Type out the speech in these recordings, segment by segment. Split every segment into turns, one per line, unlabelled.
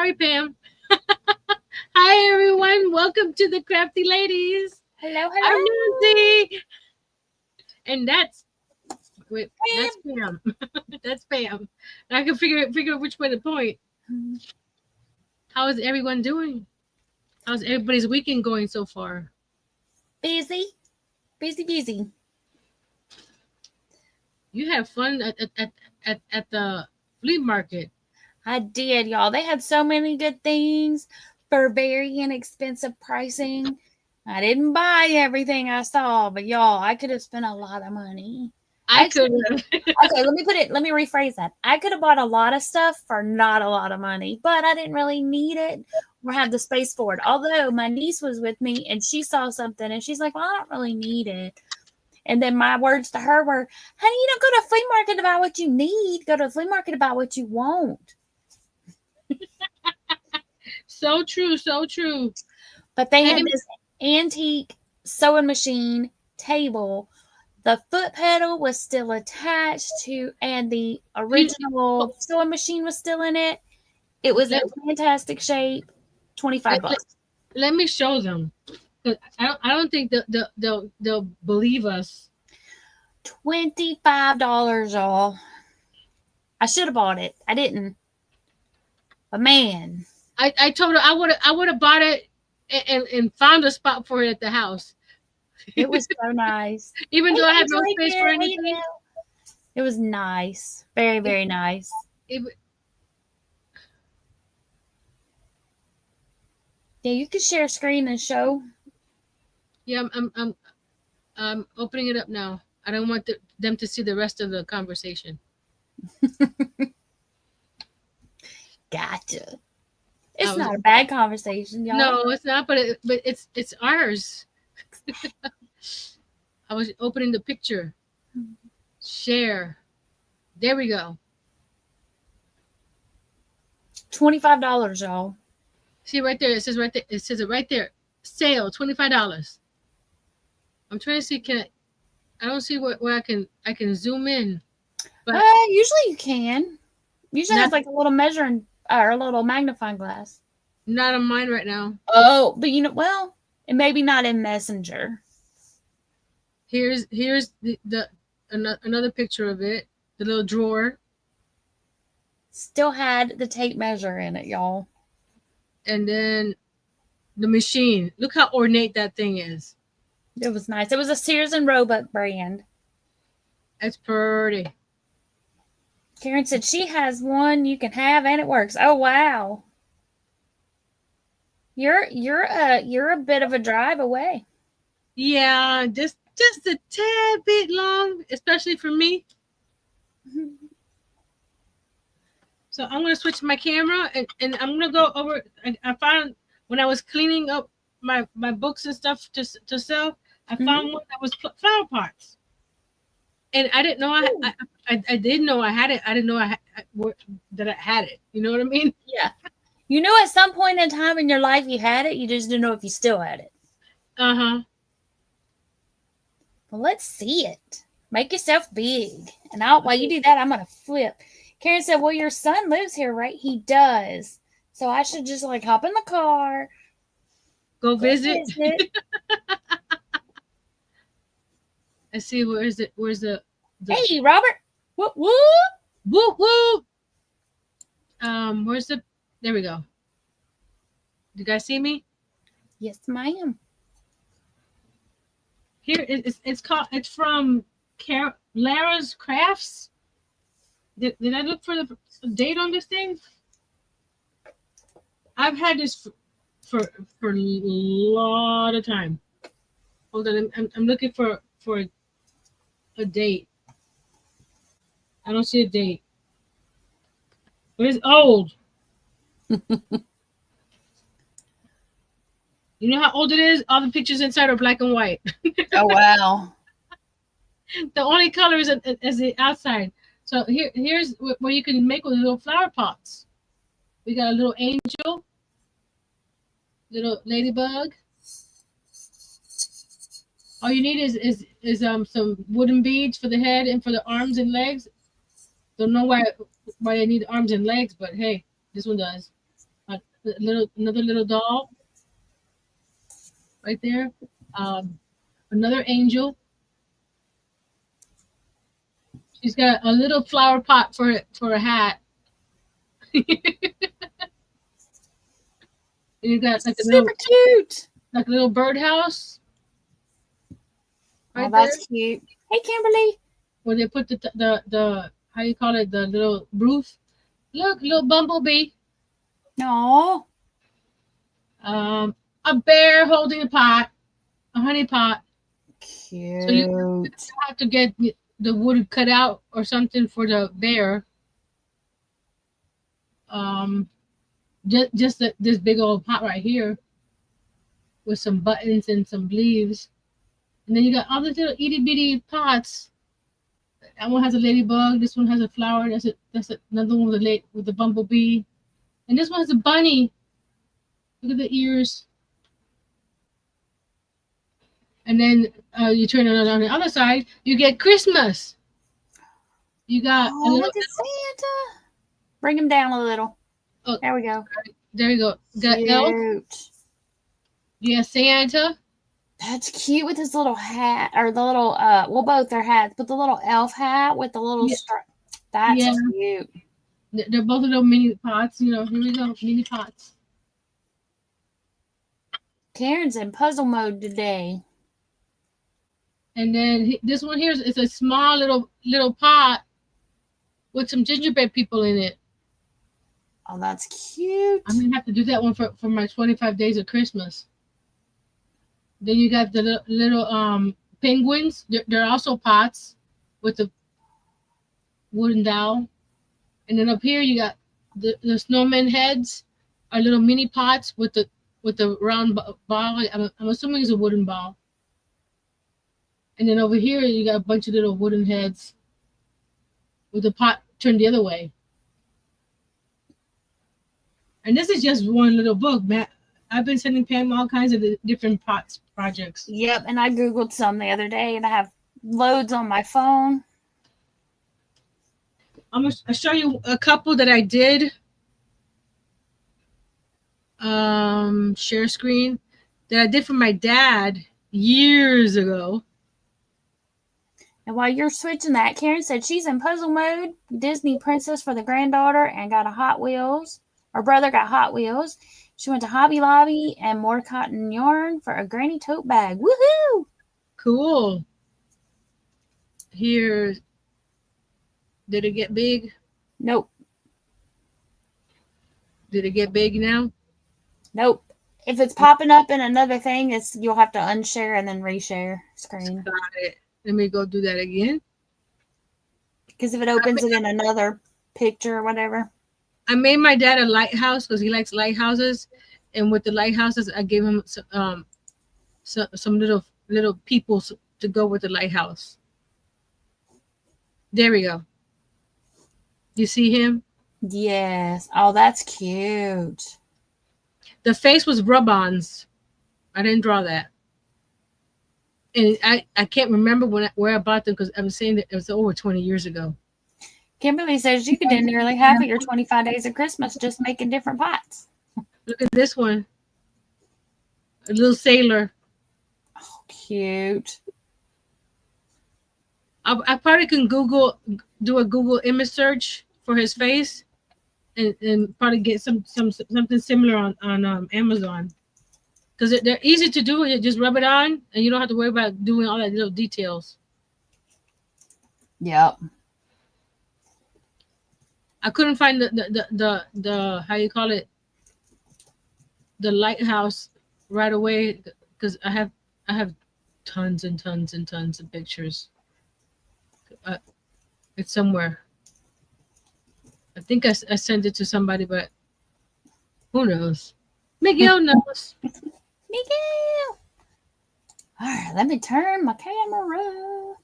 Sorry, Pam. Hi, everyone. Welcome to the Crafty Ladies.
Hello,
I'm
hello.
Nancy, and that's
Pam.
Pam. That's Pam. And I can figure out which way to point. How is everyone doing? How's everybody's weekend going so far?
Busy, busy, busy.
You have fun at the flea market.
I did, y'all. They had so many good things for very inexpensive pricing. I didn't buy everything I saw, but y'all, I could have spent a lot of money.
I could
Actually,
have.
okay, let me rephrase that. I could have bought a lot of stuff for not a lot of money, but I didn't really need it or have the space for it. Although my niece was with me and she saw something and she's like, well, I don't really need it. And then my words to her were, honey, you don't go to a flea market to buy what you need. Go to a flea market to buy what you want.
So true, so true.
But they
Hey,
had this antique sewing machine table. The foot pedal was still attached to, and the
you,
original sewing machine was still in it. It was in
let,
fantastic shape. 25
let,
bucks.
let me show them. 'Cause I don't think they'll believe us.
$25, y'all. I should have bought it. I didn't. But man,
I told her I would have bought it and found a spot for it at the house,
it was so nice.
even
Hey,
though I have
Angel,
no
hey,
space for
Karen, hey,
anything.
Adele. It was nice. Very,
It,
very nice.
it,
Yeah, you could share screen and show.
yeah, I'm opening it up now. I don't want them to see the rest of the conversation.
Gotcha.
I
It's
was
not a bad conversation, y'all.
No, it's not, but it's ours. I was opening the picture. Share. There we go.
$25, y'all.
See right there. It says right there. It says it right there. Sale $25. I'm trying to see. I don't see where I can zoom in, but
Usually you can. Usually
not
has like a little measuring or a little magnifying glass.
not on mine right now.
Oh, but well, and maybe not in Messenger.
Here's the another picture of it. The little drawer,
Still had the tape measure in it, y'all.
and then the machine. Look how ornate that thing is.
It was nice. It was a Sears and Roebuck brand.
It's pretty.
Karen said she has one you can have and it works. Oh wow. You're a bit of a drive away.
Yeah, just a tad bit long, especially for me. So I'm gonna switch my camera and I'm gonna go over. I found when I was cleaning up my books and stuff to sell, I
Mhm.
found one that was flower pots, and I didn't know I didn't know I had it. I didn't know that I had it. You know what I mean?
Yeah. You know, at some point in time in your life you had it, you just didn't know if you still had it.
Uh huh.
Well, let's see it. Make yourself big. And while you do that, I'm gonna flip. Karen said, well, your son lives here, right? He does. So I should just like hop in the car,
Go
go
visit.
visit.
I see. Where's the
Hey, Robert. Whoop whoop.
whoop whoop? Where's the? There we go. You guys see me?
Yes, ma'am.
Here it's called. It's from Lara's Crafts. Did I look for the date on this thing? I've had this for a lot of time. Hold on, I'm looking for a date. I don't see a date, but it's old. You know how old it is? All the pictures inside are black and white.
Oh wow.
The only color is the outside. So here's where you can make with little flower pots. We got a little angel, little ladybug. All you need is some wooden beads for the head and for the arms and legs. Don't know why I need arms and legs, but hey, this one does. another little doll right there. Um, Another angel. She's got a little flower pot for a hat. And you got
Super cute.
like a little birdhouse
Oh,
right there
that's cute. Hey, Kimberly.
where they put the how you call it, the little roof. Look, little bumblebee.
No.
Um, a bear holding a pot, a honey pot. So you
Cute.
have to get the wood cut out or something for the bear. Um, just this big old pot right here with some buttons and some leaves, and then you got all these little itty bitty pots. That one has a ladybug. This one has a flower. That's another one with with the bumblebee, and this one has a bunny. Look at the ears. And then you turn it on the other side, you get Christmas. You got a
Oh,
little.
look at Santa. Bring him down a little.
Oh,
There we go.
there you go. Got elf.
Cute.
You got Santa.
That's cute with his little hat, or the little, well, both their hats, but the little elf hat with the little
Yeah,
stripe. That's
yeah.
cute.
They're both little mini pots. You know, here we go, mini pots.
Karen's in puzzle mode today.
And then this one here is a small little pot with some gingerbread people in it.
Oh, that's cute.
I'm gonna have to do that one for my 25 days of Christmas. Then you got the little penguins. They're also pots with the wooden dowel. And then up here you got the snowman heads are little mini pots with the round ball. I'm assuming it's a wooden ball. And then over here you got a bunch of little wooden heads with the pot turned the other way. And this is just one little book, Matt. I've been sending Pam all kinds of different pots projects.
Yep, and I Googled some the other day, and I have loads on my phone.
I'm going to show you a couple that I did. Share screen that I did for my dad years ago.
And while you're switching that, Karen said she's in puzzle mode. Disney princess for the granddaughter and got a Hot Wheels. Her brother got Hot Wheels. She went to Hobby Lobby and more cotton yarn for a granny tote bag. Woohoo!
Cool. Here, did it get big?
Nope.
Did it get big now?
Nope. If it's popping up in another thing, you'll have to unshare and then reshare screen.
Got it. Let me go do that again.
Because if it opens it in another picture or whatever.
I made my dad a lighthouse because he likes lighthouses, and with the lighthouses, I gave him some little people to go with the lighthouse. There we go. You see him?
Yes. Oh, that's cute.
The face was rub-ons. I didn't draw that, and I can't remember where I bought them because I was saying that it was over 20 years ago.
Kimberly says you could do nearly half of your 25 days of Christmas just making different pots.
Look at this one. A little sailor.
Oh, cute.
I probably can do a Google image search for his face and probably get something similar on Amazon. Because they're easy to do. You just rub it on and you don't have to worry about doing all that little details.
Yep.
I couldn't find the how you call it, the lighthouse right away because I have tons and tons and tons of pictures. It's somewhere. I think I sent it to somebody, but who knows? Miguel knows.
Miguel. All right, let me turn my camera.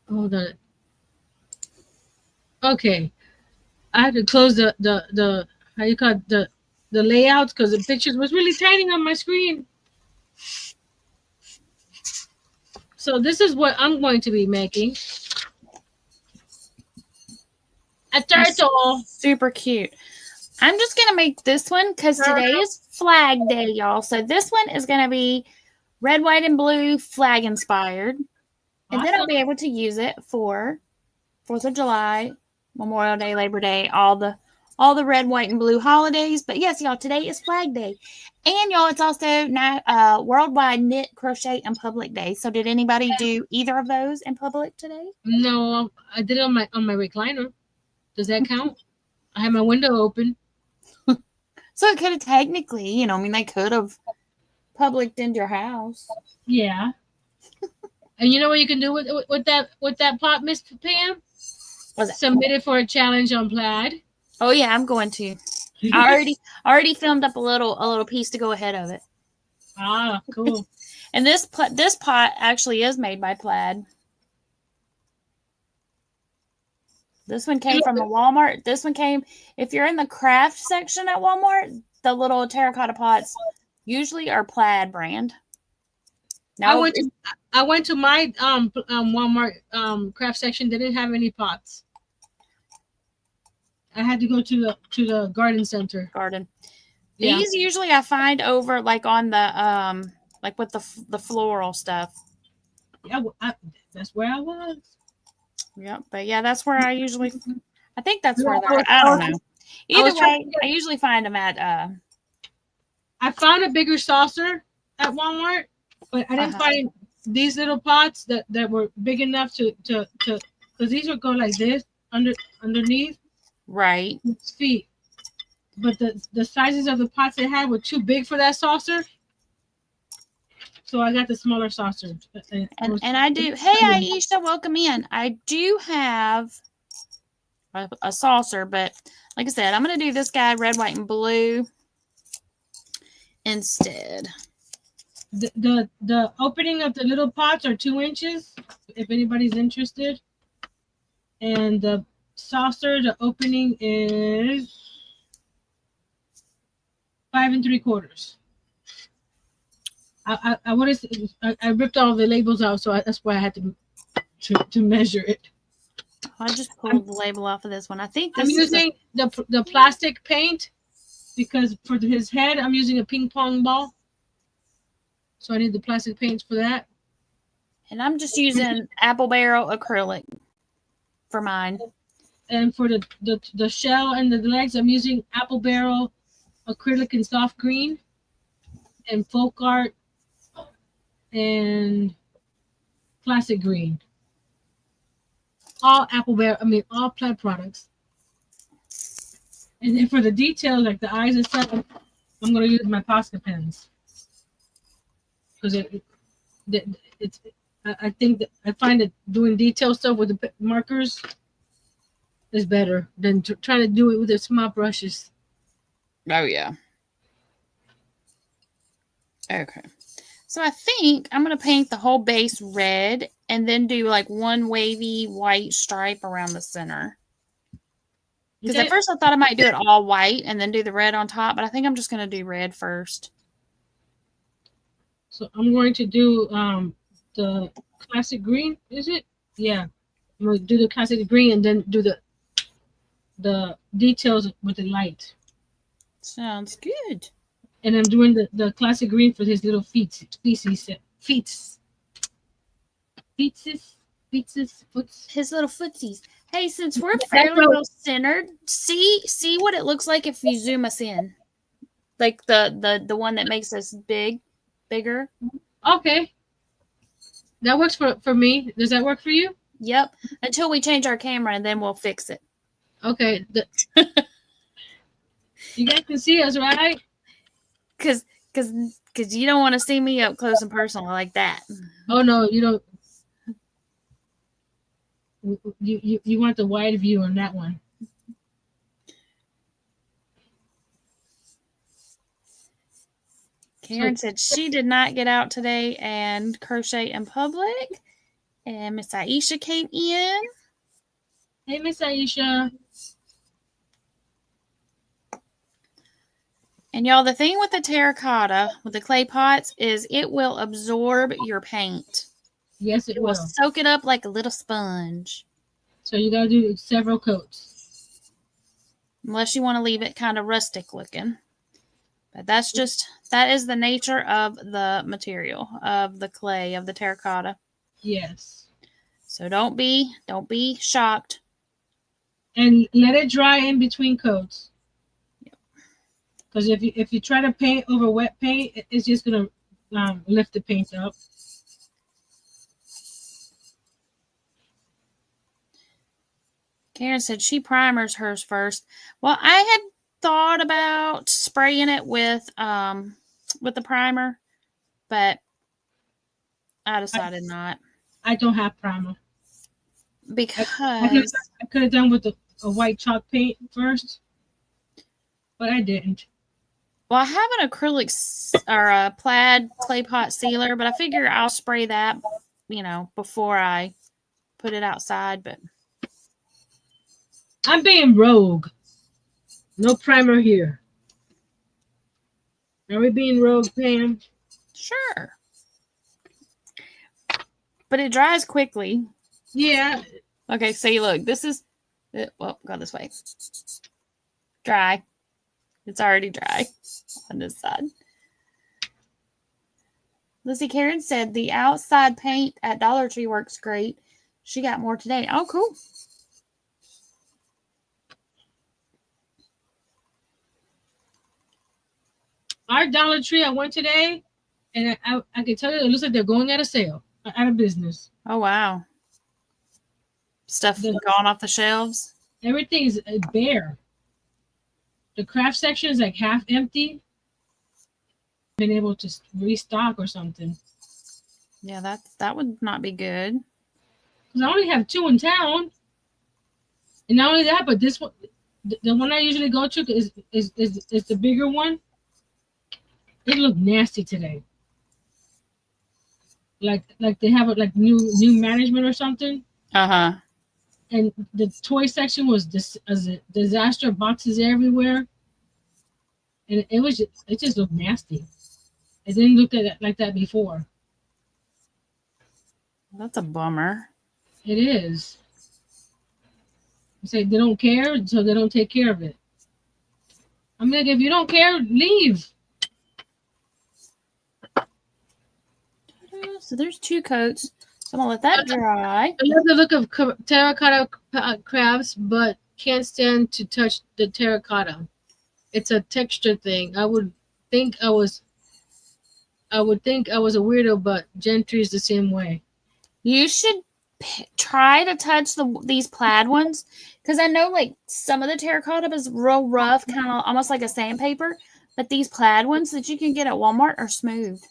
Hold on. Okay, I had to close the how you call it, the layouts because the pictures was really tiny on my screen. So this is what I'm going to be making. A turtle.
Super cute. I'm just going to make this one because today is Flag Day, y'all. So this one is going to be red, white, and blue flag inspired. And then I'll be able to use it for 4th of July, Memorial Day, Labor Day, all the red, white, and blue holidays. But yes, y'all, today is Flag Day. And y'all, it's also now Worldwide Knit, Crochet, and Public Day. So did anybody do either of those in public today?
No, I did it on my recliner. Does that count? I had my window open.
So it could have technically, they could have publicked into your house.
Yeah. And you know what you can do with that pot, Miss Pam? Submit it for a challenge on Plaid.
Oh yeah, I'm going to. I already filmed up a little piece to go ahead of it.
Ah, cool.
And this pot actually is made by Plaid. This one came from a Walmart. This one came, if you're in the craft section at Walmart, the little terracotta pots usually are Plaid brand.
Now I went to my Walmart craft section. They didn't have any pots. I had to go to the garden center.
Yeah. These usually I find over like on the like with the floral stuff.
Yeah, that's where I was.
Yep, but yeah, that's where I usually. I think that's where they're. I don't know. Either way, I usually find them at.
I found a bigger saucer at Walmart, but I didn't find these little pots that were big enough to because these would go like this underneath.
Right.
6 feet. But the sizes of the pots they had were too big for that saucer. So I got the smaller saucer.
And I do. Hey, Aisha, welcome in. I do have a saucer, but like I said, I'm going to do this guy red, white, and blue instead.
The opening of the little pots are 2 inches, if anybody's interested. And the saucer, the opening is 5 3/4. I ripped all the labels out, so that's why I had to measure it.
I just pulled the label off of this one. I think
I'm using the plastic paint because for his head I'm using a ping pong ball, so I need the plastic paints for that.
And I'm just using apple barrel acrylic for mine.
And for the shell and the legs, I'm using apple barrel acrylic in soft green and folk art and classic green. All all Plaid products. And then for the details, like the eyes and stuff, I'm going to use my Posca pens. Because I think that I find that doing detail stuff with the markers is better than trying to do it with the small brushes.
Oh, yeah. Okay. So I think I'm going to paint the whole base red and then do like one wavy white stripe around the center. Because at first I thought I might do it all white and then do the red on top, but I think I'm just going to do red first.
So I'm going to do the classic green, is it? Yeah. I'm going to do the classic green and then do the details with the light.
Sounds good.
And I'm doing the classic green for his little feet. His
little footsies. Hey, since we're fairly well centered, see what it looks like if you zoom us in. Like the one that makes us bigger.
Okay. That works for me. Does that work for you?
Yep. Until we change our camera and then we'll fix it.
Okay. You guys can see us, right?
Cause you don't want to see me up close and personal like that.
Oh no, you don't. You want the wide view on that one.
Karen said she did not get out today and crochet in public. And Miss Aisha came in.
Hey, Miss Aisha.
And y'all, the thing with the terracotta, with the clay pots, is it will absorb your paint.
Yes, it
It will
will.
soak it up like a little sponge.
So you gotta do several coats.
Unless you want to leave it kind of rustic looking. But that is the nature of the material, of the clay, of the terracotta.
Yes.
So don't be shocked.
And let it dry in between coats. Because if you try to paint over wet paint, it's just gonna lift the paint up.
Karen said she primers hers first. Well, I had thought about spraying it with the primer, but I decided not
I don't have primer.
because
I could have done with a white chalk paint first, but I didn't.
well, I have an acrylic or a plaid clay pot sealer, but I figure I'll spray that, before I put it outside. But
I'm being rogue. No primer here. Are we being rogue, Pam?
sure, but it dries quickly.
Yeah.
Okay, see, look, this is well, go this way. Dry. It's already dry on this side. Lizzie Karen said the outside paint at Dollar Tree works great. She got more today. Oh, cool.
Our Dollar Tree, I went today, and I can tell you, it looks like they're going out of sale, out of business.
Oh, wow. Stuff gone off the shelves.
Everything is bare. The craft section is like half empty. Been able to restock or something.
Yeah, that would not be good.
Because I only have 2 in town, and not only that, but this one, the one I usually go to is the bigger one. It looked nasty today. Like they have like new management or something.
Uh-huh.
And the toy section was as a disaster, boxes everywhere, and it just looked nasty. It didn't look like that before.
That's a bummer.
It is. You say they don't care, so they don't take care of it. I'm like, if you don't care, leave.
So there's 2 coats. So I'm gonna let that dry.
I love the look of terracotta crafts, but can't stand to touch the terracotta. It's a texture thing. I would think I was a weirdo, but Gentry is the same way.
You should try to touch these plaid ones, because I know like some of the terracotta is real rough, kind of almost like a sandpaper, but these plaid ones that you can get at Walmart are smooth.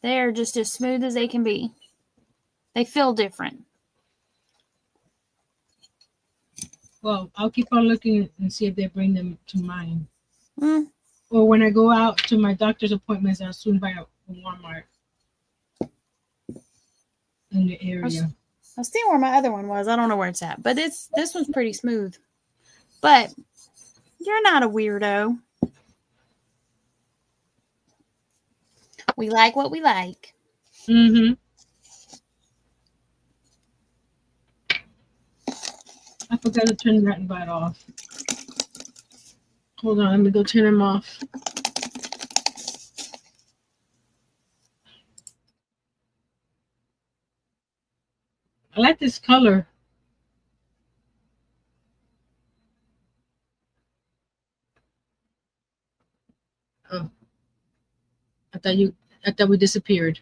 They're just as smooth as they can be. They feel different.
Well, I'll keep on looking and see if they bring them to mine.
Mm.
Or when I go out to my doctor's appointments, I'll soon buy a Walmart in the area.
I'll see where my other one was. I don't know where it's at, but this one's pretty smooth. But you're not a weirdo. We like what we like.
Mm-hmm. I forgot to turn that bot off. Hold on, let me go turn him off. I like this color. Oh, I thought we disappeared.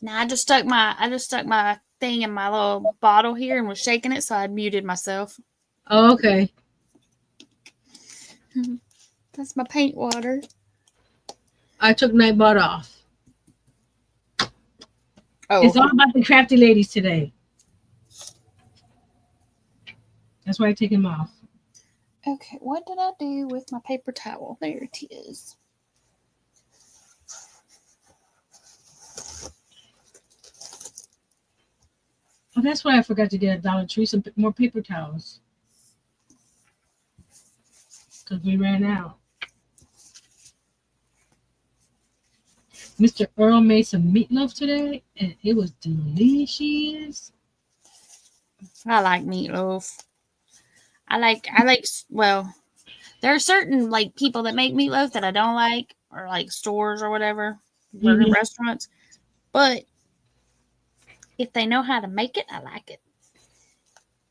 Now I just stuck my thing in my little bottle here and was shaking it, so I muted myself.
Oh, okay.
That's my paint water.
I took Nightbot off.
Oh,
it's all about the crafty ladies today. That's why I take him off.
Okay, what did I do with my paper towel? There it is.
Oh, that's why I forgot to get at Dollar Tree some more paper towels. because we ran out. Mr. Earl made some meatloaf today, and it was delicious.
I like meatloaf. Well, there are certain like people that make meatloaf that I don't like, or like stores or whatever, burger
Mhm.
restaurants. But if they know how to make it, I like it.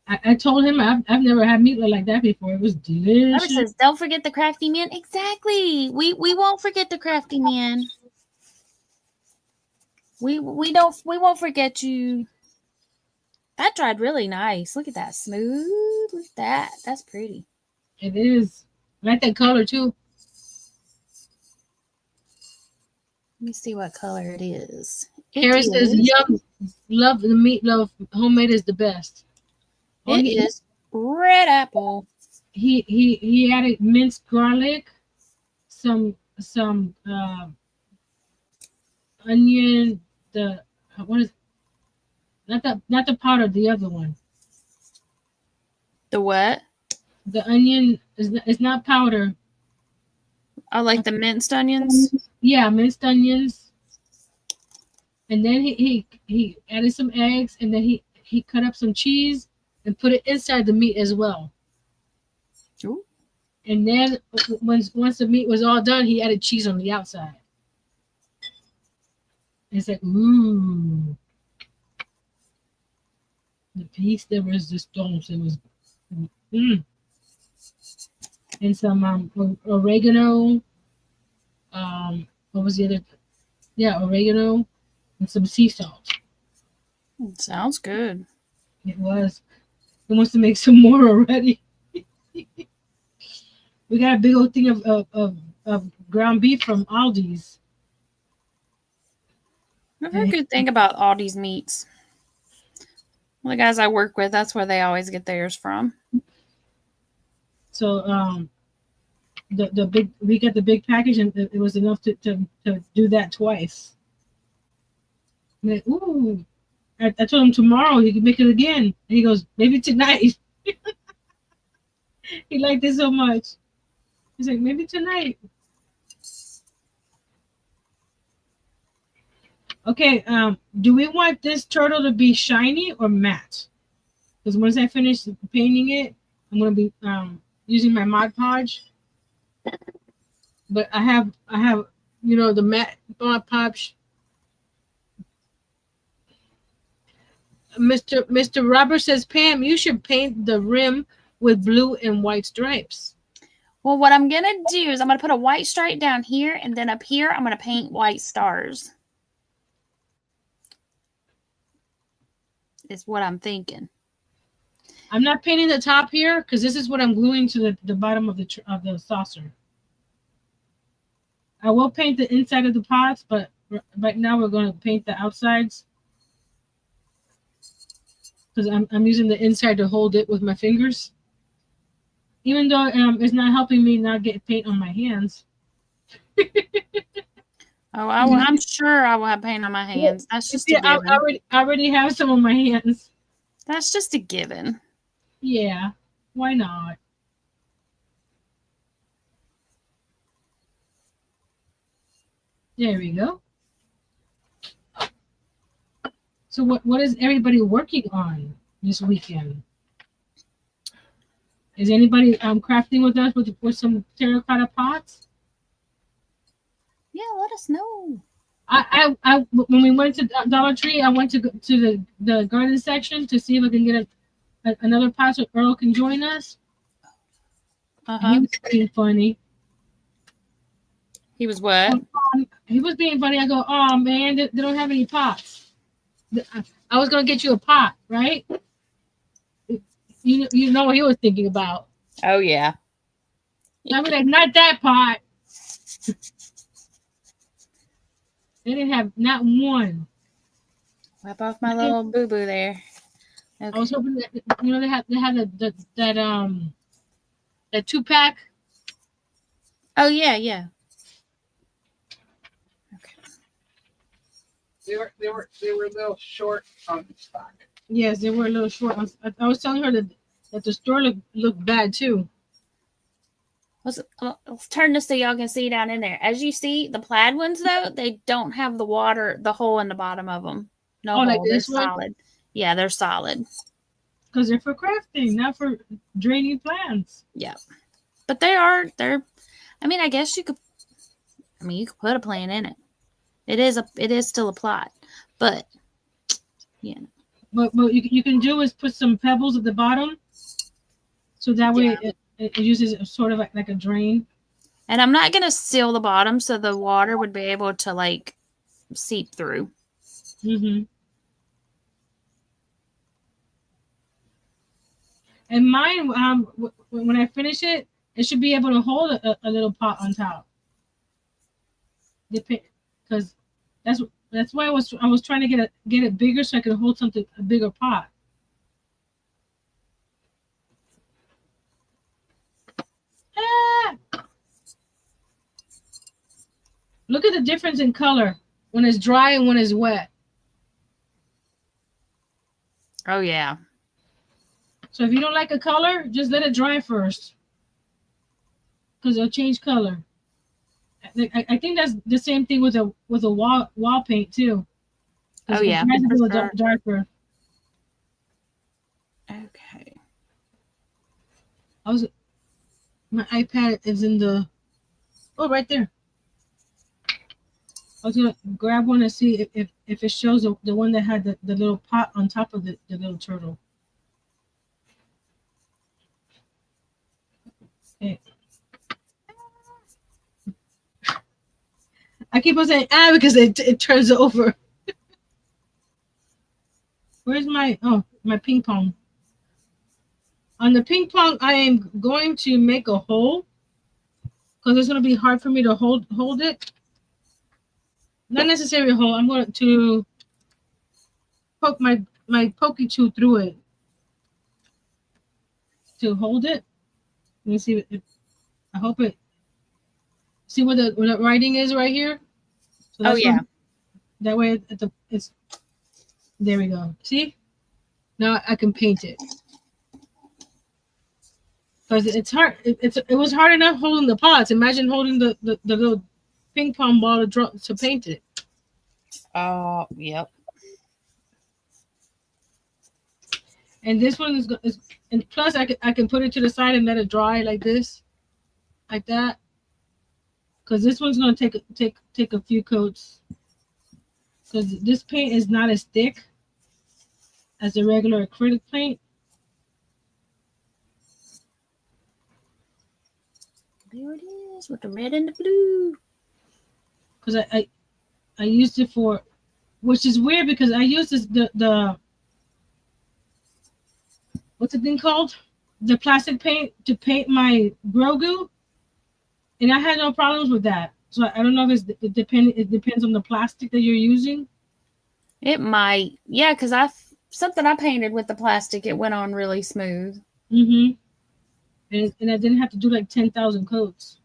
I told him I've never had meatloaf like that before. It was
Robert
delicious.
says, "Don't forget the crafty man." Exactly. We won't forget the crafty man. We won't forget you. That dried really nice. Look at that, smooth. Look at that. That's pretty.
It is. I like that color too.
Let me see what color it is. It
Harris says,
is.
"Yum, love the meatloaf. Homemade is the best." Oh,
It is red apple.
he added minced garlic, some onion. The what is not the powder, the other one.
The what?
The onion is not powder.
I like the minced onions.
Yeah, minced onions. And then he added some eggs, and then he cut up some cheese and put it inside the meat as well.
Ooh.
And then once the meat was all done, he added cheese on the outside. It's like, ooh, the piece de resistance. It was, mm. And some oregano. What was the other? Yeah, oregano and some sea salt.
Sounds good.
It was. He wants to make some more already. We got a big old thing of ground beef from Aldi's.
I've heard good thing about Aldi's meats. Well, the guys I work with, that's where they always get theirs from.
So the big we got the big package, and it was enough to do that twice. I'm like, ooh. I told him tomorrow he could make it again. And he goes, maybe tonight. He liked it so much. He's like, maybe tonight. Okay, do we want this turtle to be shiny or matte? Because once I finish painting it, I'm gonna be using my Mod Podge. But I have the matte Mod Podge. Mr. Robert says, Pam, you should paint the rim with blue and white stripes.
Well, what I'm going to do is I'm going to put a white stripe down here, and then up here I'm going to paint white stars. Is what I'm thinking.
I'm not painting the top here because this is what I'm gluing to the bottom of the saucer. I will paint the inside of the pots, but right now we're going to paint the outsides because I'm using the inside to hold it with my fingers. Even though it's not helping me not get paint on my hands.
Oh, I'm sure I will have paint on my hands. That's just a given.
I already have some on my hands.
That's just a given.
Yeah, why not? There we go. So what is everybody working on this weekend? Is anybody crafting with us with some terracotta pots?
Yeah, let us know.
I when we went to Dollar Tree, I went to the garden section to see if I can get another pot so Earl can join us. He was being funny.
He was what?
He was being funny. I go, oh man, they don't have any pots. I was gonna get you a pot, right? You know what he was thinking about.
Oh yeah.
I was like, not that pot. They didn't have not one.
Wipe off my little boo boo there.
Okay. I was hoping that they had that 2-pack.
Oh yeah. Okay.
They were a little short on stock.
Yes, they were a little short. I was telling her that the store looked bad too.
Let's turn this so y'all can see down in there. As you see, the plaid ones, though, they don't have the hole in the bottom of them. No hole.
Like
They're
this one?
solid. Yeah, they're solid.
Because they're for crafting, not for draining plants.
Yeah. But they're, I mean, I guess you could put a plant in it. It is still a plot. But, yeah.
But what you can do is put some pebbles at the bottom. So that way it uses sort of like a drain.
And I'm not going to seal the bottom so the water would be able to, like, seep through.
Mm-hmm. And mine, when I finish it, it should be able to hold a little pot on top. Because that's why I was trying to get it bigger so I could hold a bigger pot. Ah! Look at the difference in color when it's dry and when it's wet.
Oh, yeah.
So if you don't like a color, just let it dry first. Because it'll change color. I think that's the same thing with a wall paint too.
Oh yeah,
it has to go darker.
Okay.
My iPad is in the right there. I was gonna grab one and see if it shows the one that had the little pot on top of the little turtle. Okay. I keep on saying because it turns over. Where's my ping pong? On the ping pong, I am going to make a hole because it's going to be hard for me to hold it. Not necessarily a hole. I'm going to poke my pokey tool through it to hold it. Let me see if I hope it. See what the writing is right here. So
yeah.
That way it's there we go. See? Now I can paint it. Because it's hard. It was hard enough holding the pots. Imagine holding the little ping pong ball to paint it.
Oh, yep.
And this one is and plus I can put it to the side and let it dry like this, like that. Because this one's gonna take a few coats. Because this paint is not as thick as the regular acrylic paint.
There it is with the red and the blue.
Because I used it for, which is weird because I used this the what's the thing called? The plastic paint to paint my Grogu, and I had no problems with that. So I don't know if it depends on the plastic that you're using.
It might, yeah, because something I painted with the plastic, it went on really smooth.
Mm-hmm. And I didn't have to do like 10,000 coats.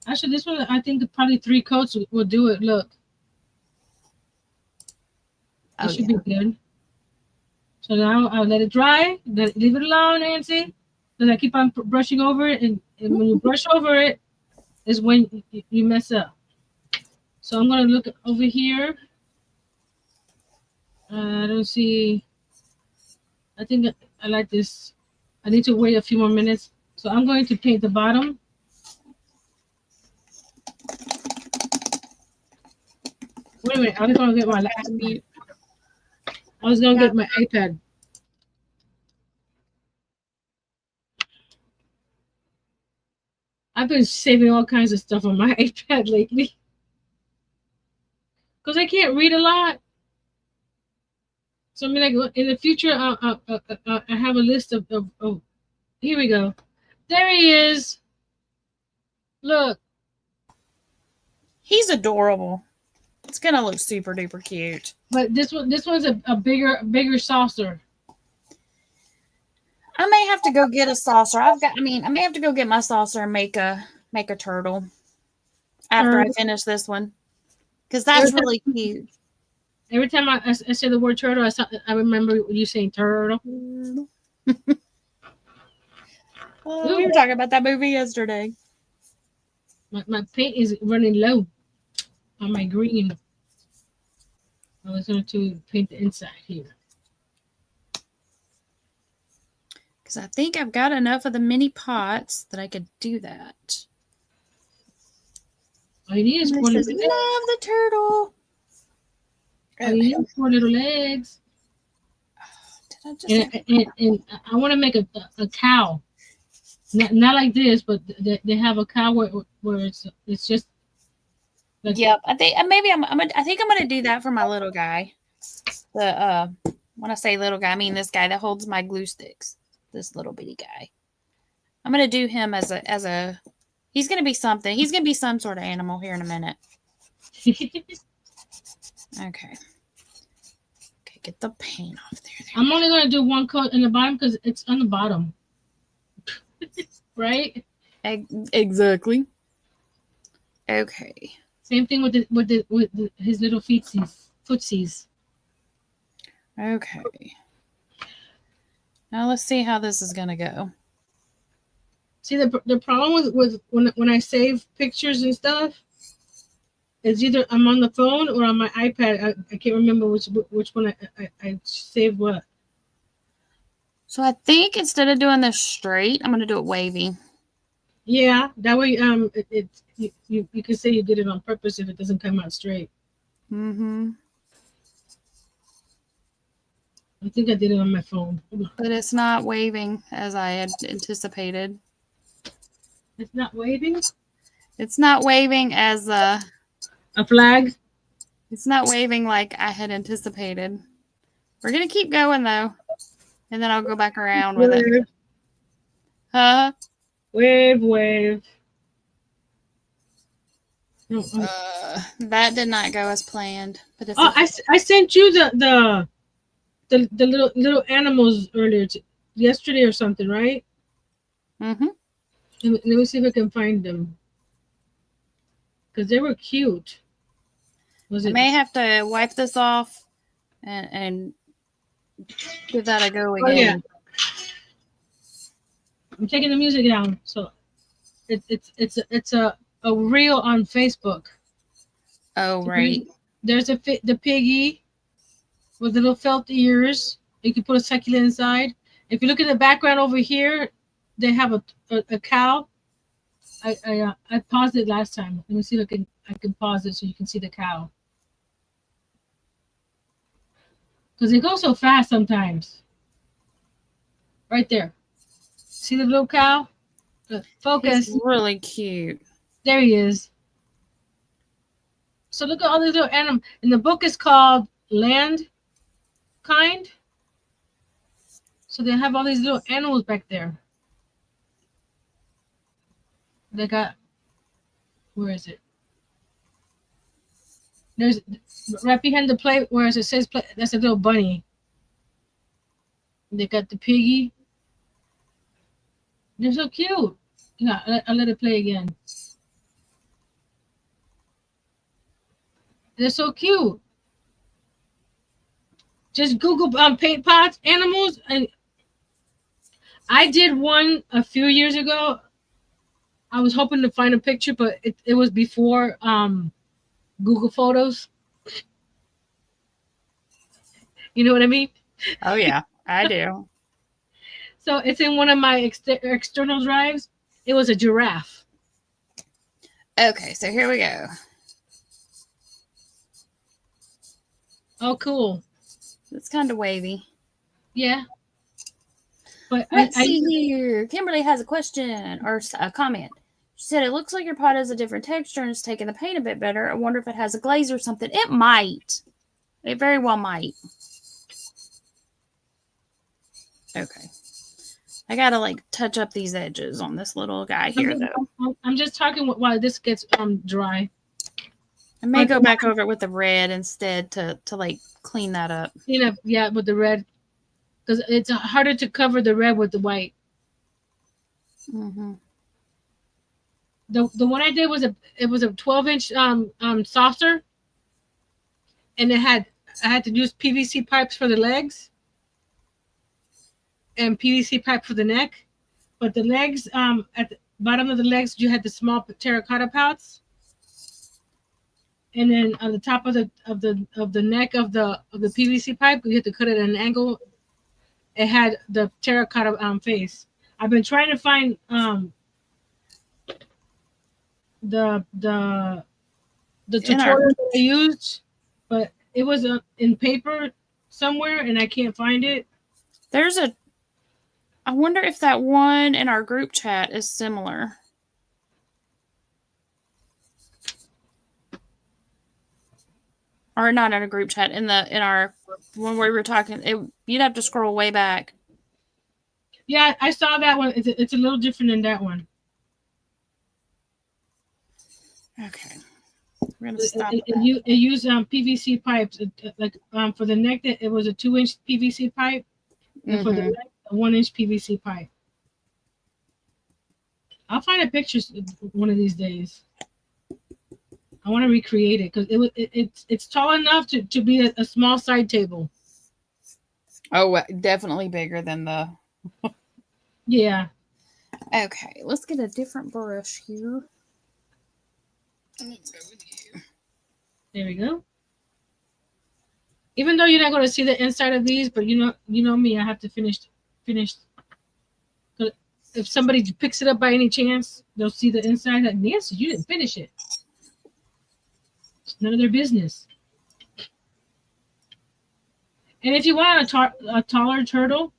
Actually, this one I think probably 3 coats will do it. Look, it should be good. So now I'll let it dry. Leave it alone, Nancy. Because I keep on brushing over it, and when you brush over it, is when you mess up. So I'm gonna look over here. I don't see. I think I like this. I need to wait a few more minutes. So I'm going to paint the bottom. Wait a minute. I was gonna get my laptop. I was gonna get my iPad. I've been saving all kinds of stuff on my iPad lately because I can't read a lot. So I mean, like in the future, I have a list of. Here we go. There he is. Look.
He's adorable. It's gonna look super duper cute.
But this one's a bigger saucer.
I may have to go get a saucer. I may have to go get my saucer and make a turtle after I finish this one, because that's really cute.
Every time I say the word turtle, I remember you saying turtle.
Oh, we were talking about that movie yesterday.
My paint is running low on my green. I was going to paint the inside here.
Because I think I've got enough of the mini pots that I could do that.
All you need is
And
4
it
little
says,
legs.
love the turtle.
All you need is 4 little legs.
Did I just
And I want to make a cow. Not like this, but they have a cow where it's just. Like,
Yep, I think maybe I think I'm gonna do that for my little guy. The when I say little guy, I mean this guy that holds my glue sticks. This little bitty guy. I'm gonna do him as a. He's gonna be something. He's gonna be some sort of animal here in a minute. Okay. Okay, get the paint off there.
I'm only gonna do 1 coat in the bottom because it's on the bottom. Right?
Exactly. Okay.
Same thing with his little footsies.
Okay. Now let's see how this is gonna go.
See the problem with when I save pictures and stuff is either I'm on the phone or on my iPad. I can't remember which one I saved what.
So I think instead of doing this straight, I'm gonna do it wavy.
Yeah, that way you can say you did it on purpose if it doesn't come out straight.
Mm-hmm.
I think I did it on my phone.
But it's not waving as I had anticipated.
It's not waving.
It's not waving as
A flag.
it's not waving like I had anticipated. We're gonna keep going though, and then I'll go back around with it. Huh?
Wave. No,
That did not go as planned. But it's
I sent you the little animals earlier yesterday or something, right?
Mm-hmm.
Let me see if I can find them because they were cute.
I may have to wipe this off and give that a go again.
Oh, yeah. I'm taking the music down, so it's a reel on Facebook.
Oh right.
There's the piggy with the little felt ears. You can put a succulent inside. If you look in the background over here, they have a cow. I paused it last time. Let me see if I can pause it so you can see the cow. Because it goes so fast sometimes. Right there. See the little cow? Focus.
He's really cute.
There he is. So look at all these little animals. And the book is called Land Kind. So they have all these little animals back there. They got, where is it? There's right behind the plate where it says play, that's a little bunny. They got the piggy. They're so cute. Yeah, I'll let it play again. They're so cute. Just Google paint pots, animals, and I did one a few years ago. I was hoping to find a picture, but it was before Google Photos. You know what I mean?
Oh yeah, I do.
So it's in one of my external drives. It was a giraffe.
Okay, so here we go.
Oh, cool.
It's kind of wavy.
Yeah. But
Let's see here. Kimberly has a question or a comment. She said, it looks like your pot has a different texture and it's taking the paint a bit better. I wonder if it has a glaze or something. It might. It very well might. Okay. I got to like touch up these edges on this little guy here, though.
I'm just talking while this gets dry.
I may go back over it with the red instead to like clean that up.
Clean up, yeah, with the red. Because it's harder to cover the red with the white.
Mm-hmm.
The one I did was a 12-inch saucer, and I had to use PVC pipes for the legs and PVC pipe for the neck. but the legs, at the bottom of the legs, you had the small terracotta pouts, and then on the top of the neck of the PVC pipe, you had to cut it at an angle. It had the terracotta face. I've been trying to find the the the
In our
tutorial that I used, but it was in paper somewhere, and I can't find it.
there's a I wonder if that one in our group chat is similar. Or not in a group chat, in our when we were talking, you'd have to scroll way back.
Yeah, I saw that one. It's a little different than that one.
Okay. We're gonna stop.
It used PVC pipes. Like for the neck, it was a 2-inch PVC pipe, and for the leg, a 1-inch PVC pipe. I'll find a picture one of these days. I want to recreate it because it's tall enough to be a small side table.
Oh, definitely bigger than the.
Yeah.
Okay, let's get a different brush here. Let's go with you.
There we go. Even though you're not going to see the inside of these, but you know me, I have to finish. If somebody picks it up by any chance, they'll see the inside. Like, Nancy, you didn't finish it. It's none of their business. And if you want a taller turtle,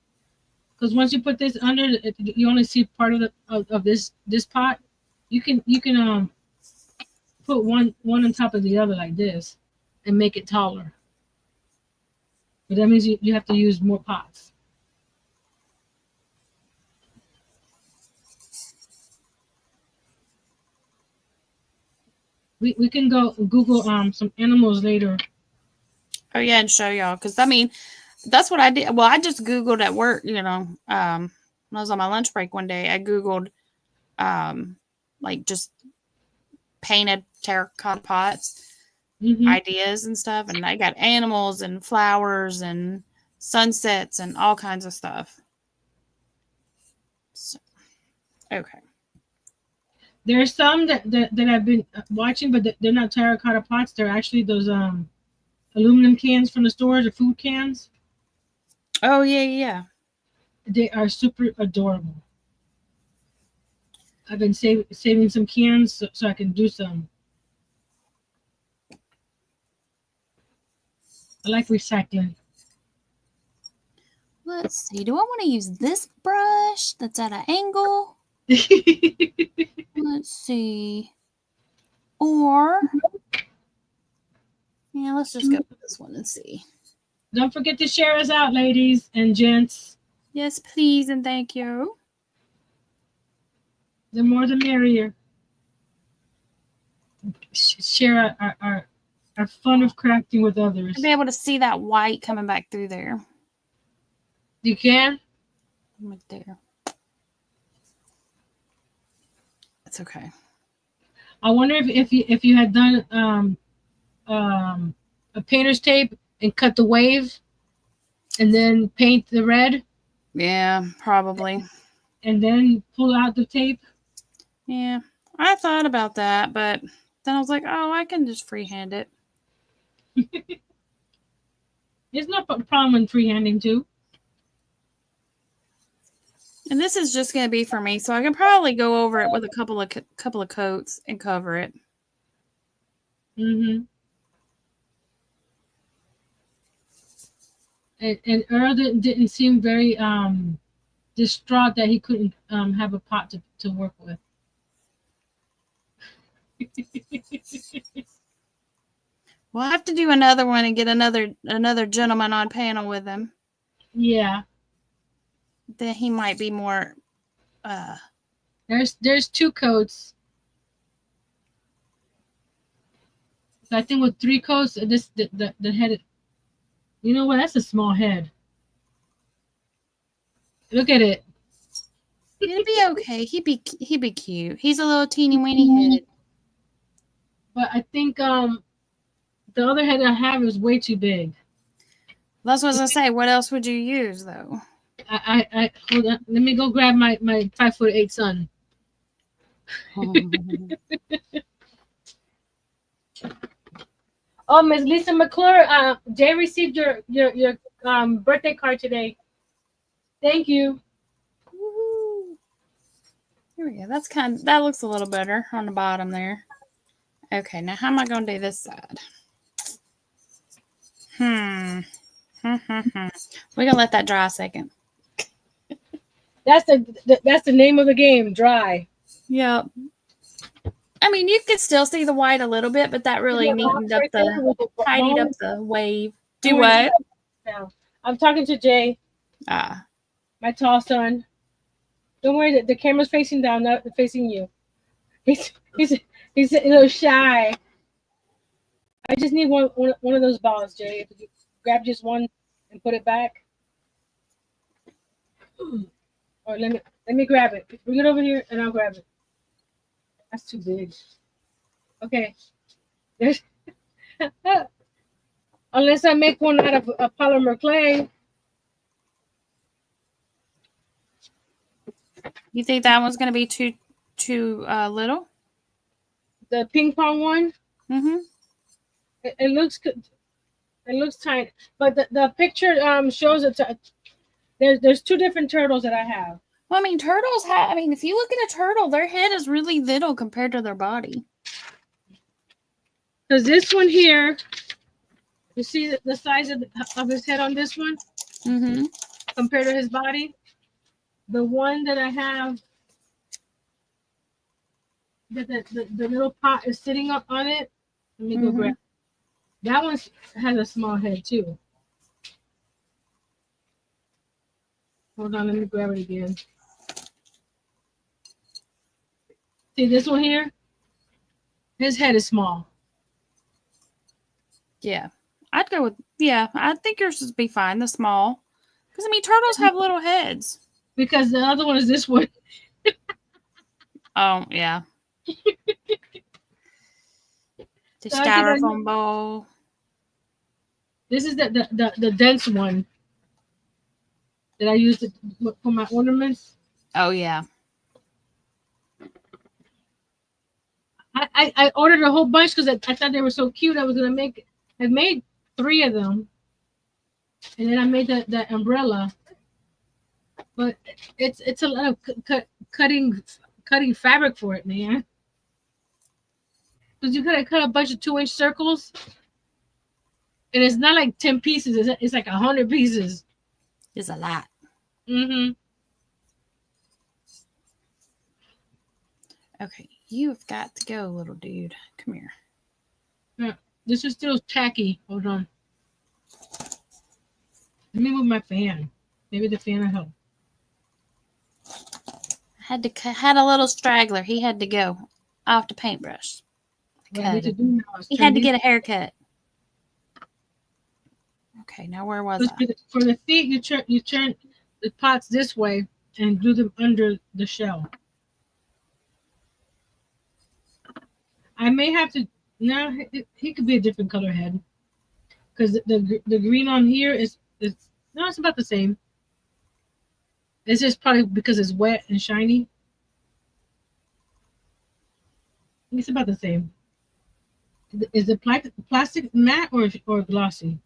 because once you put this under, you only see part of this pot. You can put one on top of the other like this, and make it taller. But that means you have to use more pots. We can go Google some animals later.
Oh yeah, and show y'all, because I mean, that's what I did. Well, I just Googled at work. When I was on my lunch break one day, I Googled, like just painted terracotta pots, ideas and stuff, and I got animals and flowers and sunsets and all kinds of stuff. So, okay.
There's some that I've been watching, but they're not terracotta pots. They're actually those aluminum cans from the stores, the food cans.
Oh yeah.
They are super adorable. I've been saving some cans so I can do some. I like recycling.
Let's see. Do I want to use this brush that's at an angle? Let's see. Or, yeah, let's just go with this one and see.
Don't forget to share us out, ladies and gents.
Yes, please, and thank you.
The more the merrier. Share our fun of crafting with others.
I'll be able to see that white coming back through there.
You can?
Right there. It's okay.
I wonder if you had done a painter's tape and cut the wave and then paint the red.
Yeah, probably.
And then pull out the tape.
Yeah, I thought about that, but then I was like, oh, I can just freehand it.
There's no problem in freehanding too.
And this is just going to be for me, so I can probably go over it with a couple of coats and cover it.
And Earl didn't seem very distraught that he couldn't have a pot to work with.
We'll have to do another one and get another gentleman on panel with him.
Yeah.
Then he might be more.
There's 2 coats. So I think with 3 coats, the head. You know what? That's a small head. Look at it.
It'd be okay. He'd be cute. He's a little teeny weeny head.
But I think the other head I have is way too big.
That's what I was gonna say. What else would you use though?
I hold on. Let me go grab my 5'8" son. Oh, Miss Lisa McClure, Jay received your birthday card today. Thank you.
Woo-hoo. Here we go. That looks a little better on the bottom there. Okay, now how am I going to do this side? We're gonna let that dry a second.
That's the name of the game. Dry.
Yep. I mean, you could still see the white a little bit, but that really tidied up the wave. Do what?
Now, I'm talking to Jay. My tall son. Don't worry, the camera's facing down, not facing you. He's a little shy. I just need one of those balls, Jay. If you grab just one and put it back. Or let me grab it. Bring it over here and I'll grab it. That's too big. Okay. There's unless I make one out of a polymer clay.
You think that one's going to be too little?
The ping pong one?
Mm-hmm.
It looks good. It looks tiny. But the picture shows it. There's two different turtles that I have.
Well, I mean, turtles have. I mean, if you look at a turtle, their head is really little compared to their body.
Because this one here, you see the size of his head on this one?
Mm-hmm.
Compared to his body? The one that I have, that the little pot is sitting up on it. Let me go grab. That one has a small head too. Hold on, let me grab it again. See this one here? His head is small.
Yeah. I'd go with, I think yours would be fine, the small. Because, I mean, turtles have little heads.
Because the other one is this one.
Oh, yeah. The styrofoam bowl.
This is the dense one that I use for my ornaments.
Oh, yeah.
I ordered a whole bunch because I thought they were so cute. I was going to I made 3 of them. And then I made that umbrella. But it's a lot of cutting fabric for it, man. Because you gotta cut a bunch of 2-inch circles, and it's not like 10 pieces. It's like 100 pieces.
It's a lot.
Mm-hmm.
Okay, you've got to go, little dude. Come here.
Yeah, this is still tacky. Hold on. Let me move my fan. Maybe the fan will help.
Had a little straggler. He had to go off the paintbrush.
What I need to do now is
He had to get a haircut. Okay, now where was I?
For the feet, you turn the pots this way and glue them under the shell. I may have to. No, he could be a different color head because the green on here is no, it's about the same. It's just probably because it's wet and shiny. It's about the same. Is it plastic matte or glossy?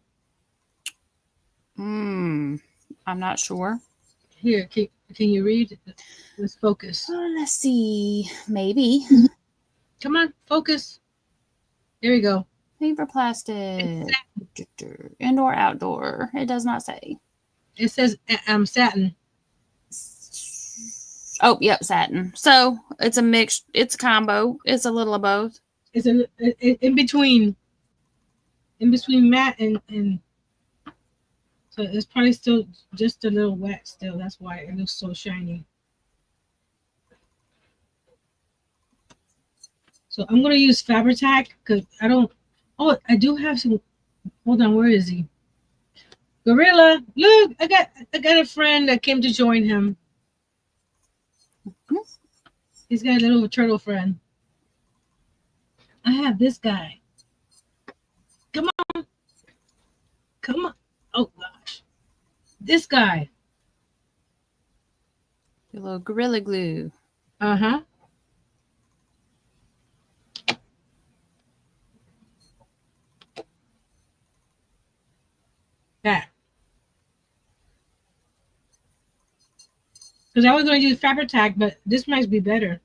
I'm not sure.
Here, can you read? Let's focus.
Let's see. Maybe.
Come on, focus. There we go.
Paper plastic. Indoor, outdoor. It does not say.
It says satin.
Oh, yep, satin. So it's a mix. It's a combo. It's a little of both.
It's in between matte and so it's probably still just a little wet still. That's why it looks so shiny. So I'm gonna use Fabri-Tac because I don't. Oh, I do have some. Hold on, where is he? Gorilla, look! I got a friend that came to join him. He's got a little turtle friend. I have this guy. Come on. Oh gosh, this guy.
A little Gorilla Glue.
Uh-huh. That. Because I was going to use Fabric Tag, but this might be better.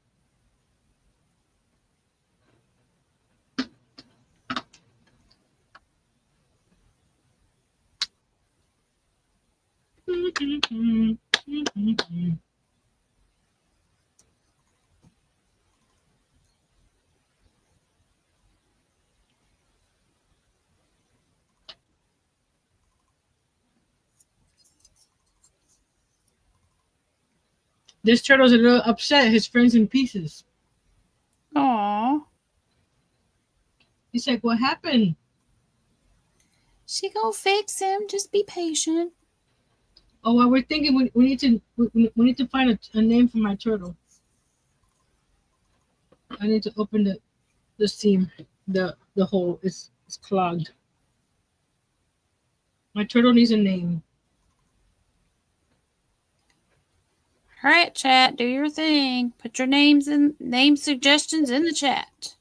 This turtle's a little upset. His friend's in pieces.
Aw.
He's like, what happened?
She gonna fix him. Just be patient.
Oh, well, we're thinking we need to find a name for my turtle. I need to open the seam. The hole is clogged. My turtle needs a name.
All right, chat. Do your thing. Put your name suggestions in the chat.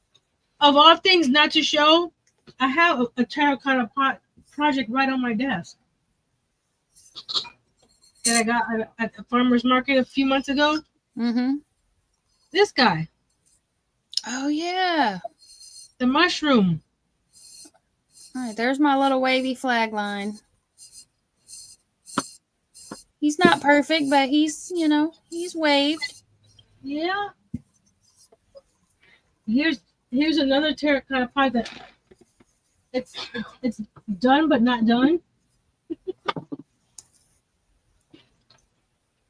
Of all things not to show, I have a terracotta pot project right on my desk that I got at the farmer's market a few months ago.
Mm-hmm.
This guy,
Oh, yeah.
the mushroom.
All right, there's my little wavy flag line. He's not perfect, but he's waved.
Yeah. Here's another terracotta pot that it's done but not done.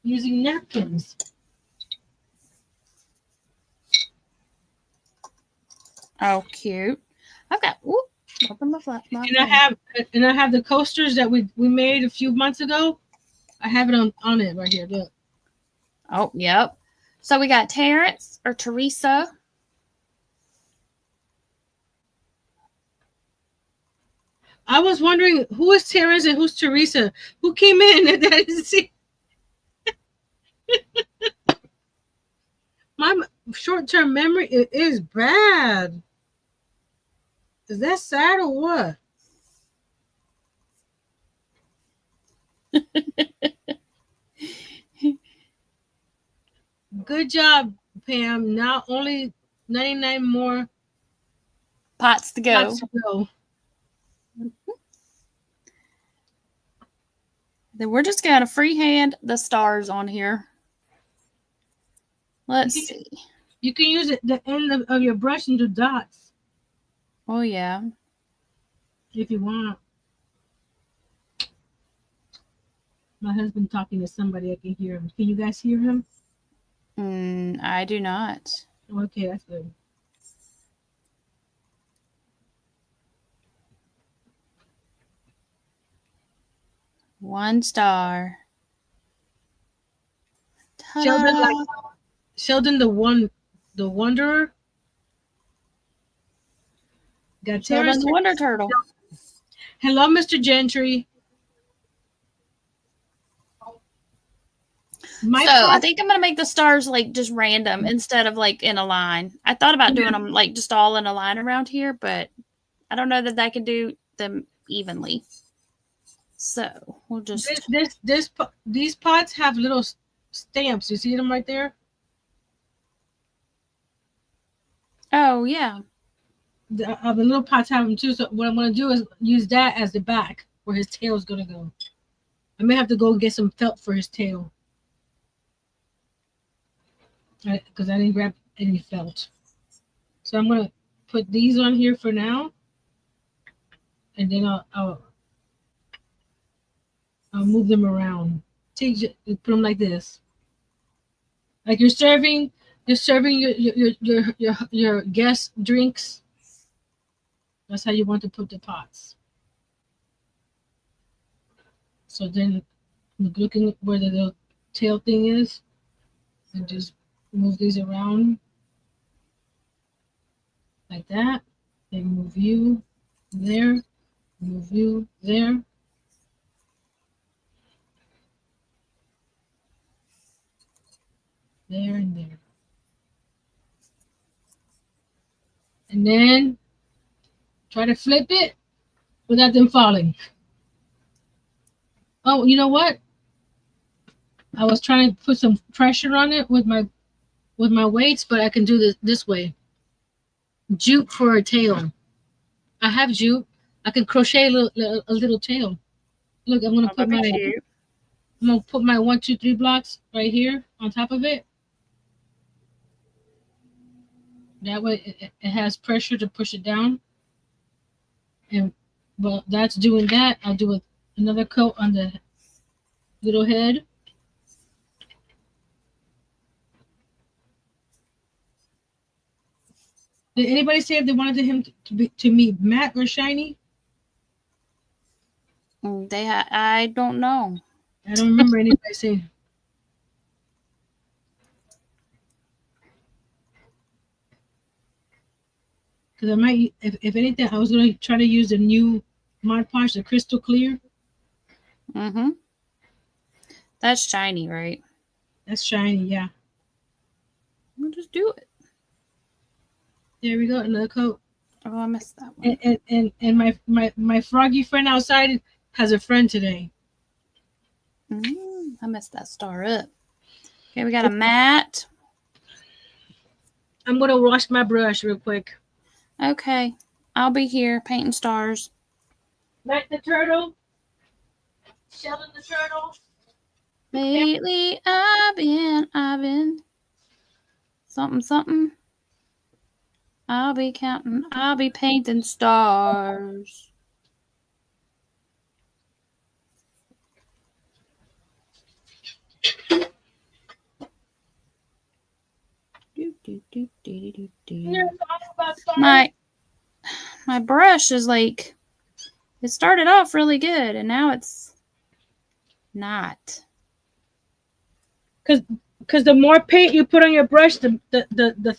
Using napkins.
Oh, cute. I've got. Whoop, open my flap.
And I have the coasters that we made a few months ago. I have it on it right here. Look.
Oh, yep. So we got Terrence or Teresa.
I was wondering who is Terrence and who's Teresa. Who came in and I didn't see? My short-term memory is bad. Is that sad or what? Good job, Pam. Not only 99 more
Pots to go.
pots to go.
Then we're just going to freehand the stars on here. Let's see.
You can use the end of your brush and do dots.
Oh, yeah.
If you want. My husband talking to somebody. I can hear him. Can you guys hear him?
I do not.
Okay, that's good.
One star.
Ta-da. Sheldon the Wanderer. Got
Sheldon the Wonder Turtle.
Hello, Mr. Gentry.
I think I'm going to make the stars like just random instead of like in a line. I thought about doing them like just all in a line around here, but I don't know that I can do them evenly. So we'll just
these pots have little stamps. You see them right there?
Oh yeah.
The little pots have them too. So what I'm going to do is use that as the back where his tail is going to go. I may have to go get some felt for his tail because I didn't grab any felt. So I'm going to put these on here for now, and then I'll move them around. Put them like this, like you're serving your guest drinks. That's how you want to put the pots. So then, looking where the little tail thing is, and just move these around like that. Then move you there, move you there. there, and there. And then try to flip it without them falling. Oh, you know what? I was trying to put some pressure on it with my weights, but I can do this way. Jute for a tail. I have jute. I can crochet a little tail. Look, I'm gonna put my 1, 2, 3 blocks right here on top of it. That way it has pressure to push it down. And well, that's doing that. I'll do another coat on the little head. Did anybody say if they wanted him to be matte or shiny?
I don't know.
I don't remember anybody saying. Because I might, if anything, I was going to try to use the new Mod Podge, the crystal clear.
Mm-hmm. That's shiny, right?
That's shiny, yeah.
We'll just do it.
There we go, another coat.
Oh, I missed that one.
And my froggy friend outside has a friend today.
I messed that star up. Okay, we got a mat.
I'm going to wash my brush real quick.
Okay, I'll be here painting stars.
Matt the turtle. Sheldon the turtle.
Lately, I've been something. I'll be counting. I'll be painting stars. My brush is like, it started off really good and now it's not.
Because the more paint you put on your brush, the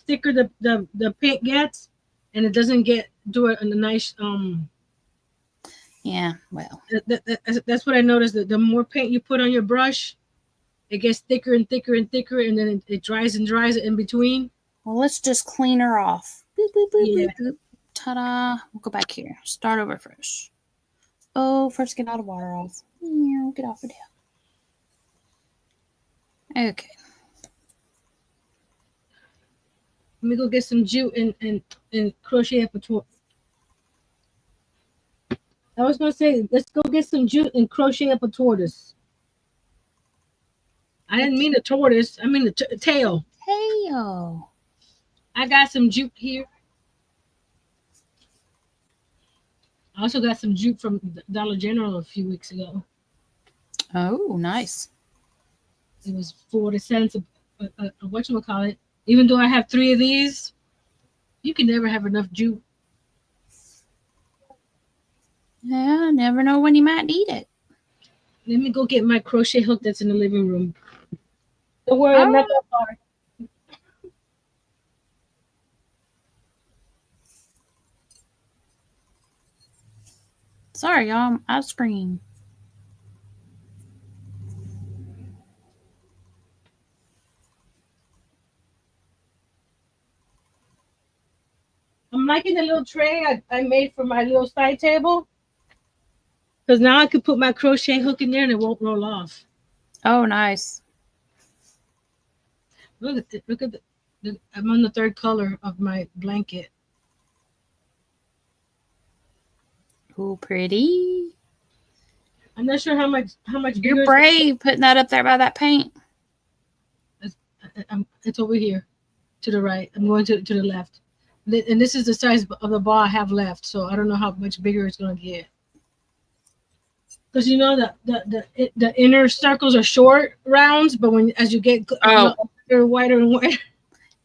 thicker the paint gets, and it doesn't do it in a nice
Yeah, well,
that's what I noticed. That the more paint you put on your brush, it gets thicker and thicker and thicker, and then it dries and dries in between.
Well, let's just clean her off. Boop, boop, boop,
Yeah.
boop, boop. Ta-da! We'll go back here. Start over fresh. Oh, first get all the water off. Get off of there. Okay.
Let me go get some jute and crochet up a tortoise. I was gonna say, let's go get some jute and crochet up a tortoise. I didn't mean a tortoise. I mean the tail.
Tail.
I got some jute here. I also got some jute from Dollar General a few weeks ago.
Oh, nice.
It was 40 cents a whatchamacallit. Even though I have 3 of these, you can never have enough jute.
Yeah, never know when you might need it.
Let me go get my crochet hook that's in the living room. Don't worry, I'm not that far.
Sorry, y'all. I'm off screen.
I'm liking the little tray I made for my little side table. Because now I can put my crochet hook in there and it won't roll off.
Oh, nice.
Look at it. Look at I'm on the 3rd color of my blanket.
Oh, pretty.
I'm not sure how much
You're brave putting that up there by that paint.
It's over here to the right. I'm going to the left. And this is the size of the ball I have left, so I don't know how much bigger it's going to get. Because you know the inner circles are short rounds, but as you get wider and wider.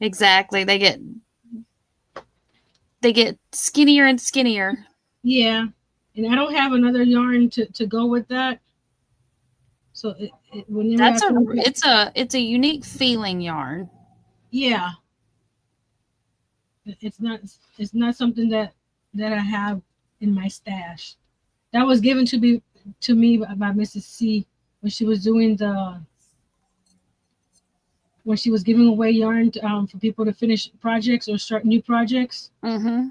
Exactly. They get skinnier and skinnier.
Yeah. And I don't have another yarn to go with that. So
it's a unique feeling yarn.
Yeah. It's not something that I have in my stash. That was given to me by Mrs. C when she was doing the when she was giving away yarn for people to finish projects or start new projects.
Mm-hmm.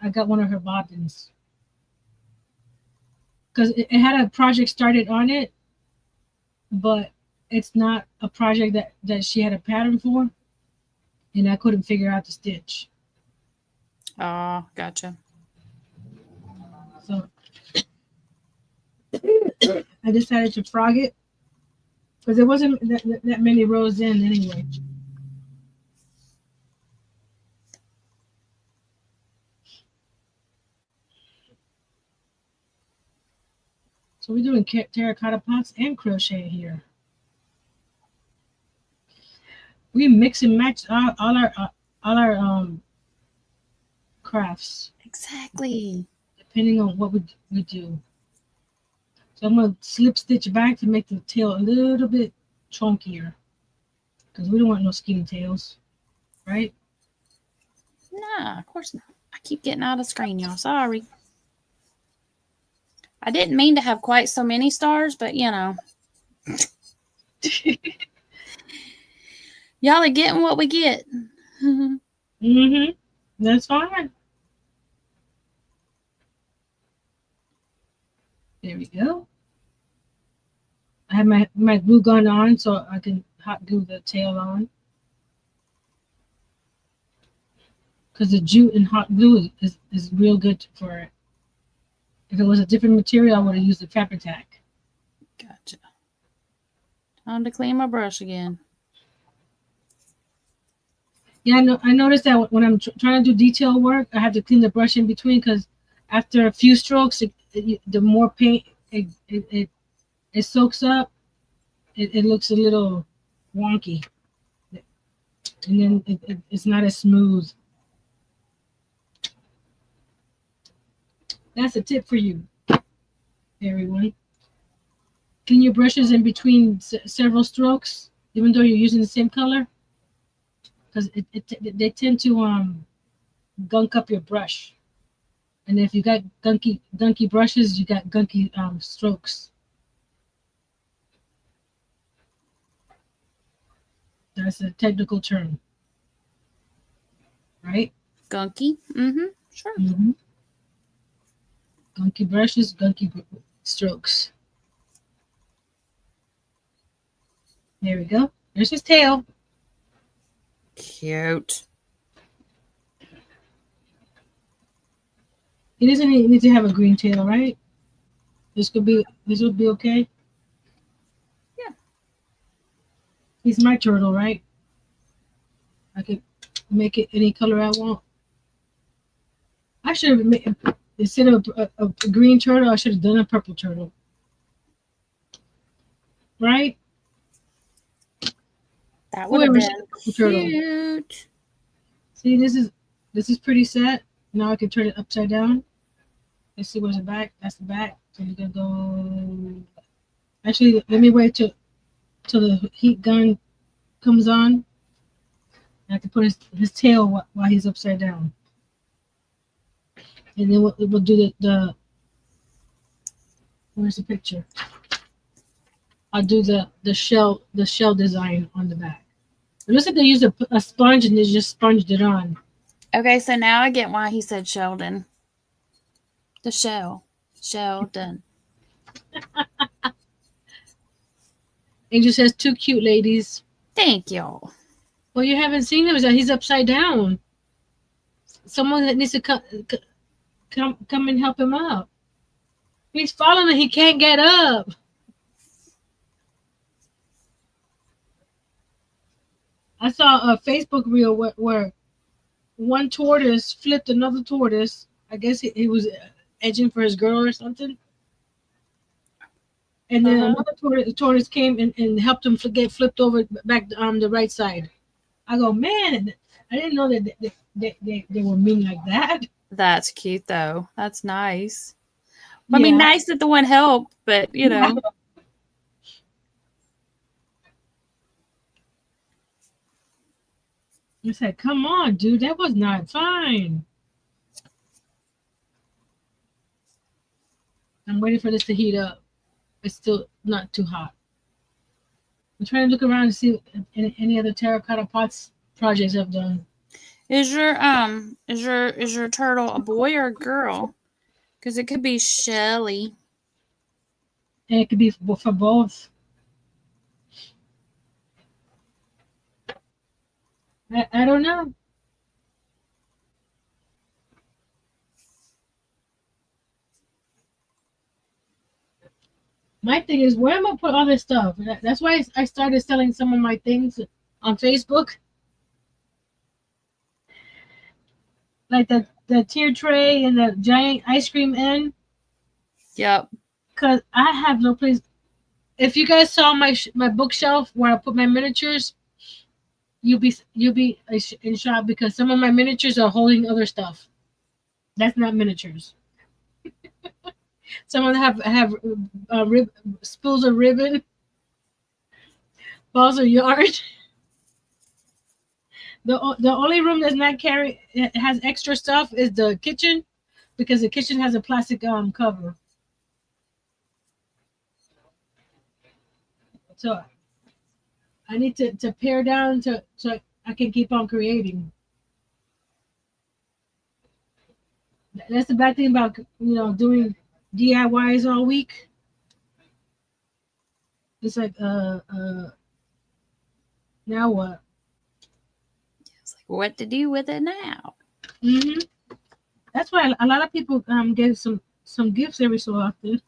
I got one of her bobbins because it had a project started on it, but it's not a project that she had a pattern for, and I couldn't figure out the stitch.
Oh, gotcha.
So I decided to frog it because there wasn't that many rows in anyway. So we're doing terracotta pots and crochet here. We mix and match all our crafts
Exactly.
depending on what we do. So I'm gonna slip stitch back to make the tail a little bit chunkier because we don't want no skinny tails, right?
Nah, of course not. I keep getting out of screen, y'all. Sorry. I didn't mean to have quite so many stars, but you know. Y'all are getting what we get.
Mm-hmm. That's fine. There we go. I have my glue gun on so I can hot glue the tail on. Because the jute and hot glue is real good for it. If it was a different material, I would have used the fabric tack.
Gotcha. Time to clean my brush again.
Yeah, I noticed that when I'm trying to do detail work, I have to clean the brush in between because after a few strokes, the more paint it soaks up, it looks a little wonky, and then it's not as smooth. That's a tip for you, everyone. Clean your brushes in between several strokes, even though you're using the same color, because they tend to gunk up your brush. And if you got gunky brushes, you got gunky strokes. That's a technical term, right?
Gunky? Mm-hmm. Sure.
Mm-hmm. Gunky brushes, gunky strokes. There we go. There's his tail.
Cute.
He doesn't need to have a green tail, right? This would be okay.
Yeah.
He's my turtle, right? I could make it any color I want. I should have made, instead of a green turtle, I should have done a purple turtle. Right?
That would have
Whoever
been
said purple turtle.
cute.
See, this is pretty set. Now I can turn it upside down. Let's see where's the back. That's the back. So we're gonna go. Actually, let me wait till the heat gun comes on. I can put his tail while he's upside down, and then we'll do the. Where's the picture? I'll do the shell design on the back. It looks like they used a sponge and they just sponged it on.
Okay, so now I get why he said Sheldon. The shell. Sheldon.
Angel says, "Too cute, ladies."
Thank y'all.
Well, you haven't seen him. Is that he's upside down? Someone that needs to come and help him out. He's falling and he can't get up. I saw a Facebook reel where one tortoise flipped another tortoise. I guess he was edging for his girl or something. And then another tortoise came and helped him get flipped over back on the right side. I go, man, I didn't know that they were mean like that.
That's cute, though. That's nice. I mean, nice that the one helped, but, you know.
I said, come on, dude, that was not fine. I'm waiting for this to heat up. It's still not too hot. I'm trying to look around and see any other terracotta pots projects I've done.
Is your turtle a boy or a girl? Because it could be Shelly.
And it could be for both. I don't know. My thing is, where am I put all this stuff? That's why I started selling some of my things on Facebook, like the tier tray and the giant ice cream end.
Yep.
Cause I have no place. If you guys saw my bookshelf where I put my miniatures, you'll be in shock because some of my miniatures are holding other stuff. That's not miniatures. Some of them have spools of ribbon, balls of yarn. The only room that's not carry it has extra stuff is the kitchen, because the kitchen has a plastic cover. So I need to pare down so I can keep on creating. That's the bad thing about doing DIYs all week. It's like now what?
It's like, what to do with it now?
Hmm. That's why a lot of people get some gifts every so often.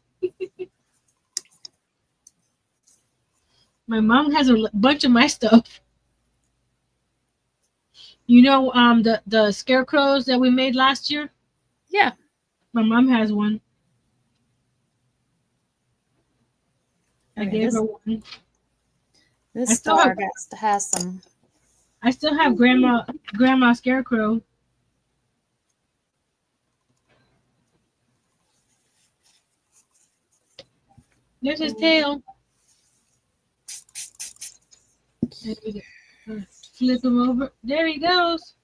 My mom has a bunch of my stuff. The scarecrows that we made last year.
Yeah.
My mom has one. I
Okay,
gave her one.
this
I still
star
have
has some.
I still have grandma scarecrow. There's his tail. Flip him over. There he goes.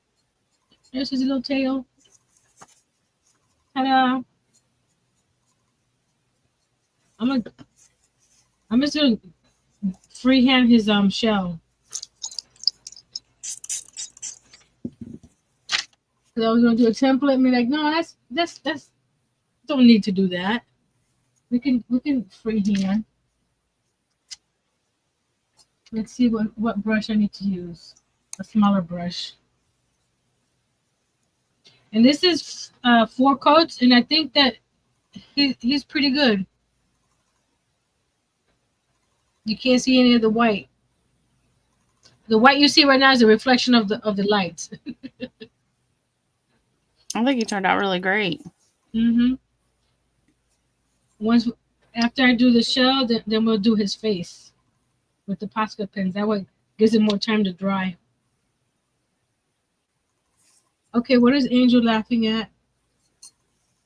There's his little tail. Ta-da! I'm just gonna freehand his shell. Cause I was gonna do a template and be like, no, that's don't need to do that. We can freehand. Let's see what brush I need to use. A smaller brush. And this is 4 coats, and I think that he's pretty good. You can't see any of the white. The white you see right now is a reflection of the lights.
I think he turned out really great.
Mm-hmm. Once after I do the shell, then we'll do his face with the Posca pens. That way, gives it more time to dry. Okay, what is Angel laughing at?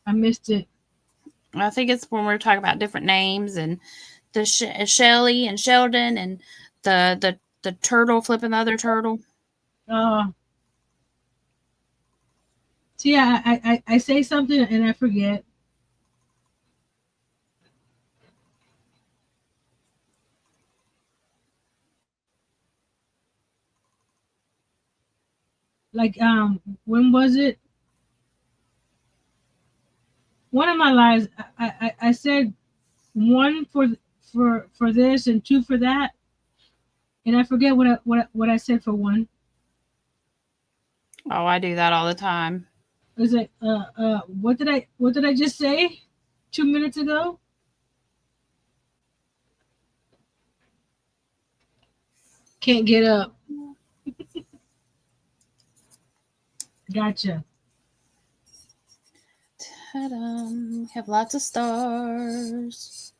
I missed it.
I think it's when we're talking about different names and the Shelly and Sheldon and the turtle flipping the other turtle.
See, I say something and I forget. Like when was it? One of my lives, I said 1 for this and 2 for that, and I forget what I said for 1.
Oh, I do that all the time.
It was like what did I just say 2 minutes ago? Can't get up. Gotcha.
Ta-da. We have lots of stars.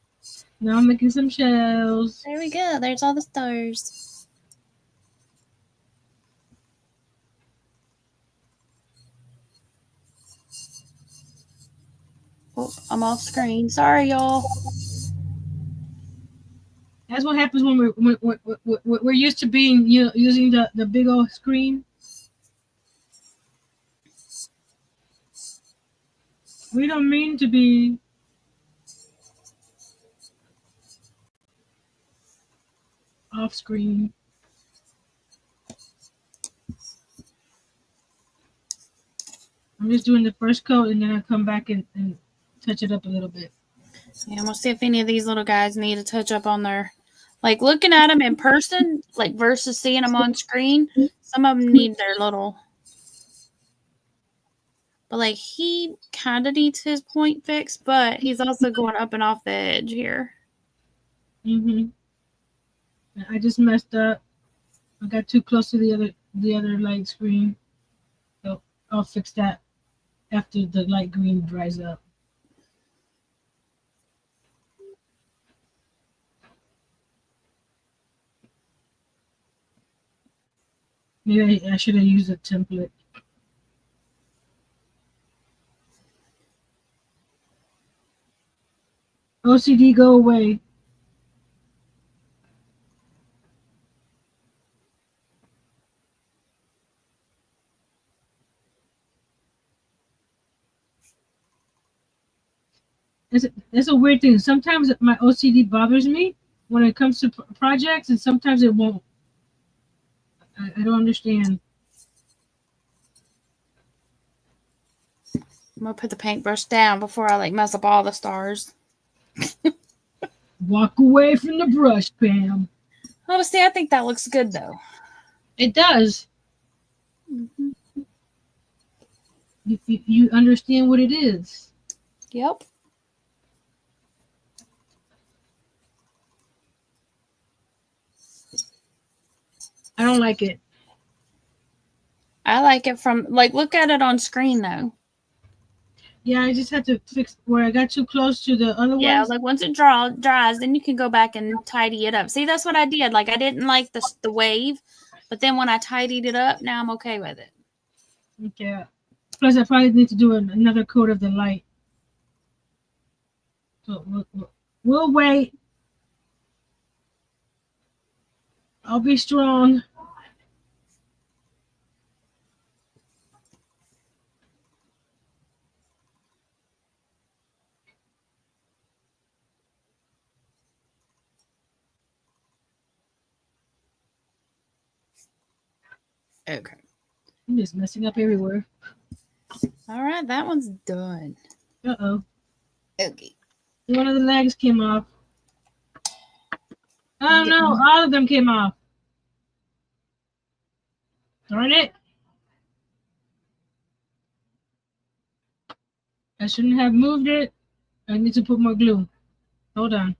Now I'm making some shells.
There we go. There's all the stars. Oh, I'm off screen. Sorry, y'all.
That's what happens when we're used to being using the big old screen. We don't mean to be. off screen. I'm just doing the first coat and then I come back and touch it up a little bit.
Yeah, we'll see if any of these little guys need a touch up on their, like looking at them in person, like versus seeing them on screen. Some of them need their little, but like he kind of needs his point fixed, but he's also going up and off the edge here.
I just messed up. I got too close to the other light screen. So I'll fix that after the light green dries up. Maybe I should have used a template. OCD, go away. It's a weird thing. Sometimes my OCD bothers me when it comes to projects, and sometimes it won't. I don't understand.
I'm gonna put the paintbrush down before I like mess up all the stars.
Walk away from the brush, Pam.
Honestly, I think that looks good though.
It does.
Mm-hmm.
You understand what it is.
Yep.
I don't like it.
I like it from, like, look at it on screen though.
Yeah, I just had to fix where I got too close to the other
Yeah,
ones.
like once it dries, then you can go back and tidy it up. See, that's what I did. Like I didn't like the wave, but then when I tidied it up, now I'm okay with it.
Okay. Plus, I probably need to do another coat of the light. So we'll wait. I'll be strong.
Okay.
I'm just messing up everywhere.
All right, that one's done.
Uh-oh.
Okay.
One of the legs came off. Oh no, all of them came off. Darn it. I shouldn't have moved it. I need to put more glue. Hold on.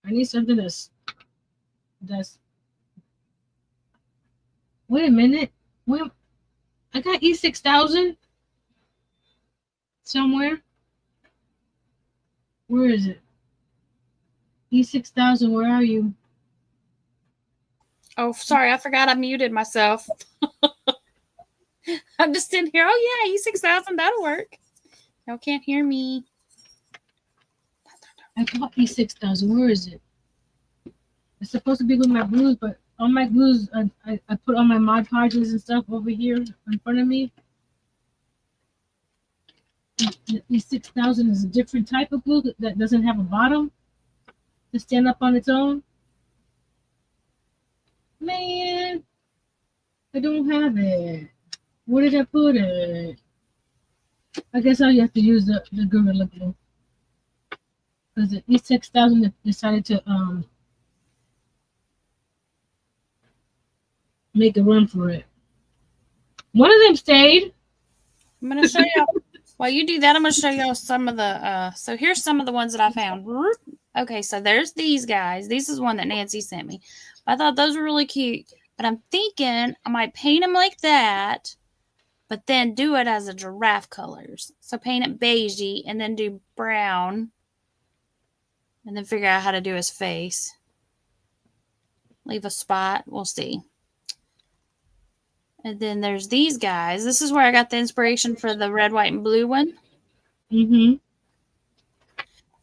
I need something that's wait a minute. Wait, I got E6000 somewhere. Where is it? E6000, where are you?
Oh, sorry, I forgot I muted myself. I'm just in here. Oh yeah, E6000, that'll work. Y'all can't hear me.
I got E6000. Where is it? It's supposed to be with my glues, but all my glues, I put all my Mod Podges and stuff over here in front of me. E6000 is a different type of glue that doesn't have a bottom to stand up on its own. Man, I don't have it. Where did I put it? I guess I'll have to use the Gorilla Glue. Because the E6000 decided to make a run for it. One of them stayed.
I'm gonna show y'all. While you do that, I'm gonna show y'all some of the. So here's some of the ones that I found. Okay, so there's these guys. This is one that Nancy sent me. I thought those were really cute, but I'm thinking I might paint them like that, but then do it as a giraffe colors. So paint it beigey and then do brown, and then figure out how to do his face. Leave a spot. We'll see. And then there's these guys. This is where I got the inspiration for the red, white, and blue one.
Mm-hmm.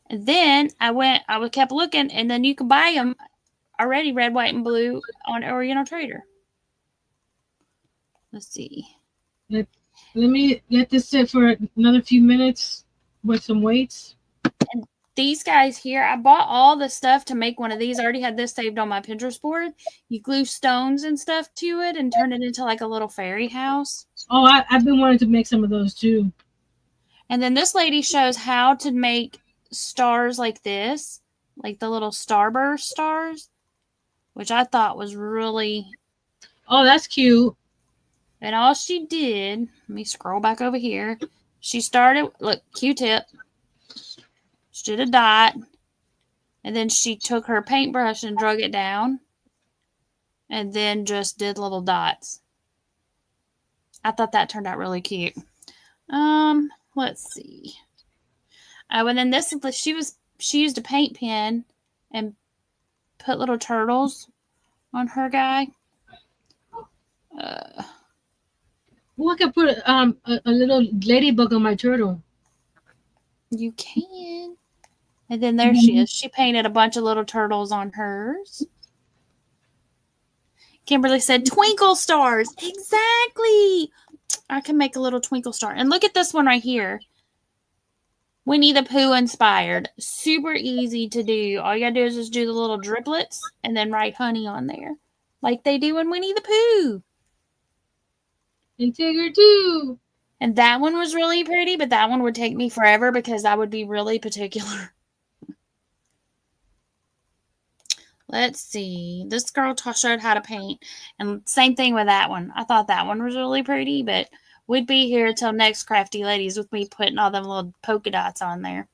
And then I kept looking, and then you can buy them already red, white, and blue on Oriental Trader. Let's see.
Let me let this sit for another few minutes with some weights.
And these guys here, I bought all the stuff to make one of these. I already had this saved on my Pinterest board. You glue stones and stuff to it and turn it into like a little fairy house.
Oh, I've been wanting to make some of those too.
And then this lady shows how to make stars like this, like the little starburst stars, which I thought was really.
Oh, that's cute.
And all she did, let me scroll back over here. She started, look, Q-tip. She did a dot. And then she took her paintbrush and drug it down. And then just did little dots. I thought that turned out really cute. Let's see. Oh, and then this, she used a paint pen and put little turtles on her guy.
Well, I could put a little ladybug on my turtle.
You can. And then there she is. She painted a bunch of little turtles on hers. Kimberly said twinkle stars. Exactly. I can make a little twinkle star. And look at this one right here. Winnie the Pooh inspired. Super easy to do. All you gotta do is just do the little driplets and then write honey on there. Like they do in Winnie the Pooh.
And Tigger too.
And that one was really pretty, but that one would take me forever because I would be really particular. Let's see. This girl showed how to paint. And same thing with that one. I thought that one was really pretty, but we'd be here till next Crafty Ladies with me putting all them little polka dots on there.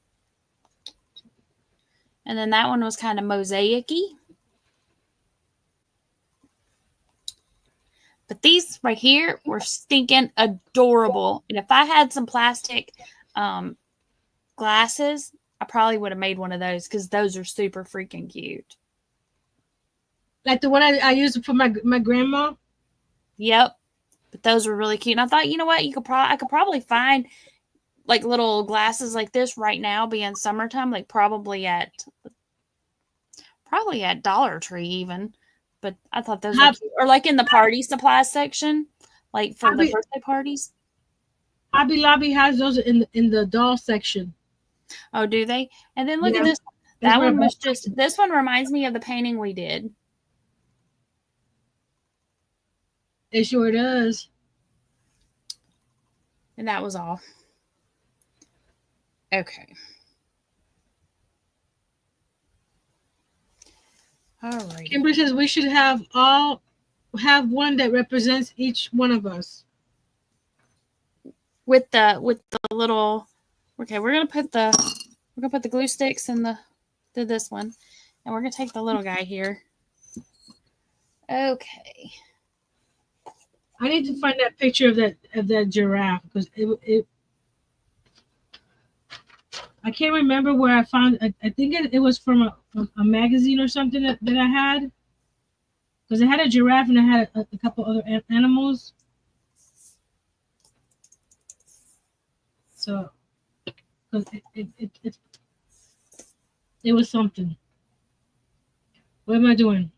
And then that one was kind of mosaic-y. But these right here were stinking adorable. And if I had some plastic glasses, I probably would have made one of those because those are super freaking cute.
Like the one I used for my grandma.
Yep. But those were really cute. And I thought, you know what? I could probably find like little glasses like this right now, being summertime, like probably at Dollar Tree even. But I thought those were cute. Or like in the party supply section, like for the birthday parties.
Hobby Lobby has those in the doll section.
Oh, do they? And then look at this. That one was just, this one reminds me of the painting we did.
It sure does.
And that was all. Okay. All right.
Kimberly says we should have one that represents each one of us.
With the little, okay, we're gonna put the glue sticks in this one, and we're gonna take the little guy here. Okay.
I need to find that picture of that giraffe because it I can't remember where I found it. I think it was from a magazine or something that I had, because it had a giraffe and it had a couple other animals. So it was something. What am I doing?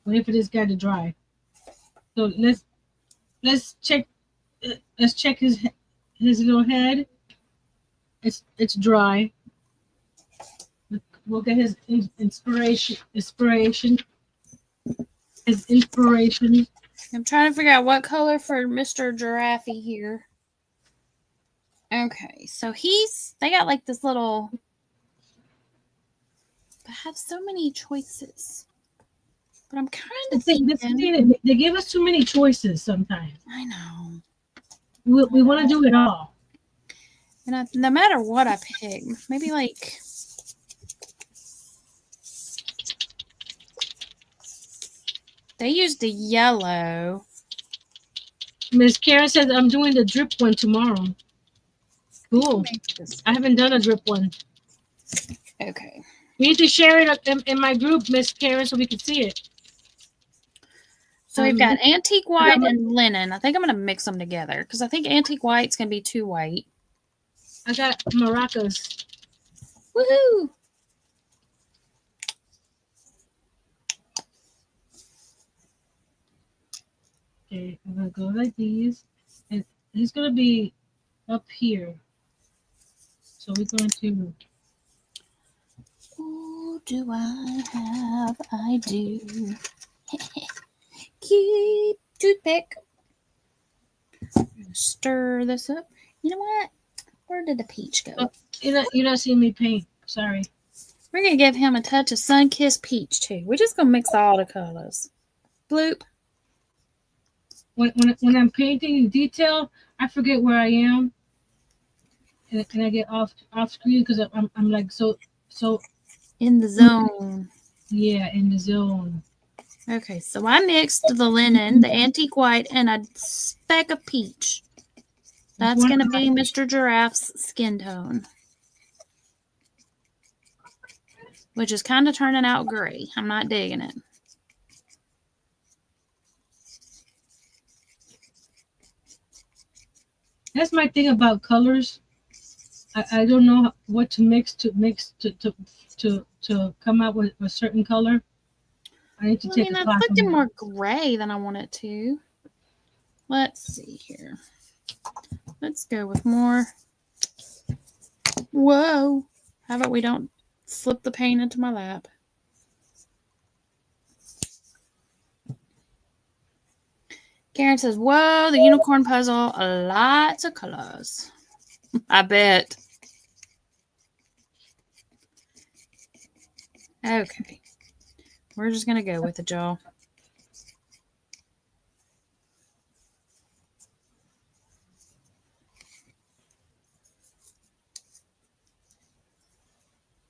Waiting for this guy to dry. So let's check his little head. It's dry. We'll get his inspiration. His inspiration.
I'm trying to figure out what color for Mr. Giraffe here. Okay, so they got like this little, I have so many choices. But I'm kind of thinking
they give us too many choices sometimes.
I know.
We want to do it all.
And no matter what I pick, maybe like, they used the yellow.
Miss Karen says I'm doing the drip one tomorrow. Cool. I haven't done a drip one.
Okay.
We need to share it in my group, Miss Karen, so we can see it.
So we've got antique white and linen. I think I'm going to mix them together because I think antique white's going to be too white.
I got maracas.
Woohoo!
Okay, I'm going to go like these. And He's gonna be up here. So we're going to.
Oh, do I have? I do. Cute toothpick. Stir this up. You know what? Where did the peach go?
Oh, you're not seeing me paint. Sorry.
We're gonna give him a touch of sun-kissed peach too. We're just gonna mix all the colors. Bloop.
When I'm painting detail, I forget where I am, and I get off screen because I'm like so
In the zone.
yeah, in the zone.
Okay, so I mixed the linen, the antique white, and a speck of peach. That's going to be Mr. Giraffe's skin tone, which is kind of turning out gray. I'm not digging it.
That's my thing about colors. I don't know what to mix to come out with a certain color. I need to take a class.
That's looking more gray than I want it to. Let's see here. Let's go with more. Whoa. How about we don't slip the paint into my lap? Karen says, whoa, the unicorn puzzle. Lots of colors. I bet. Okay. We're just going to go with it, y'all.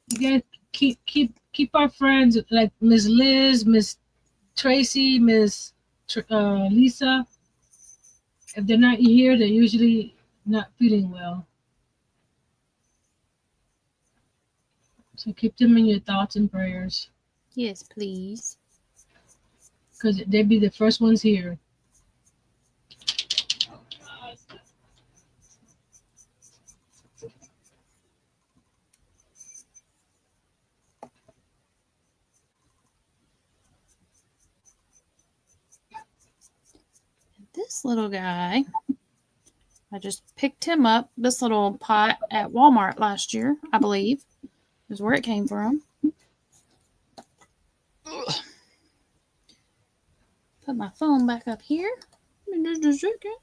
You guys keep our friends like Miss Liz, Miss Tracy, Miss Lisa. If they're not here, they're usually not feeling well. So keep them in your thoughts and prayers.
Yes, please.
Because they'd be the first ones here.
This little guy, I just picked him up, this little pot at Walmart last year, I believe, is where it came from. Ugh. Put my phone back up here. Just a second.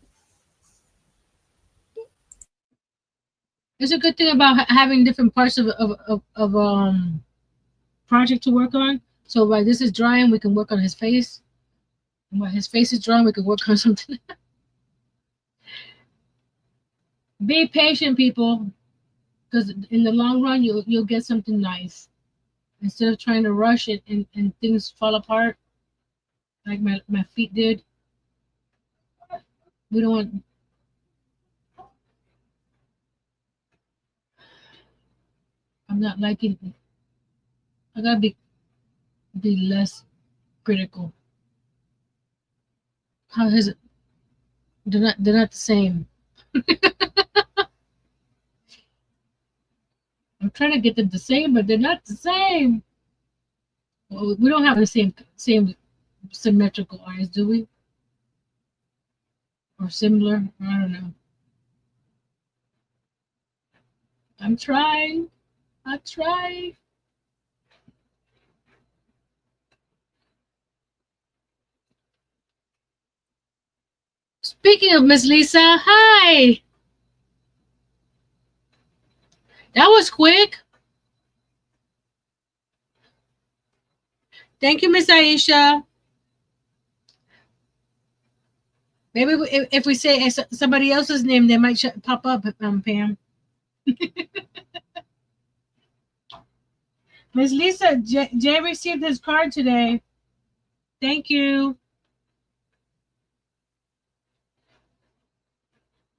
It's a good thing about having different parts of project to work on. So while this is drying, we can work on his face. And while his face is drying, we can work on something. Be patient, people, because in the long run, you'll get something nice. Instead of trying to rush it and things fall apart, like my feet did. We don't want. I'm not liking. I gotta be less critical. How is it? They're not the same. I'm trying to get them the same, but they're not the same. Well, we don't have the same symmetrical eyes, do we? Or similar? I don't know. I'm trying. I try. Speaking of Miss Lisa, hi. That was quick. Thank you, Miss Aisha. Maybe if we say somebody else's name, they might pop up, Pam. Miss Lisa, Jay received his card today. Thank you.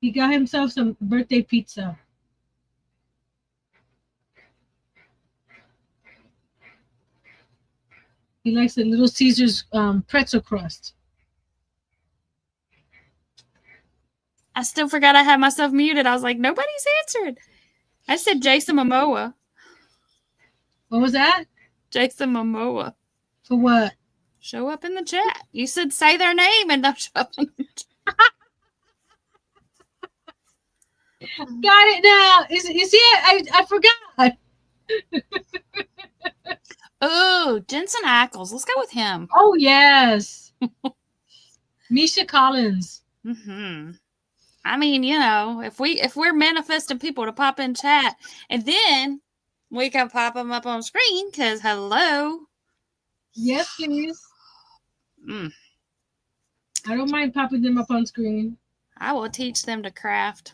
He got himself some birthday pizza. He likes the Little Caesars pretzel crust.
I still forgot I had myself muted. I was like, nobody's answered. I said Jason Momoa.
What was that?
Jason Momoa.
For what?
Show up in the chat. You said say their name and they'll show up in the chat.
Got it now. You see it? I forgot.
Oh, Jensen Ackles. Let's go with him.
Oh yes. Misha Collins.
Mm-hmm. I mean, if we're manifesting people to pop in chat, and then we can pop them up on screen, because hello.
Yes, please.
Mm.
I don't mind popping them up on screen.
I will teach them to craft.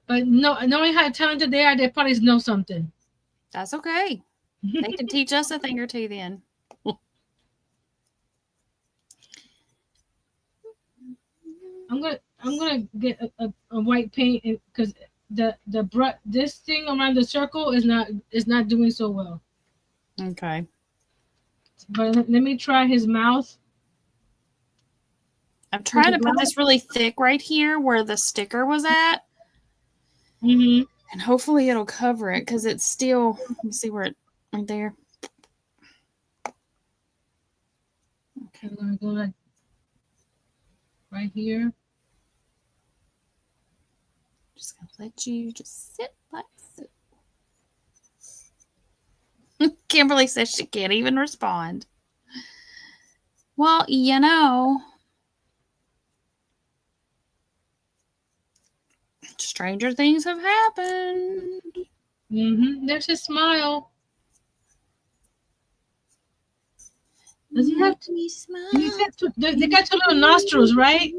But no, knowing how talented they are, they probably know something.
That's okay. They can teach us a thing or two then.
I'm gonna get a white paint because this thing around the circle is not doing so well.
Okay.
But let me try his mouth.
I'm trying to put this really thick right here where the sticker was at.
Mm-hmm.
And hopefully it'll cover it because it's still, let me see where it, right there.
Okay, I'm gonna go like right here.
Just gonna let you just sit like so. Kimberly says she can't even respond. Well, stranger things have happened.
Mm-hmm. There's his smile. Does he have to smile? They got two little nostrils, right?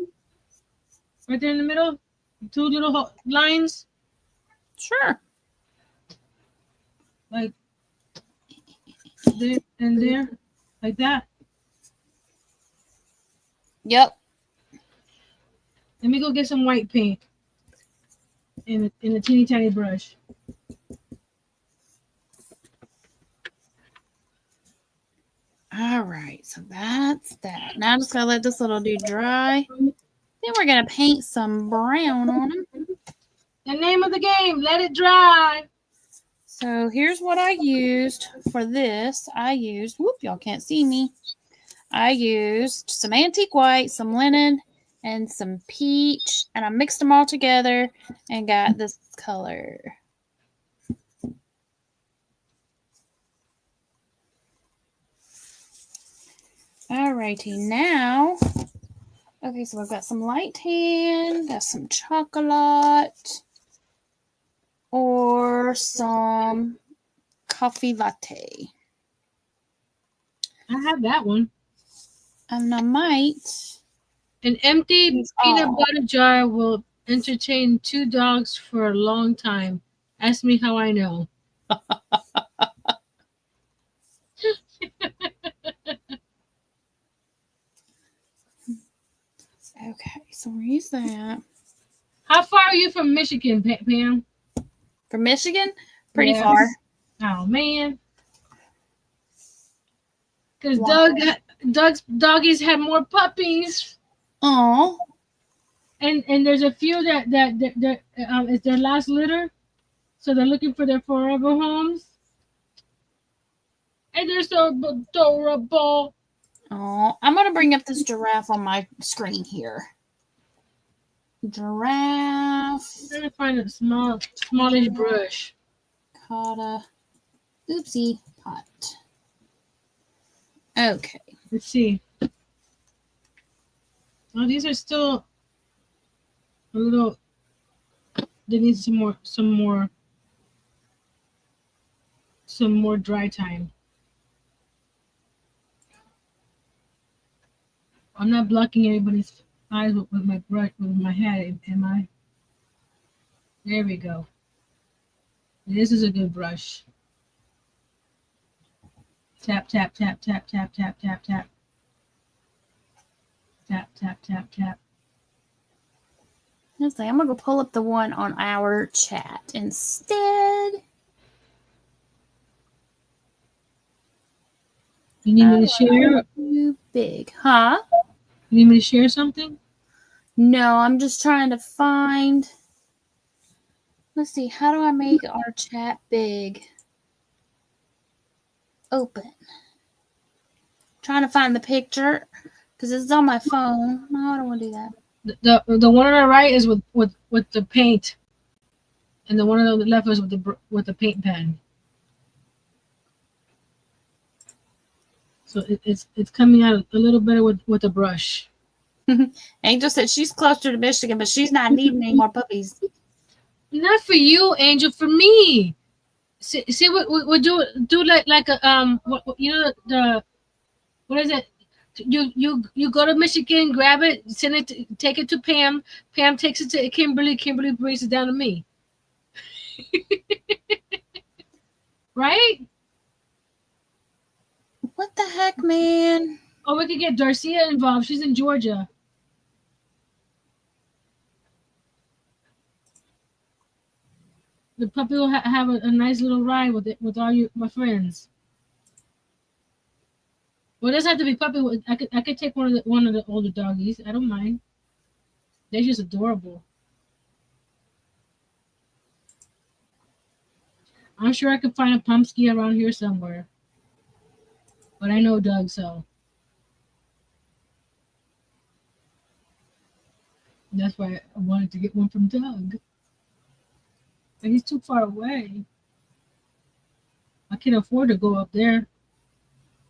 Right there in the middle, two little lines.
Sure.
Like there and there, like that.
Yep.
Let me go get some white paint in a teeny tiny brush.
All right, so that's that. Now I'm just gonna let this little dude dry. Then we're gonna paint some brown on him.
The name of the game, let it dry.
So here's what I used for this. Whoop, y'all can't see me. I used some antique white, some linen, and some peach, and I mixed them all together and got this color. Alrighty, now, okay, so I've got some light tan, got some chocolate, or some coffee latte.
I have that one.
And I might.
An empty peanut butter jar will entertain two dogs for a long time. Ask me how I know.
Okay, so we'll use that.
How far are you from Michigan, Pam?
From Michigan? Pretty far.
Oh, man. Because Doug's doggies have more puppies.
Oh.
And there's a few that it's their last litter. So they're looking for their forever homes. And they're so adorable.
Oh, I'm going to bring up this giraffe on my screen here. Giraffe.
I'm trying to find a smallish brush.
Cotta. Oopsie. Pot. Okay.
Let's see. Oh, these are still a little. They need some more dry time. I'm not blocking anybody's eyes with my brush with my head, am I? There we go. This is a good brush. Tap tap tap tap tap tap tap tap. Tap tap tap tap.
Let's see. I'm gonna go pull up the one on our chat instead.
You need me to share?
Too big, huh?
You need me to share something?
No, I'm just trying to find. Let's see. How do I make our chat big? Open. Trying to find the picture because it's on my phone. No, I don't want to do that.
The one on the right is with the paint, and the one on the left is with the paint pen. So it's coming out a little better with the brush.
Angel said she's closer to Michigan, but she's not needing any more puppies.
Not for you, Angel. For me. See what do like a you know the what is it? You go to Michigan, grab it, send it, take it to Pam. Pam takes it to Kimberly. Kimberly brings it down to me. Right?
What the heck, man?
Or we could get Darcia involved. She's in Georgia. The puppy will have a nice little ride with all my friends. Well, it doesn't have to be puppy. I could take one of the older doggies. I don't mind. They're just adorable. I'm sure I could find a Pumpsky around here somewhere. But I know Doug, so that's why I wanted to get one from Doug. But he's too far away. I can't afford to go up there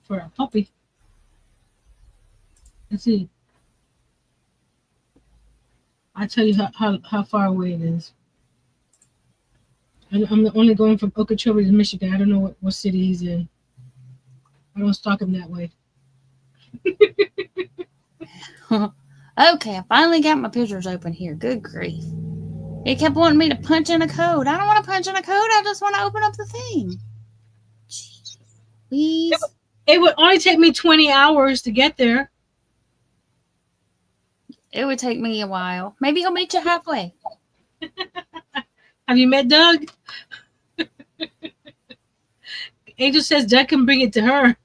for a puppy. Let's see. I'll tell you how far away it is. I'm only going from Okeechobee to Michigan. I don't know what city he's in. I don't stalk him that way.
Okay, I finally got my pictures open here. Good grief. It kept wanting me to punch in a code. I don't want to punch in a code. I just want to open up the thing. Jeez. Please.
It would only take me 20 hours to get there.
It would take me a while. Maybe he'll meet you halfway.
Have you met Doug? Angel says Doug can bring it to her.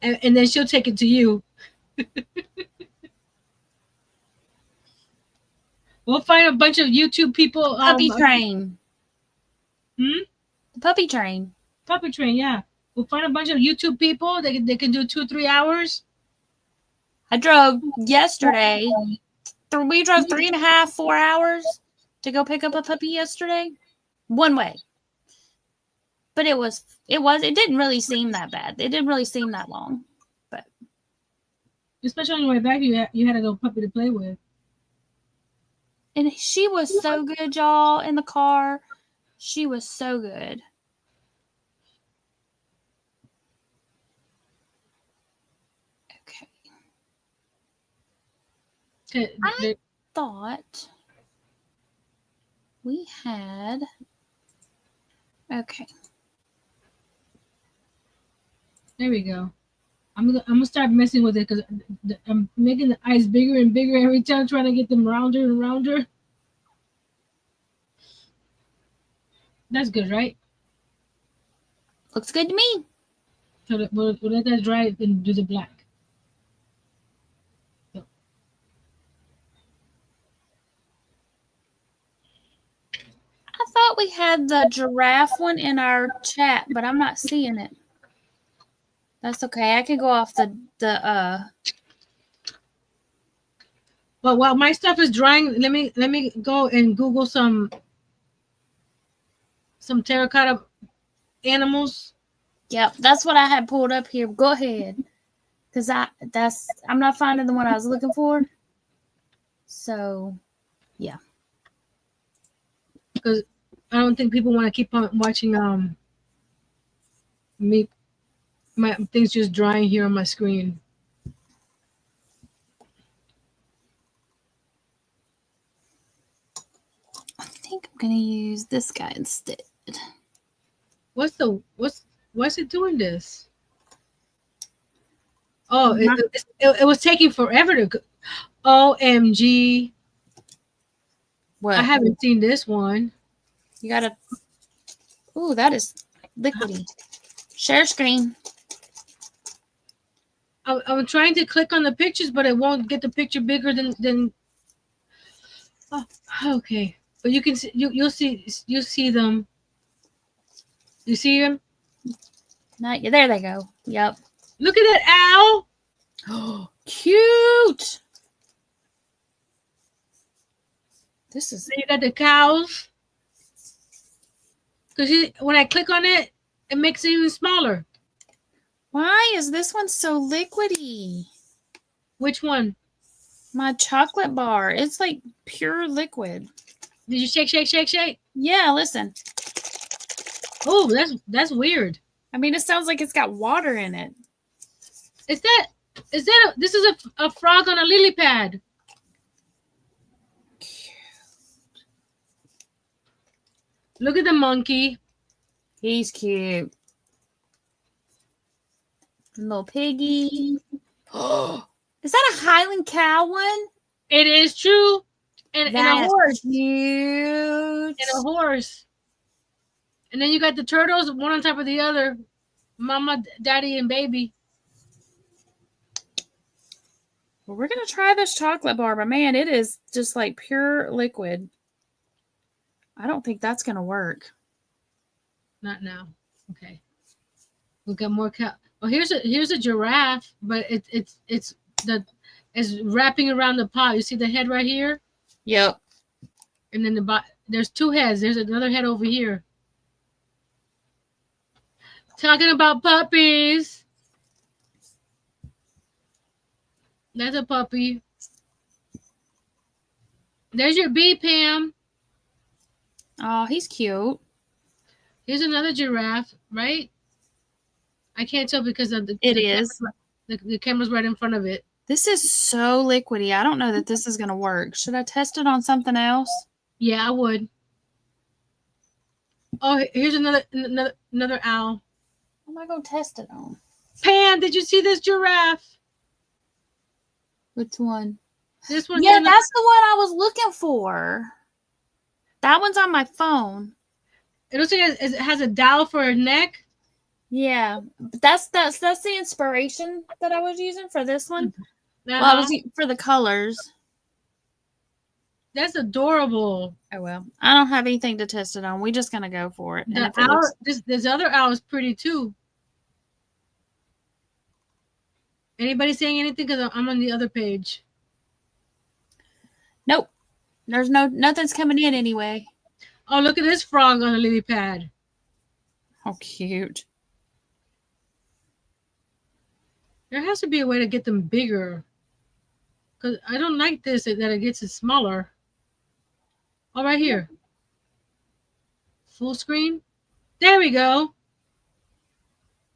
And then she'll take it to you. We'll find a bunch of YouTube people.
Puppy train.
The
puppy train.
Puppy train, yeah. We'll find a bunch of YouTube people. They can do 2 or 3 hours.
I drove yesterday. We drove 3.5, 4 hours to go pick up a puppy yesterday. One way. But it didn't really seem that bad. It didn't really seem that long. But
especially on your way back, you had a little puppy to play with.
And she was so good, y'all, in the car. She was so good.
Okay.
I thought we had... Okay.
There we go. I'm gonna start messing with it because I'm making the eyes bigger and bigger every time, trying to get them rounder and rounder. That's good, right?
Looks good to me.
So we'll let that dry and do the black. So.
I thought we had the giraffe one in our chat, but I'm not seeing it. That's okay. I could go off the
Well, while my stuff is drying, let me go and Google some terracotta animals.
Yep, that's what I had pulled up here. Go ahead. Because I'm not finding the one I was looking for. So yeah.
Because I don't think people want to keep on watching my things just drying here on my screen.
I think I'm gonna use this guy instead.
What's it doing this? Oh, it was taking forever to go. OMG.
What?
I haven't seen this one.
You gotta. Ooh, that is liquidy. Share screen.
I'm trying to click on the pictures, but it won't get the picture bigger than. Oh, okay, but you can see you'll see them. You see them?
There they go. Yep.
Look at that owl.
Oh, cute. This is
Then you got the cows. Because when I click on it, it makes it even smaller.
why is this one so liquidy?
Which one?
My chocolate bar. It's like pure liquid.
Did you shake, shake, shake, shake?
Yeah, listen.
Oh, that's weird.
I mean, it sounds like it's got water in it.
Is that this is a frog on a lily pad. Look at the monkey.
He's cute. Little piggy. Is that a Highland cow one?
It is true. And a
That's
horse.
cute.
And a horse. And then you got the turtles, one on top of the other. Mama, daddy, and baby.
Well, we're going to try this chocolate bar, but man, it is just like pure liquid. I don't think that's going to work.
Not now. Okay. We've got more cow. Oh, here's a giraffe, but it's wrapping around the pot. You see the head right here?
Yep.
And then there's two heads. There's another head over here. Talking about puppies. That's a puppy. There's your bee, Pam.
Oh, he's cute.
Here's another giraffe, right? I can't tell because of
It is.
The camera's right in front of it.
This is so liquidy. I don't know that this is going to work. Should I test it on something else?
Yeah, I would. Oh, here's another owl.
What am I going to test it on?
Pam, did you see this giraffe?
Which one?
This one.
Yeah, that's the one I was looking for. That one's on my phone.
It looks like it has a dowel for a neck.
Yeah, but that's the inspiration that I was using for this one.
Uh-huh.
Well, I was for the colors.
That's adorable.
Oh well, I don't have anything to test it on. We're just gonna go for it.
The owl, this other owl is pretty too. Anybody saying anything? Because I'm on the other page.
Nope, there's nothing's coming in anyway.
Oh, look at this frog on a lily pad.
How cute.
There has to be a way to get them bigger. Because I don't like this, that it gets it smaller. Oh, right here. Full screen. There we go.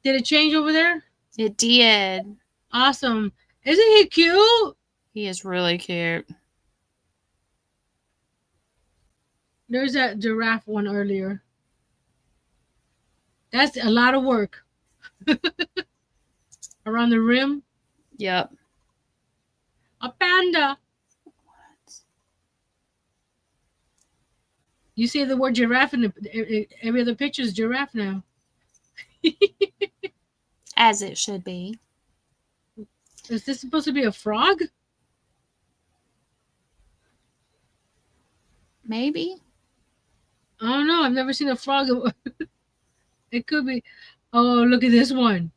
Did it change over there?
It did.
Awesome. Isn't he cute?
He is really cute.
There's that giraffe one earlier. That's a lot of work. Around the rim.
Yep.
A panda. You say the word giraffe in every other picture is giraffe now.
As it should be.
Is this supposed to be a frog?
Maybe.
I don't know. I've never seen a frog. It could be. Oh, look at this one.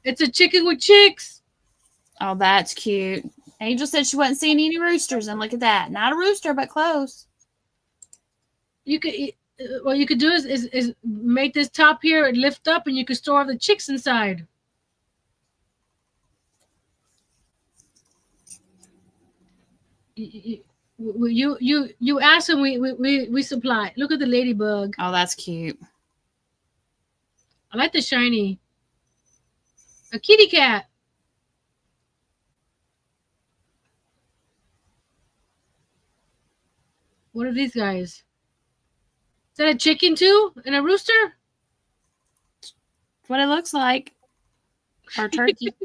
It's a chicken with chicks.
Oh, that's cute. Angel said she wasn't seeing any roosters, and look at that. Not a rooster, but close.
You could. What you could do is make this top here lift up, and you could store the chicks inside. You ask and we supply. Look at the ladybug.
Oh, that's cute.
I like the shiny. A kitty cat. What are these guys? Is that a chicken too? And a rooster?
That's what it looks like. Or turkey.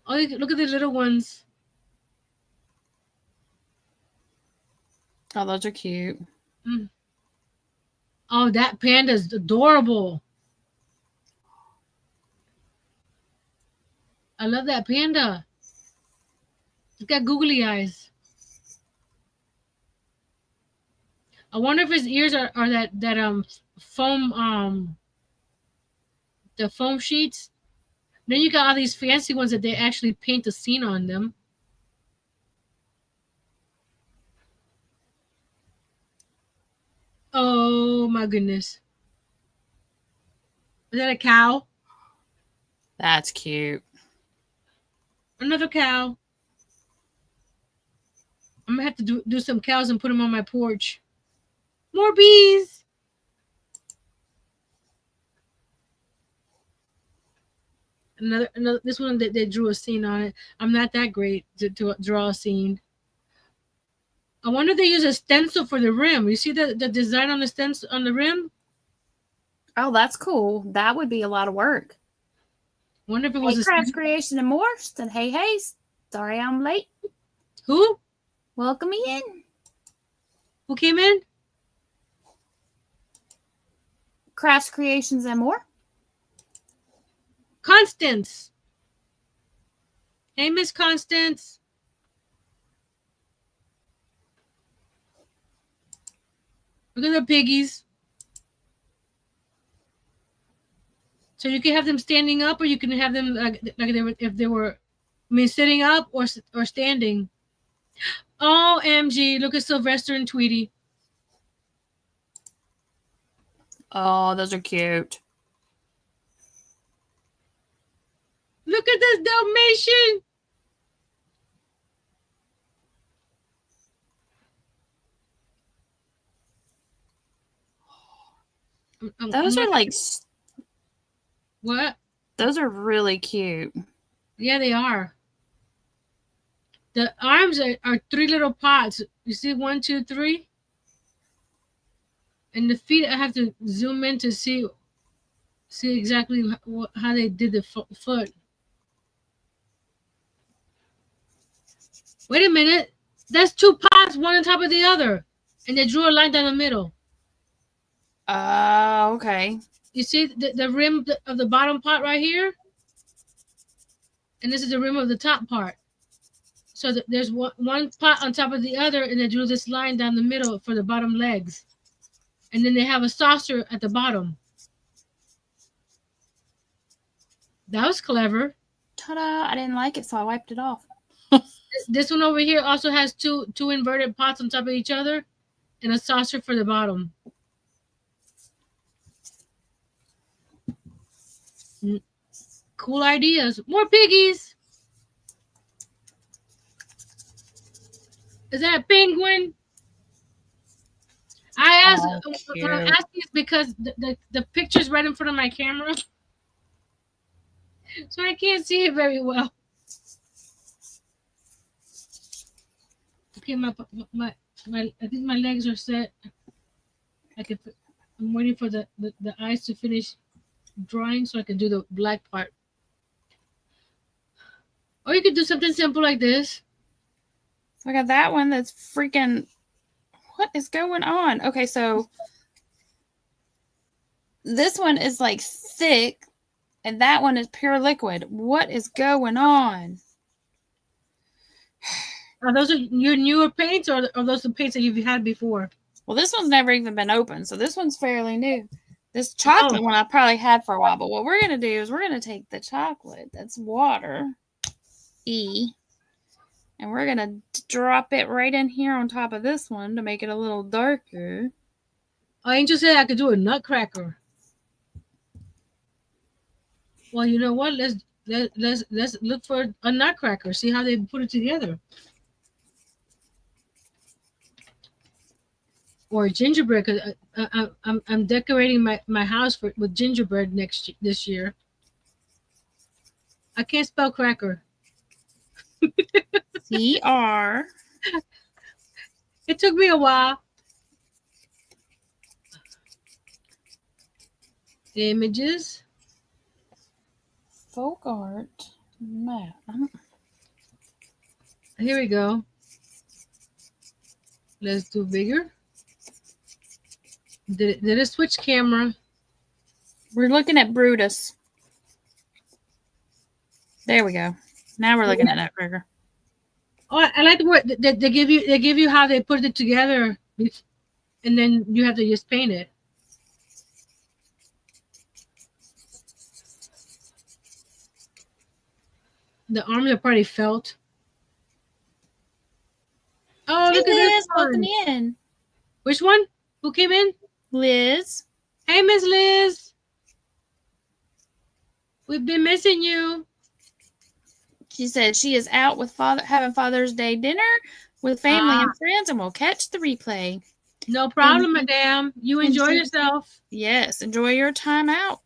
Oh, look at the little ones.
Oh, those are cute.
Mm. Oh, that panda's adorable. I love that panda. It's got googly eyes. I wonder if his ears are that foam the foam sheets. Then you got all these fancy ones that they actually paint a scene on them. Oh my goodness. Is that a cow?
That's cute.
Another cow. I'm gonna have to do some cows and put them on my porch. More bees. Another this one that they drew a scene on it. I'm not that great to draw a scene. I wonder if they use a stencil for the rim. You see the design on the stencil on the rim?
Oh, that's cool. That would be a lot of work.
I wonder if it was
Hey,
a
Crafts Creation and More. Said, hey, sorry I'm late.
Who?
Welcome in.
Who came in?
Crafts Creations and More.
Constance. Hey, Miss Constance. Look at the piggies. So you can have them standing up, or you can have them like they were, if they were, I mean, sitting up or standing. OMG! Look at Sylvester and Tweety.
Oh, those are cute.
Look at this Dalmatian.
Those are like
what?
Those are really cute.
Yeah, they are. The arms are three little pots. You see 1, 2, 3? And the feet, I have to zoom in to see exactly how they did the foot. Wait a minute. That's 2 pots, one on top of the other. And they drew a line down the middle.
Okay.
You see the rim of the bottom part right here? And this is the rim of the top part. So there's one pot on top of the other, and they drew this line down the middle for the bottom legs. And then they have a saucer at the bottom. That was clever.
Ta-da! I didn't like it, so I wiped it off.
This one over here also has two inverted pots on top of each other, and a saucer for the bottom. Cool ideas. More piggies. Is that a penguin? I asked when I'm asking is because the picture's right in front of my camera, so I can't see it very well. Okay, I think my legs are set. I'm waiting for the eyes to finish drawing so I can do the black part. Or you could do something simple like this.
So I got that one that's freaking... What is going on? Okay, so this one is like thick, and that one is pure liquid. What is going on?
Are those your newer paints, or are those the paints that you've had before?
Well, this one's never even been opened, so this one's fairly new. This chocolate one I probably had for a while, but what we're going to do is we're going to take the chocolate, that's water, and we're going to drop it right in here on top of this one to make it a little darker.
Oh, Angel said I could do a nutcracker. Well, you know what? Let's look for a nutcracker. See how they put it together. Or gingerbread, because I'm decorating my house with gingerbread this year. I can't spell cracker.
CR.
It took me a while. Images.
Folk art. Map.
Here we go. Let's do bigger. Did it switch camera?
We're looking at Brutus. There we go. Now we're looking at Nutcracker.
Oh, I like the word they give you. They give you how they put it together, and then you have to just paint it. The arms are probably felt. Oh,
Hey,
look at this
Liz, welcome
one.
in.
Which one? Who came in?
Liz.
Hey, Miss Liz. We've been missing you.
She said she is out with having Father's Day dinner with family and friends, and will catch the replay.
No problem, madam. You enjoy yourself.
Yes, enjoy your time out.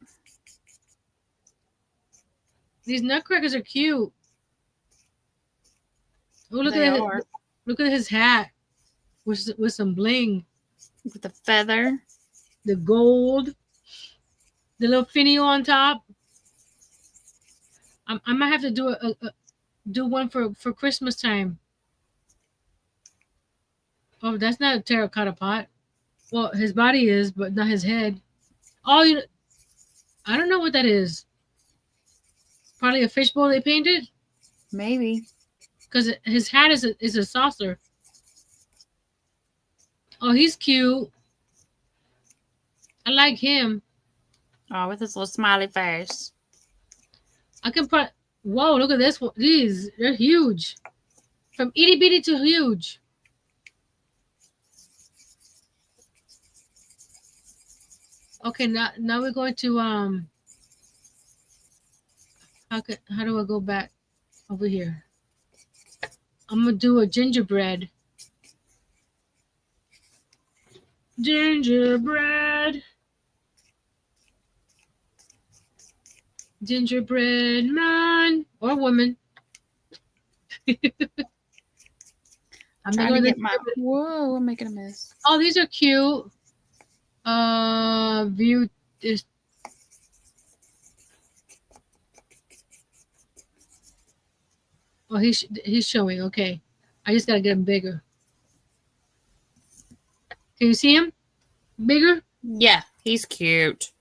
These nutcrackers are cute. Oh, look at his hat with some bling.
With the feather.
The gold. The little finial on top. I might have to do one for Christmas time. Oh, that's not a terracotta pot. Well, his body is, but not his head. Oh, I don't know what that is. Probably a fishbowl they painted.
Maybe.
Because his hat is a saucer. Oh, he's cute. I like him.
Oh, with his little smiley face.
I can put. Whoa! Look at this one. They're huge. From itty bitty to huge. Okay, now we're going to How do I go back over here? I'm gonna do a gingerbread. Gingerbread. Gingerbread man or woman.
I'm trying to get my. Whoa! I'm making a mess.
Oh, these are cute. View this. Oh, he's showing. Okay, I just gotta get him bigger. Can you see him? Bigger?
Yeah, he's cute.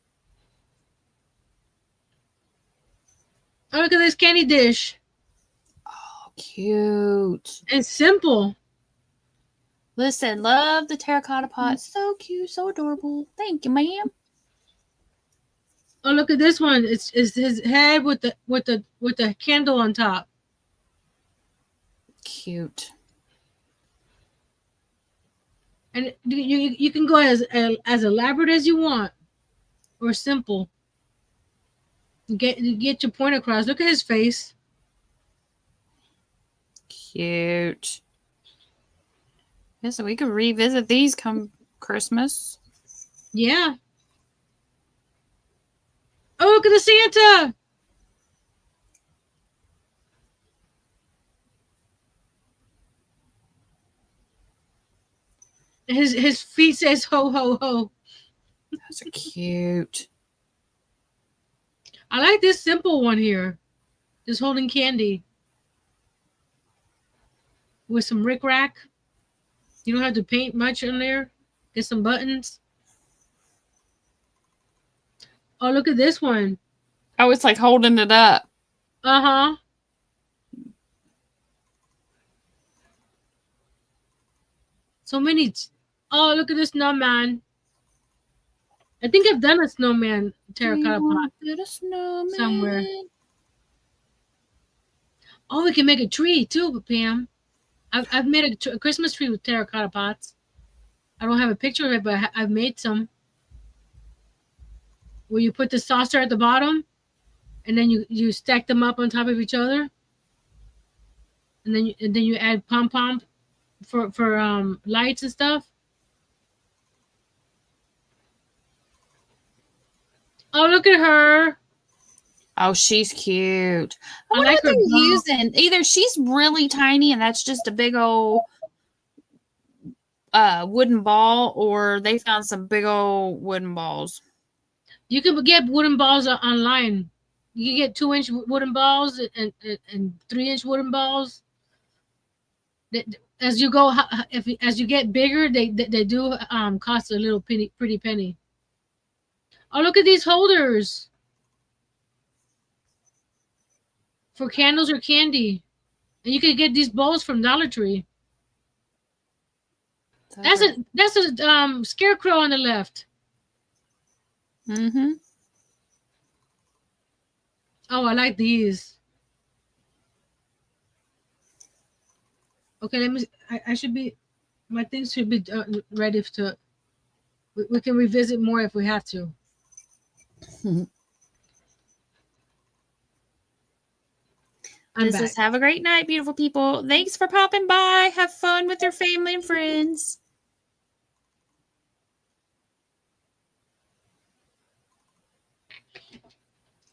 Oh, look at this candy dish.
Oh, cute.
And simple.
Listen, love the terracotta pot. So cute, so adorable. Thank you, ma'am.
Oh, look at this one. It's his head with the candle on top.
Cute.
And you can go as elaborate as you want, or simple. Get your point across. Look at his face.
Cute. Yeah, so we could revisit these come Christmas.
Yeah. Oh, look at the Santa. His feet says ho ho ho.
Those are cute.
I like this simple one here. Just holding candy. With some rickrack. You don't have to paint much on there. Get some buttons. Oh, look at this one.
Oh, it's like holding it up.
Uh-huh. So many. Oh, look at this snowman. I think I've done a snowman terracotta pot somewhere. Oh, we can make a tree too, Pam. I've made a Christmas tree with terracotta pots. I don't have a picture of it, but I've made some. Where you put the saucer at the bottom, and then you stack them up on top of each other, and then you add pom pom for lights and stuff. Oh, look at her.
Oh, she's cute. I wonder what they're using. Either she's really tiny and that's just a big old wooden ball, or they found some big old wooden balls.
You can get wooden balls online. You can get 2-inch wooden balls and 3-inch wooden balls. As you go, as you get bigger, they do cost a little pretty penny. Oh, look at these holders for candles or candy, and you can get these bowls from Dollar Tree. That's a scarecrow on the left.
Mm-hmm.
Oh, I like these. Okay, let me. I should be. My things should be ready to. We can revisit more if we have to. I'm
This
back.
is have a great night, beautiful people. Thanks for popping by. Have fun with your family and friends.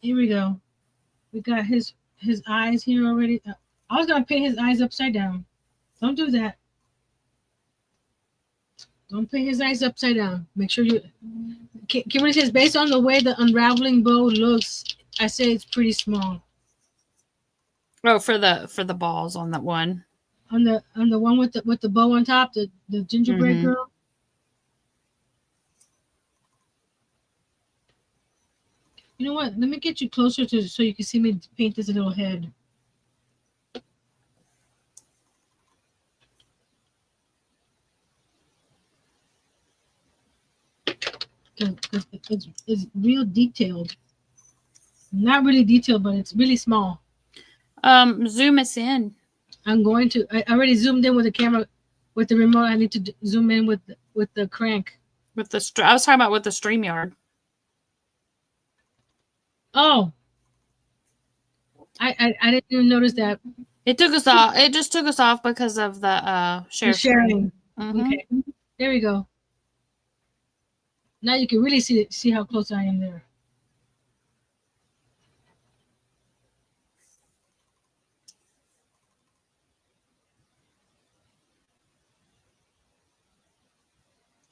Here we go. We got his eyes here already. I was gonna paint his eyes upside down. Don't do that. Don't paint his eyes upside down. Make sure you. Kimberly says based on the way the unraveling bow looks, I say it's pretty small.
Oh, for the balls on that one.
On the one with the bow on top, the gingerbread girl. You know what? Let me get you closer to so you can see me paint this little head. Because it's real detailed. Not really detailed, but it's really small.
Zoom us in.
I'm going to. I already zoomed in with the camera, with the remote. I need to zoom in with the crank.
With the I was talking about with the StreamYard.
Oh, I didn't even notice that.
It took us off. It just took us off because of the share
sharing.
Mm-hmm.
Okay, there we go. Now you can really see how close I am there.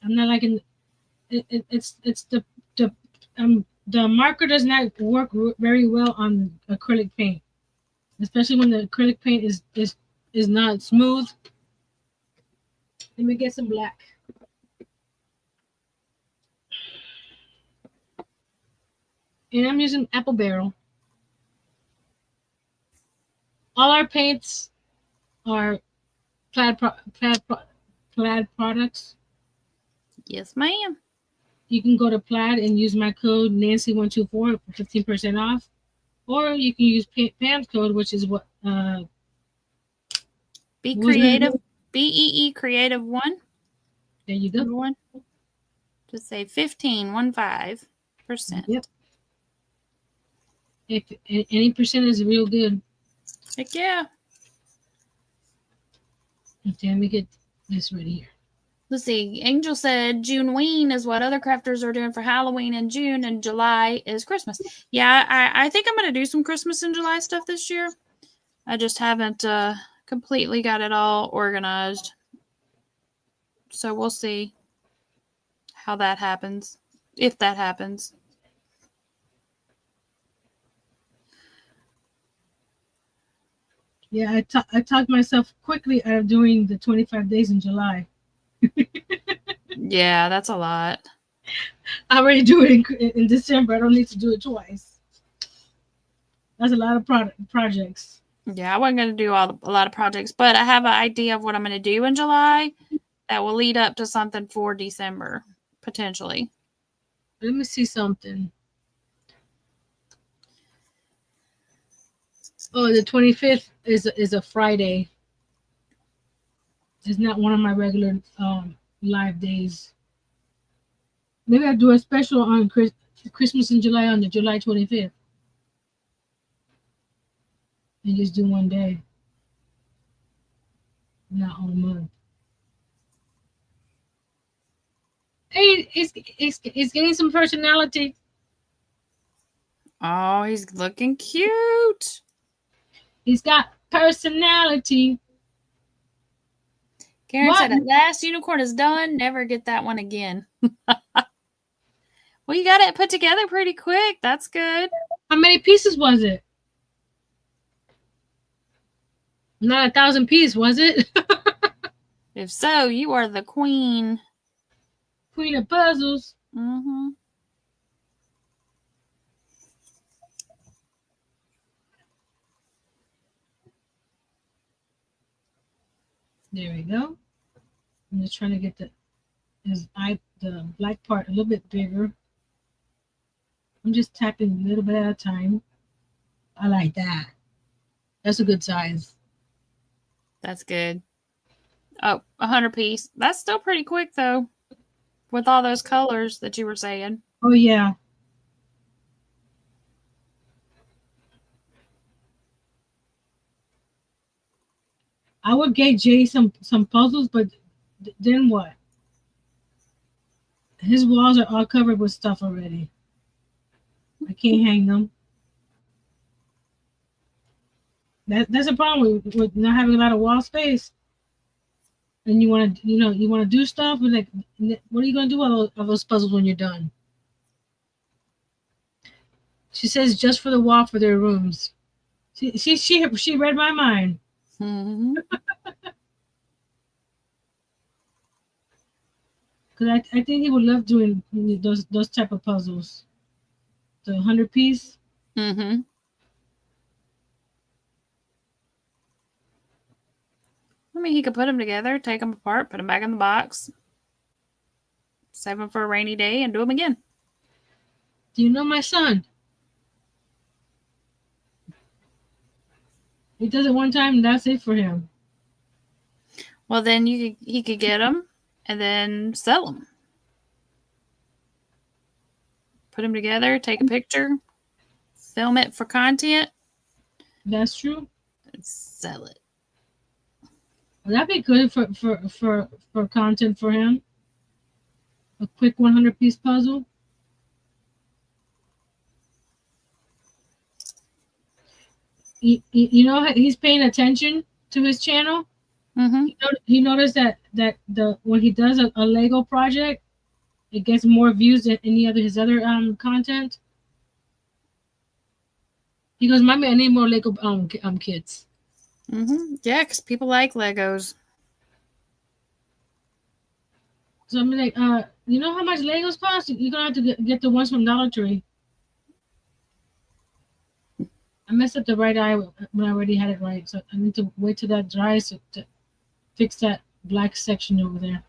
I'm not liking it's the marker does not work very well on acrylic paint, especially when the acrylic paint is not smooth. Let me get some black. And I'm using apple barrel. All our paints are plaid products.
Yes, ma'am.
You can go to Plaid and use my code Nancy124 for 15% off, or you can use Pam's code, which is what
Be creative. BEE creative 1.
There you go.
One. Just say 15%.
Yep. If any percent is real good.
Heck yeah.
Okay, let me get this ready here.
Let's see. Angel said Juneween is what other crafters are doing for Halloween in June, and July is Christmas. Yeah, I think I'm going to do some Christmas and July stuff this year. I just haven't completely got it all organized. So we'll see how that happens, if that happens.
Yeah, I talked myself quickly out of doing the 25 days in July.
Yeah, that's a lot.
I already do it in December. I don't need to do it twice. That's a lot of projects.
Yeah, I wasn't going to do a lot of projects, but I have an idea of what I'm going to do in July that will lead up to something for December, potentially.
Let me see something. Oh, the 25th is a Friday. It's not one of my regular live days. Maybe I'll do a special on Christmas in July on the July 25th. And just do one day. Not all month. Hey, it's getting some personality.
Oh, he's looking cute.
He's got personality.
Karen said, "At last unicorn is done. Never get that one again." Well, you got it put together pretty quick. That's good.
How many pieces was it? Not 1,000 pieces, was it?
If so, you are the queen.
Queen of puzzles.
Mm-hmm.
There we go. I'm just trying to get the black part a little bit bigger. I'm just tapping a little bit at a time. I like that. That's a good size.
That's good. Oh, 100 piece. That's still pretty quick though, with all those colors that you were saying.
Oh yeah. I would get Jay some puzzles, but then what? His walls are all covered with stuff already. I can't hang them. That's a problem with not having a lot of wall space. And you want to, you want to do stuff, but like, what are you going to do with all those puzzles when you're done? She says just for the wall for their rooms. She read my mind.
Mm-hmm.
Because I think he would love doing those type of puzzles. The 100 piece.
Mm-hmm. I mean, he could put them together, take them apart, put them back in the box, save them for a rainy day, and do them again.
Do you know my son? He does it one time, and that's it for him.
Well, then he could get them and then sell them. Put them together, take a picture, film it for content.
That's true.
And sell it.
Well, that'd be good for content for him. A quick 100 piece puzzle. You know, he's paying attention to his channel.
Mm-hmm.
He noticed that when he does a Lego project, it gets more views than his other content. He goes, "Mommy, I need more Lego kits."
Mm-hmm. Yeah, because people like Legos.
So I'm like, you know how much Legos cost? You're gonna have to get the ones from Dollar Tree. I messed up the right eye when I already had it right, so I need to wait till that dries to fix that black section over there.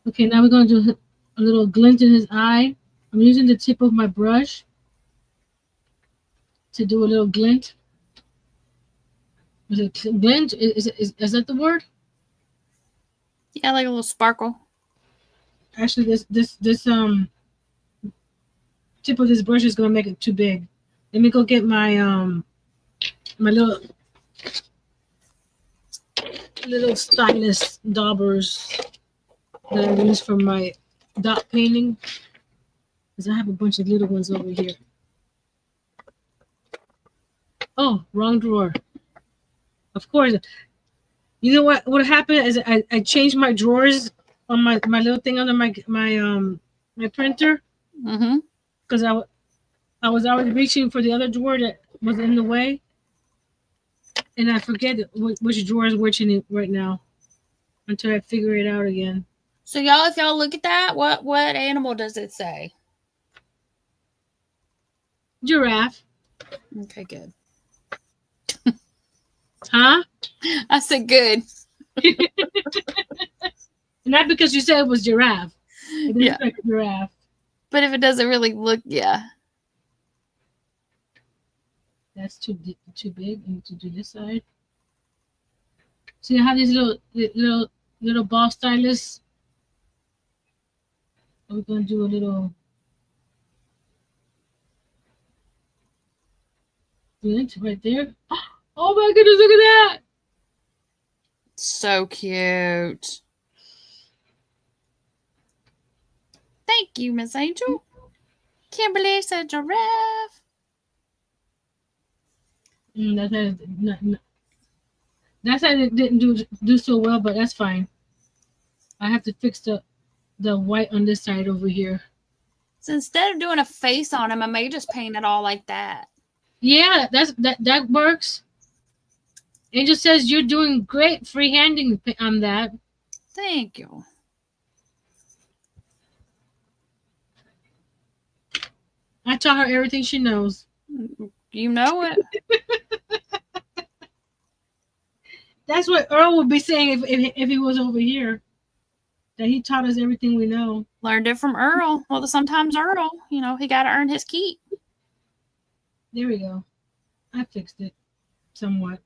Okay, now we're gonna do a little glint in his eye. I'm using the tip of my brush to do a little glint. Is it glint? Is that the word?
Yeah, like a little sparkle.
Actually, this tip of this brush is gonna make it too big. Let me go get my my little stylus daubers that I use for my dot painting, because I have a bunch of little ones over here. Oh, wrong drawer. Of course. You know what happened is I changed my drawers on my little thing under my printer.
Mm-hmm.
Because I was already reaching for the other drawer that was in the way, and I forget which drawer is which in it right now until I figure it out again.
So y'all, if y'all look at that, what animal does it say?
Giraffe.
Okay, good.
Huh?
I said good.
Not because you said it was giraffe. It
Yeah.
like a giraffe.
But if it doesn't really look, yeah.
That's too big. I need to do this side. See, I have these little ball stylus. We're gonna do a little glint right there. Oh my goodness! Look at that.
So cute. Thank you, Miss Angel. Kimberly said giraffe.
That side it didn't do so well, but that's fine. I have to fix the white on this side over here.
So instead of doing a face on him, I may just paint it all like that.
Yeah, that works. Angel says you're doing great freehanding on that.
Thank you.
I taught her everything she knows.
You know it.
That's what Earl would be saying if he was over here. That he taught us everything we know.
Learned it from Earl. Well, sometimes Earl, he got to earn his keep.
There we go. I fixed it somewhat.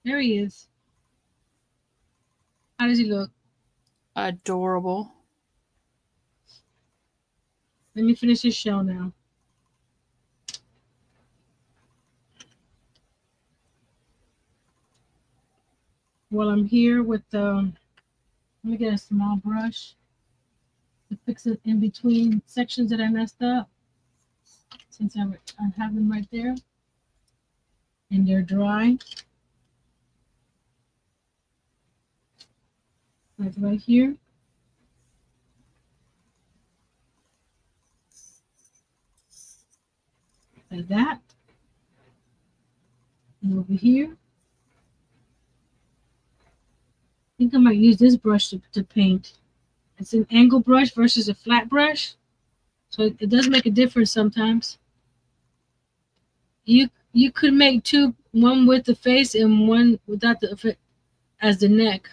There he is. How does he look?
Adorable.
Let me finish his shell now. While I'm here with the, let me get a small brush to fix it in between sections that I messed up. Since I have them right there and they're dry. Like right here. Like that. And over here. I think I might use this brush to paint. It's an angle brush versus a flat brush. So it does make a difference sometimes. You could make two, one with the face and one without the as the neck.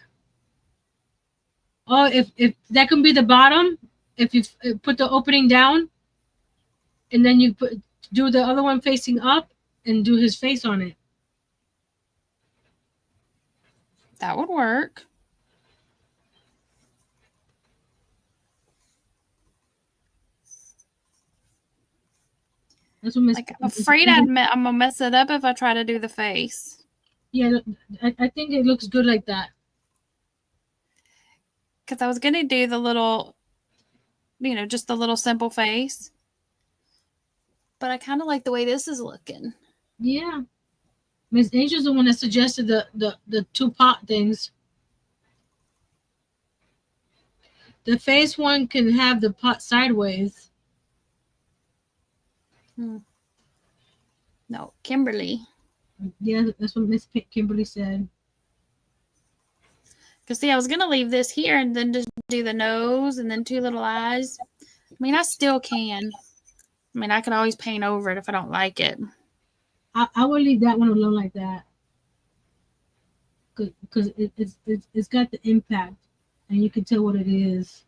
Oh, if that can be the bottom, if you put the opening down, and then you do the other one facing up and do his face on it.
That would work.
That's what Miss.
Like, I'm afraid I'm gonna mess it up if I try to do the face.
Yeah, I think it looks good like that.
Because I was gonna do the little, just the little simple face. But I kind of like the way this is looking.
Yeah, Miss Angel's the one that suggested the two pot things. The face one can have the pot sideways.
No, Kimberly.
Yeah, that's what Miss Kimberly said.
Because, see, I was going to leave this here and then just do the nose and then two little eyes. I mean, I still can. I mean, I could always paint over it if I don't like it.
I would leave that one alone like that. Because it's got the impact. And you can tell what it is.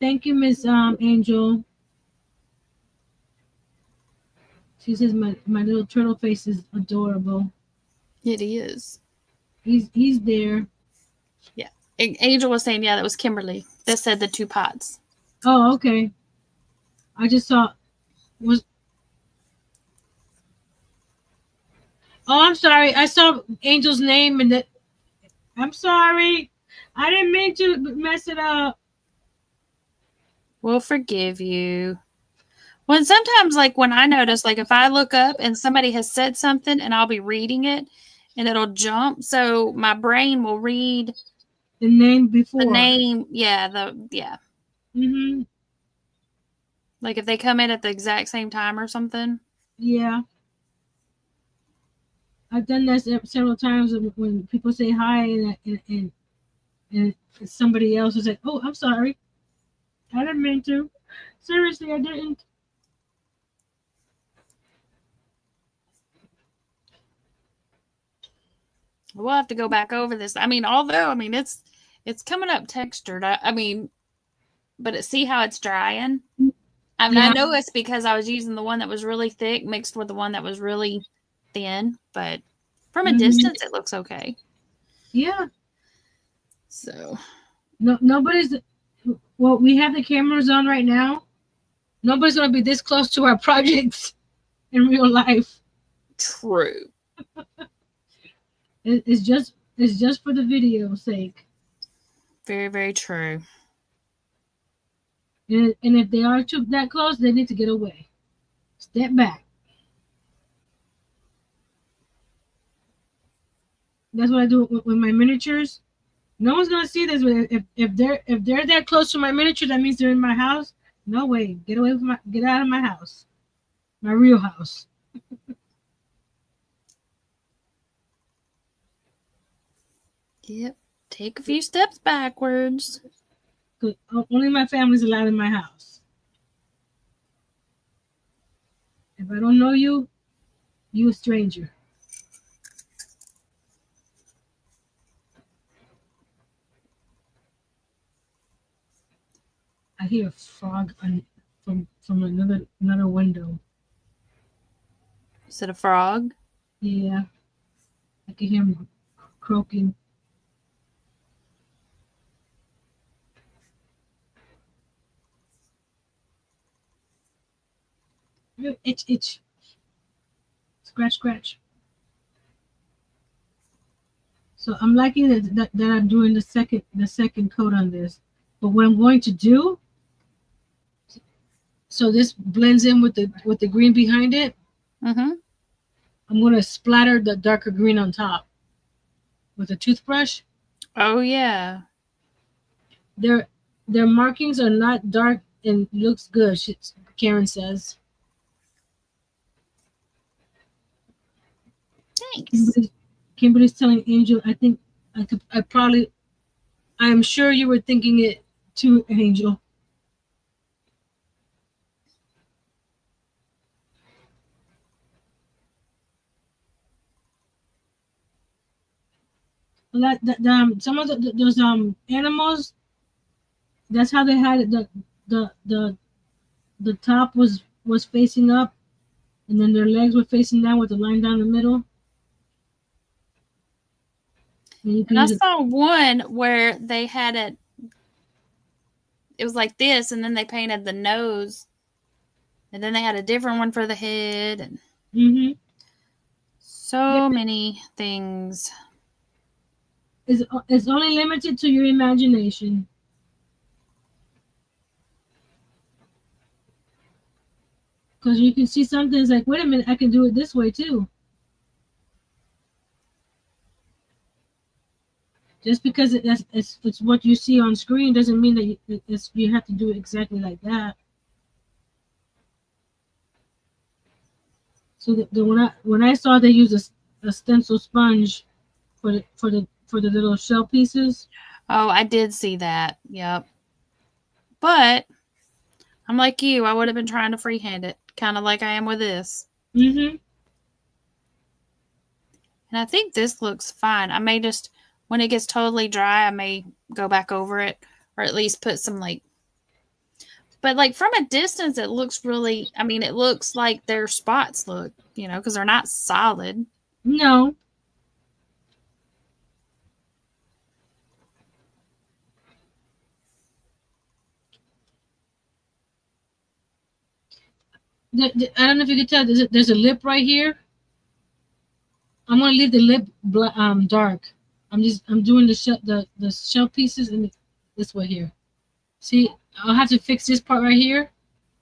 Thank you, Miss Angel. She says my little turtle face is adorable.
It is.
He's there.
Yeah. Angel was saying, yeah, that was Kimberly. That said the two pots.
Oh, okay. I just saw was. Oh, I'm sorry. I saw Angel's name and that. I'm sorry. I didn't mean to mess it up.
We'll forgive you. When sometimes, like when I notice, like if I look up and somebody has said something and I'll be reading it and it'll jump. So my brain will read
the name before.
The name, yeah.
Mm-hmm.
Like if they come in at the exact same time or something.
Yeah. I've done that several times when people say hi and somebody else is like, oh, I'm sorry. I didn't mean to. Seriously, I didn't.
We'll have to go back over this. I mean, it's coming up textured. But see how it's drying? I mean, I know it's because I was using the one that was really thick mixed with the one that was really thin, but from a distance, it looks okay.
Yeah.
So.
Nobody's, well, we have the cameras on right now. Nobody's going to be this close to our projects in real life.
True.
It's just for the video's sake.
Very, very true.
And if they are too that close, they need to get away. Step back. That's what I do with my miniatures. No one's gonna see this. If they're that close to my miniature, that means they're in my house. No way. Get away from get out of my house. My real house.
Yep. Take a few steps backwards.
Only my family's allowed in my house. If I don't know you, you a stranger. hear a frog from another window.
Is it a frog?
Yeah, I can hear him croaking. Itch. Scratch, scratch. So I'm liking that I'm doing the second coat on this. But what I'm going to do, so this blends in with the green behind it,
Mm-hmm.
I'm going to splatter the darker green on top with a toothbrush.
Oh yeah.
Their markings are not dark and looks good. Karen says.
Thanks.
Kimberly's telling Angel. I think I am sure you were thinking it too, Angel. Some of those animals, that's how they had it. The top was facing up, and then their legs were facing down with the line down the middle.
And I saw one where they had it. It was like this, and then they painted the nose, and then they had a different one for the head, and so many things.
It's only limited to your imagination. Because you can see something, it's like, wait a minute, I can do it this way too. Just because it's what you see on screen doesn't mean that you have to do it exactly like that. So when I saw they use a stencil sponge for the little shell pieces.
Oh, I did see that. Yep. But I'm like you. I would have been trying to freehand it, kind of like I am with this.
Mm-hmm.
And I think this looks fine. I may just, when it gets totally dry, I may go back over it, or at least put some but like from a distance, it looks really, I mean, it looks like their spots look, because they're not solid.
No. I don't know if you can tell. There's a lip right here. I'm gonna leave the lip dark. I'm doing the shell pieces in this way here. See, I'll have to fix this part right here.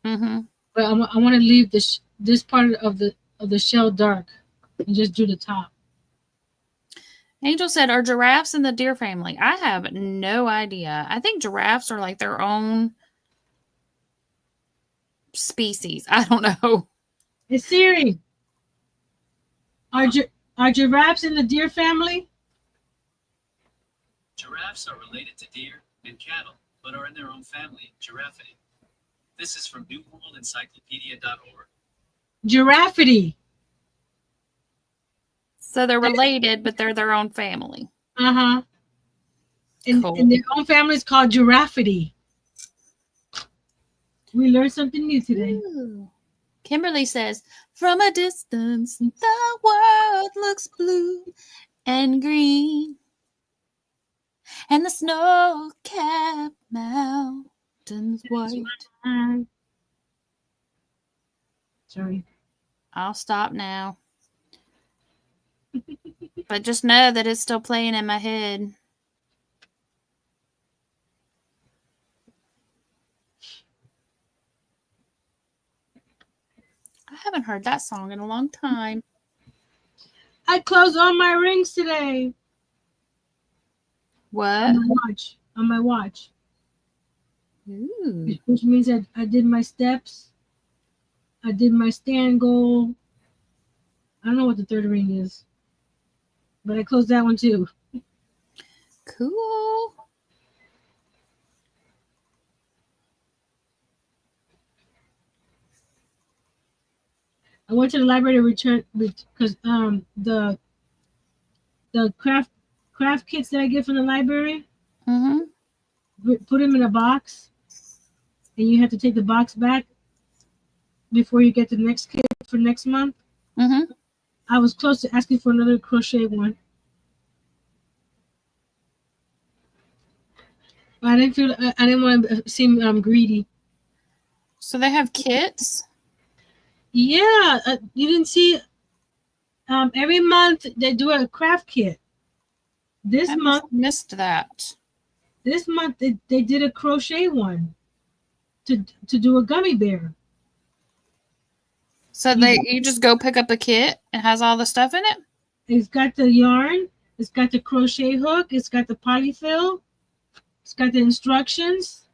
Mm-hmm.
But I want to leave this part of the shell dark and just do the top.
Angel said, "Are giraffes in the deer family?" I have no idea. I think giraffes are like their own species. I don't know.
Hey Siri, are giraffes in the deer family?
Giraffes are related to deer and cattle, but are in their own family, Giraffity. This is from newworldencyclopedia.org.
Giraffity.
So they're related, but they're their own family.
Uh-huh. And
Cool.
their own family is called Giraffity. We learned something new today.
Ooh. Kimberly says, "From a distance, the world looks blue and green, and the snow-capped mountains white."
Sorry.
I'll stop now. But just know that it's still playing in my head. I haven't heard that song in a long time.
I closed all my rings today.
What?
On my watch.
Ooh.
Which means I did my steps. I did my stand goal. I don't know what the third ring is. But I closed that one too.
Cool.
I went to the library to return because the craft kits that I get from the library,
Mm-hmm.
put them in a box, and you have to take the box back before you get the next kit for next month.
Mm-hmm.
I was close to asking for another crochet one. I didn't feel. I didn't want to seem greedy.
So they have kits.
Yeah, you didn't see. Every month they do a craft kit. This
I
month,
missed that.
they did a crochet one to do a gummy bear.
So you just go pick up a kit. It has all the stuff in it.
It's got the yarn. It's got the crochet hook. It's got the polyfill. It's got the instructions.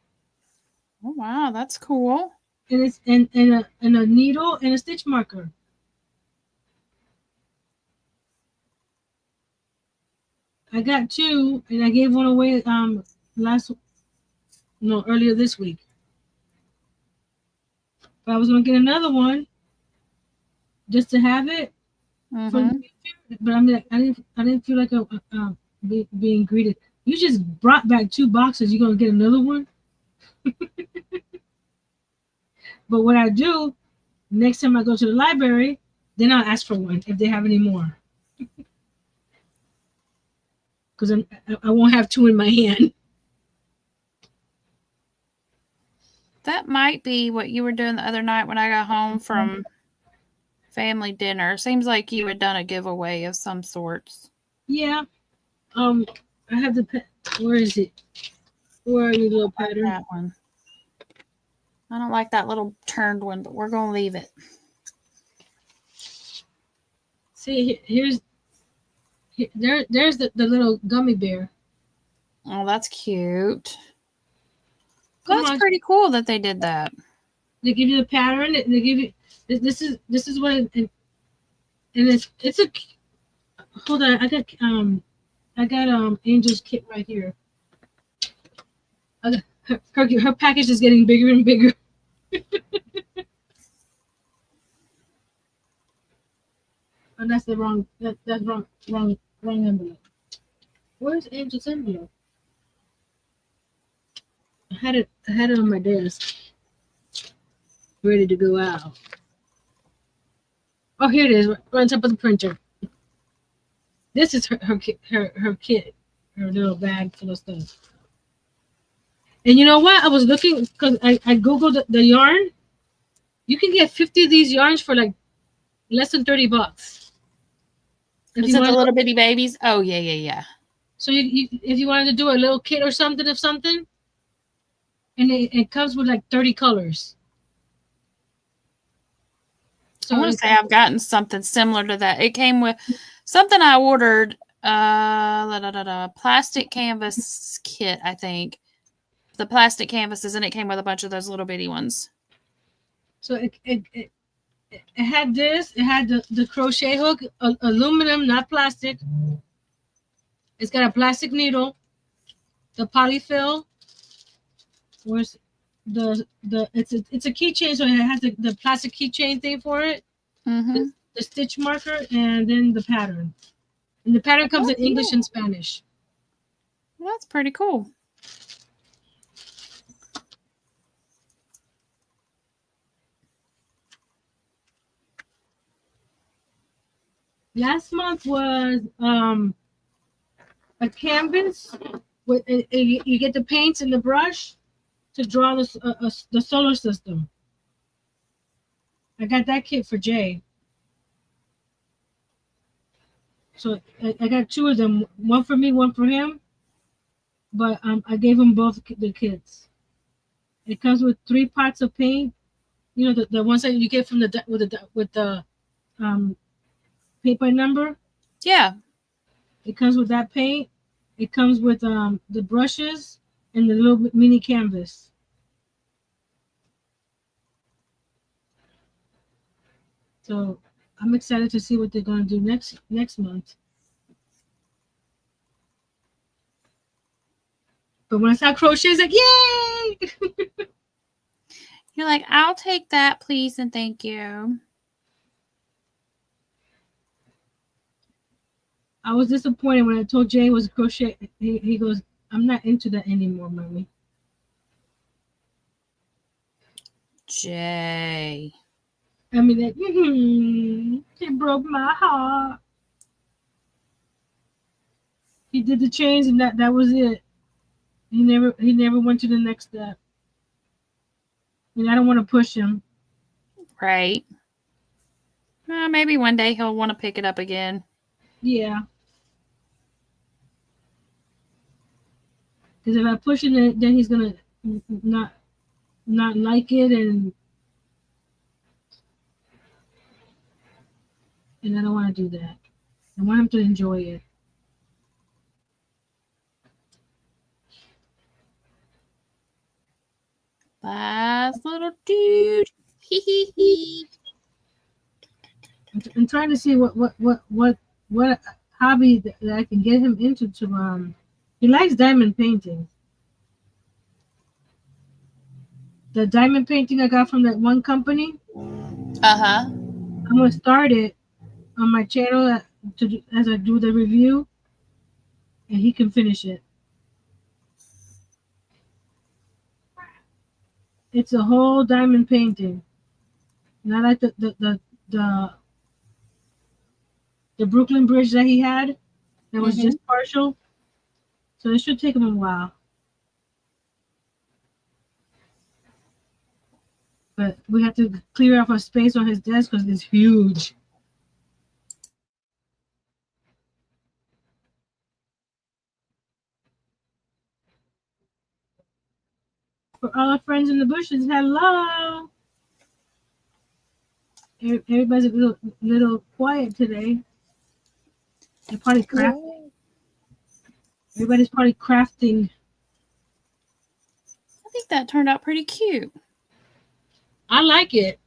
Oh wow, that's cool.
And it's and a needle and a stitch marker. I got two, and I gave one away earlier this week. But I was gonna get another one just to have it.
Mm-hmm.
But I didn't feel like being greeted. You just brought back 2 boxes. You gonna get another one? But what I do next time I go to the library, then I'll ask for one if they have any more. Because I won't have 2 in my hand.
That might be what you were doing the other night when I got home from family dinner. Seems like you had done a giveaway of some sorts.
Yeah. I have the where is it? Where are you, little pattern?
That one. I don't like that little turned one, but we're gonna leave it.
See, there's the little gummy bear.
Oh, that's cute.
Come
That's
on.
pretty cool that they did that.
They give you the pattern. They give you this is what and it's a hold on. I got Angel's kit right here. Her package is getting bigger and bigger. Oh, that's the wrong. That's wrong envelope. Where's Angel's envelope? I had it on my desk, ready to go out. Oh, here it is, right on top of the printer. This is her kit, her little bag full of stuff. And you know what? I was looking because I googled the yarn. You can get 50 of these yarns for like less than $30.
Is it the little bitty babies? Oh yeah.
So you if you wanted to do a little kit or something of something, and it comes with like 30 colors. So
I want to say I've gotten something similar to that. It came with something I ordered, plastic canvas kit, I think. The plastic canvases, and it came with a bunch of those little bitty ones.
So it had this. It had the crochet hook, aluminum, not plastic. It's got a plastic needle, the polyfill. Where's it's a keychain, so it has the plastic keychain thing for it.
Mm-hmm.
The stitch marker, and then the pattern. And the pattern comes in English and Spanish.
Well, that's pretty cool.
Last month was a canvas with you get the paints and the brush to draw the solar system. I got that kit for Jay. So I got 2 of them, one for me, one for him. But I gave him both the kits. It comes with 3 pots of paint. You know the ones that you get from with the paint by number.
Yeah.
It comes with that paint. It comes with the brushes and the little mini canvas. So I'm excited to see what they're going to do next month. But when I saw crochet, it's like, yay!
You're like, I'll take that, please, and thank you.
I was disappointed when I told Jay it was crochet. He goes, I'm not into that anymore, mommy.
Jay.
I mean, it broke my heart. He did the chains, and that was it. He never went to the next step. And I don't want to push him.
Right. Maybe one day he'll want to pick it up again.
Yeah. Because if I push it, then he's gonna not like it, and I don't want to do that. I want him to enjoy it.
Last little dude. Hee hee hee.
I'm trying to see what hobby that I can get him into. He likes diamond painting. The diamond painting I got from that one company.
Uh-huh.
I'm gonna start it on my channel as I do the review, and he can finish it. It's a whole diamond painting, not like the Brooklyn Bridge that he had. That was just partial, so it should take him a while. But we have to clear off a space on his desk because it's huge. For all our friends in the bushes, hello. Everybody's a little quiet today. They're probably crafting. Everybody's probably crafting.
I think that turned out pretty cute.
I like it.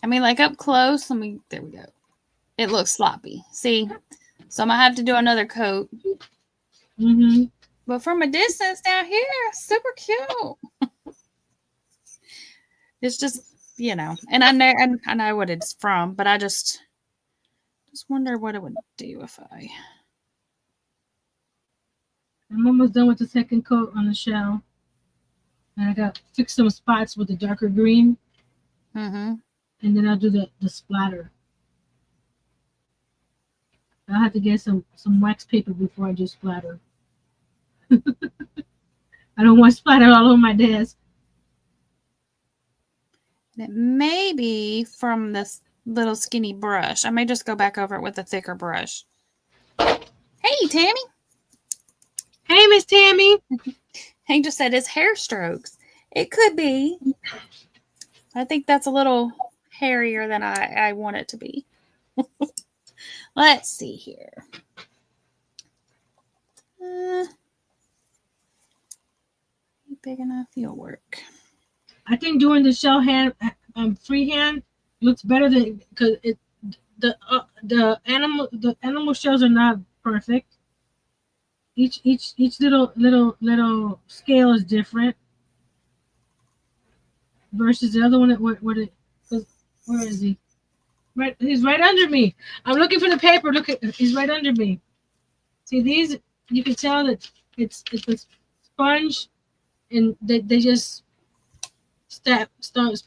I mean, like up close. There we go. It looks sloppy. See? So I'm going to have to do another coat.
Mm-hmm.
But from a distance down here, super cute. It's just, and I know what it's from, but I just wonder what it would do if
I'm almost done with the second coat on the shell. And I got fix some spots with the darker green.
Mm-hmm.
And then I'll do the splatter. I'll have to get some wax paper before I do splatter. I don't want splatter all over my desk.
It may be from this little skinny brush. I may just go back over it with a thicker brush. Hey, Tammy.
Hey, Miss Tammy.
Hank just said his hair strokes. It could be. I think that's a little hairier than I want it to be. Let's see here. Big enough, you'll work.
I think doing the shell hand, freehand, looks better than because the animal shells are not perfect. Each little scale is different versus the other one. Where is he? Right, he's right under me. I'm looking for the paper. Look at, he's right under me. See these? You can tell that it's a sponge, and they just sponge.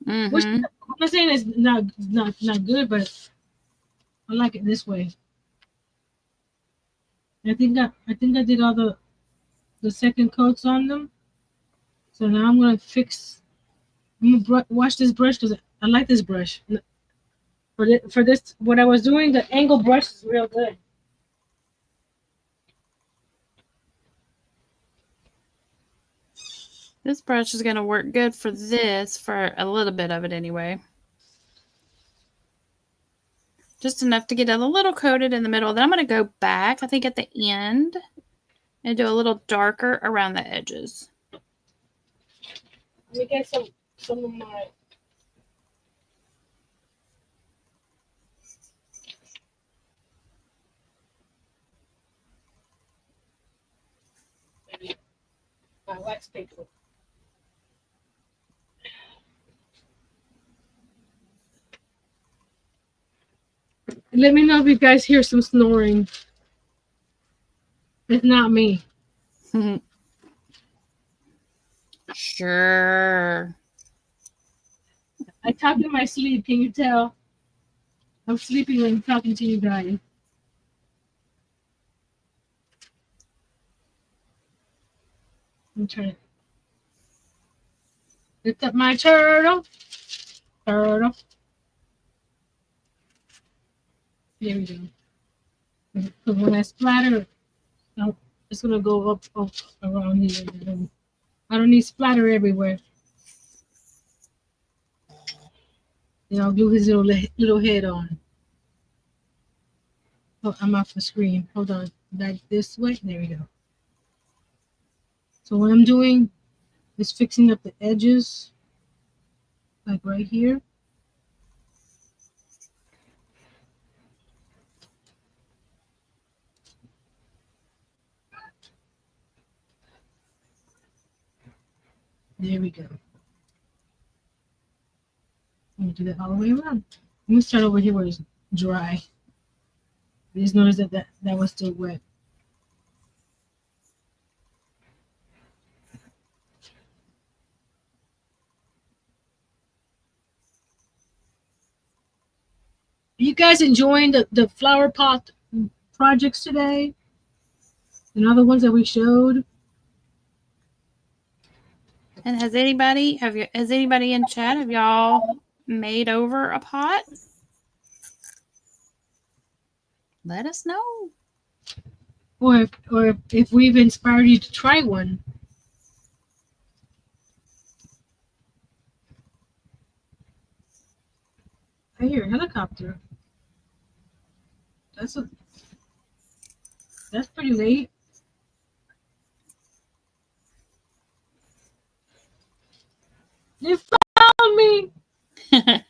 Mm-hmm.
Which I'm not saying it's not good, but I like it this way. I think I did all the second coats on them. So now I'm gonna wash this brush because I like this brush. For this, what I was doing, the angle brush is real good.
This brush is going to work good for this, for a little bit of it anyway. Just enough to get a little coated in the middle. Then I'm going to go back, I think at the end, and do a little darker around the edges.
Let me get some of my... my wax paper. Let me know if you guys hear some snoring. It's not me.
Sure.
I talk in my sleep. Can you tell? I'm sleeping when I'm talking to you guys. I'm trying to lift up my turtle. Turtle. There we go. Because when I splatter, it's gonna go up around here. I don't need splatter everywhere. And I'll glue his little head on. Oh, I'm off the screen. Hold on. Back this way. There we go. So what I'm doing is fixing up the edges, like right here. There we go. I'm gonna do that all the way around. I'm gonna start over here where it's dry. I just noticed that was still wet. You guys enjoying the flower pot projects today? And other ones that we showed?
And has anybody in chat, have y'all made over a pot? Let us know.
Or if we've inspired you to try one. I hear a helicopter. That's pretty late. You found me. I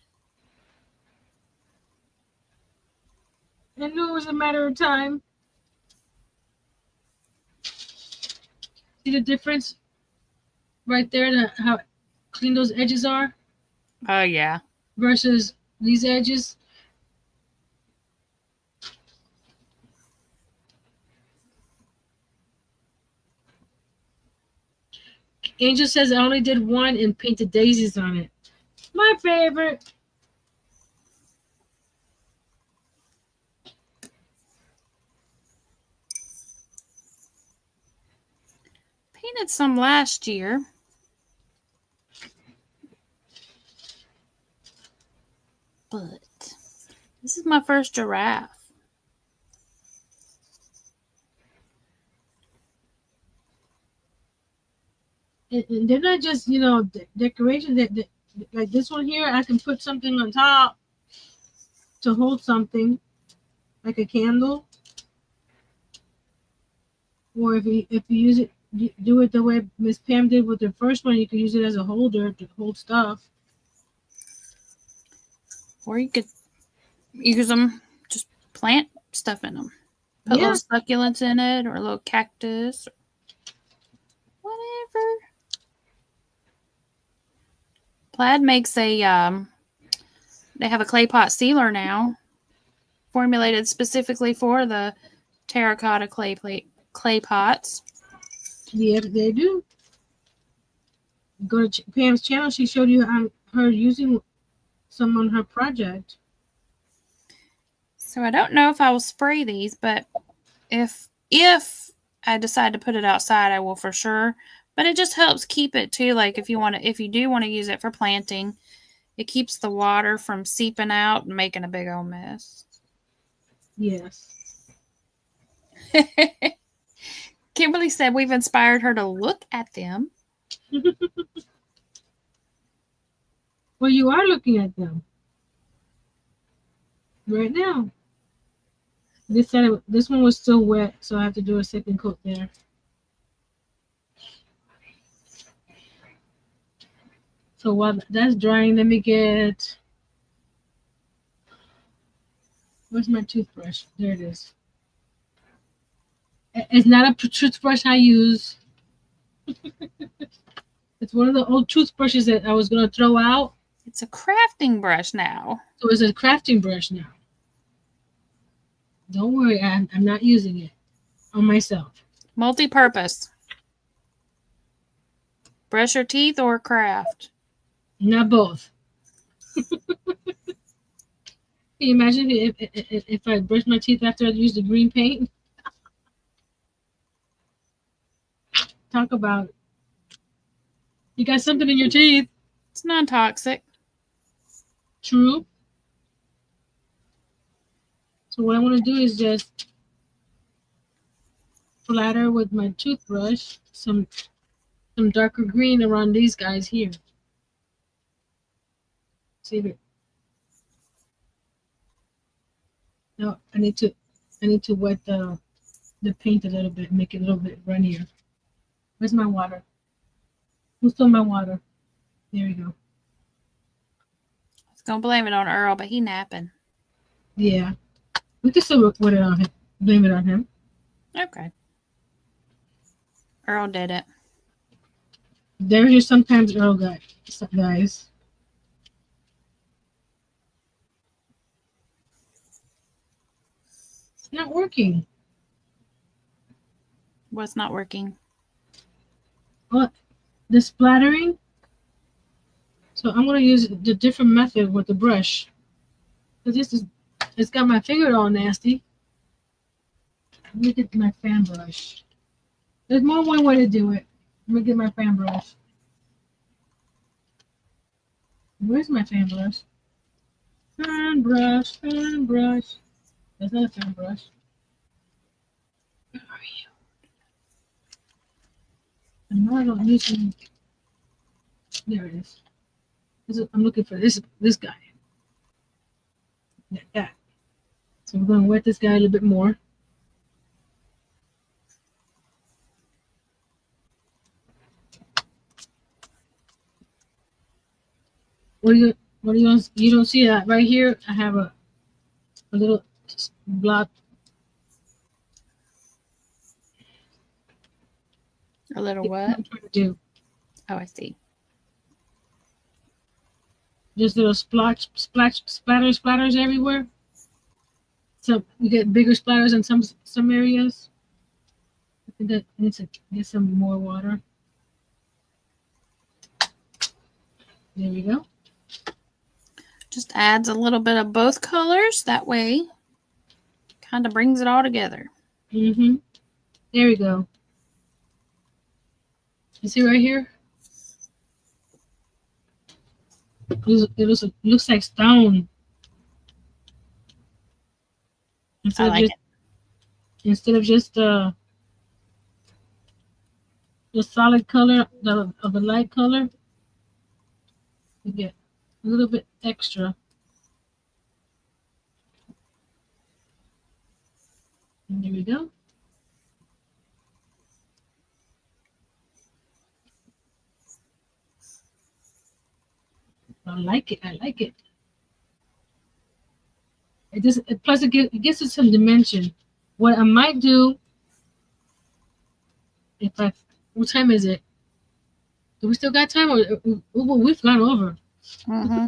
knew it was a matter of time. See the difference right there? How clean those edges are
Oh yeah.
versus these edges. Angel says I only did one and painted daisies on it. My favorite.
Painted some last year. But this is my first giraffe.
And they're not just, decorations. That like this one here, I can put something on top to hold something, like a candle. Or if you use it, do it the way Miss Pam did with the first one, you could use it as a holder to hold stuff.
Or you could use them, just plant stuff in them. Put little succulents in it, or a little cactus, or whatever. Plaid makes a, they have a clay pot sealer now, formulated specifically for the terracotta clay pots.
Yeah, they do. Go to Pam's channel. She showed you her using some on her project.
So I don't know if I will spray these, but if I decide to put it outside, I will for sure. But it just helps keep it too. Like if you do want to use it for planting, it keeps the water from seeping out and making a big old mess.
Yes.
Kimberly said we've inspired her to look at them.
Well, you are looking at them right now. This one was still wet, so I have to do a second coat there. So while that's drying, let me get. Where's my toothbrush? There it is. It's not a toothbrush I use. It's one of the old toothbrushes that I was going to throw out.
It's a crafting brush now.
So it's a crafting brush now. Don't worry, I'm not using it on myself.
Multi-purpose. Brush your teeth or craft?
Not both. Can you imagine if I brush my teeth after I use the green paint? Talk about you got something in your teeth.
It's non-toxic.
True. So what I want to do is just flatter with my toothbrush some darker green around these guys here. See if it. No, I need to wet the paint a little bit, make it a little bit runnier. Where's my water? Who stole my water? There we go.
I was gonna blame it on Earl, but he napping.
Yeah, we can still put it on him. Blame it on him.
Okay. Earl did it.
There's just sometimes Earl guys. It's not working.
What's not working?
What? The splattering. So I'm gonna use the different method with the brush. Cause it's got my finger all nasty. Let me get my fan brush. There's more one way to do it. Let me get my fan brush. Where's my fan brush? Fan brush, fan brush. That's not a fan brush. Where are you? I know I don't use them. There it is. I'm looking for this guy. Like that. So we're gonna wet this guy a little bit more. What do you don't see that right here? I have a little blob.
A little
What
what?
I'm trying to do.
Oh, I see.
Just little splatters everywhere. So you get bigger splatters in some areas. I think that I need to get some more water. There we go.
Just adds a little bit of both colors. That way, kind of brings it all together.
Mm-hmm. There we go. You see right here? It looks like stone.
I like it.
Instead of just the solid color of the light color, you get a little bit extra. And there we go. I like it. I like it. Plus it gives it some dimension. What I might do, what time is it? Do we still got time, or we've gone over?
Mm-hmm.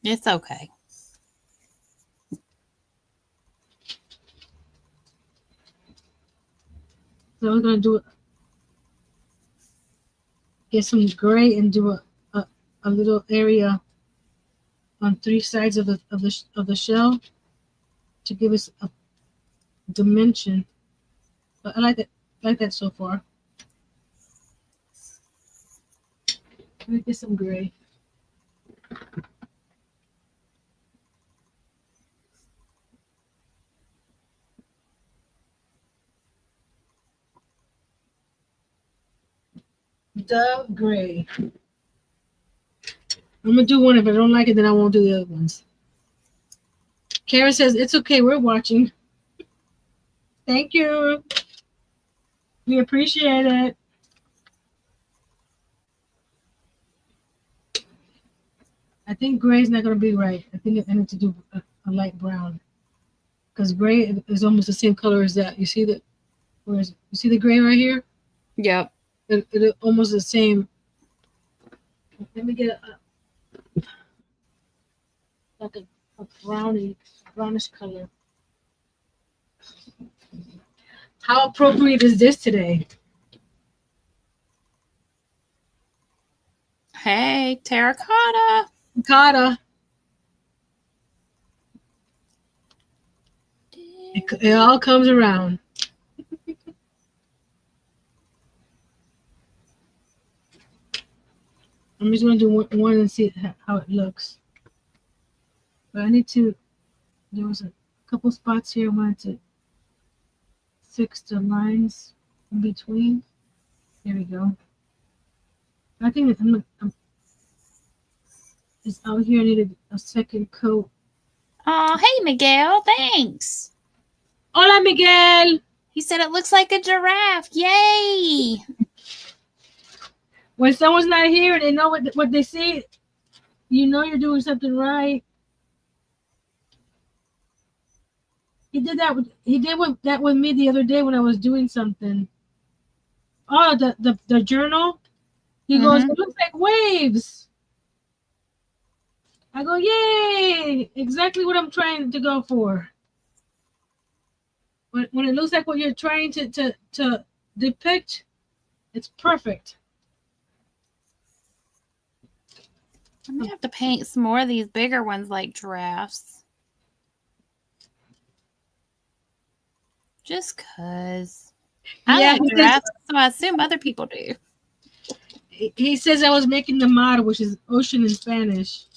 It's okay.
So we're gonna do it. Get some gray and do a little area on three sides of the shell to give us a dimension. But I like that so far. Let me get some gray. Dove gray. I'm gonna do one. If I don't like it, then I won't do the other ones. Karen says it's okay. We're watching. Thank you. We appreciate it. I think gray is not gonna be right. I think I need to do a light brown, because gray is almost the same color as that. You see that? You see the gray right here?
Yep.
It almost the same. Let me get like a brownish color. How appropriate is this today?
Hey, terracotta.
Cotta. It all comes around. I'm just gonna do one and see how it looks. But I need to. There was a couple spots here I wanted to fix the lines in between. There we go. I think it's out here. I needed a second coat.
Oh, hey, Miguel. Thanks.
Hola, Miguel.
He said it looks like a giraffe. Yay.
When someone's not here and they know what they see, you know you're doing something right. He did that with me the other day when I was doing something. Oh, the journal. He goes, it looks like waves. I go, yay! Exactly what I'm trying to go for. When it looks like what you're trying to depict, it's perfect.
I'm gonna have to paint some more of these bigger ones like giraffes. Just cause. I like giraffes, so I assume other people do.
He says I was making the mar, which is ocean in Spanish.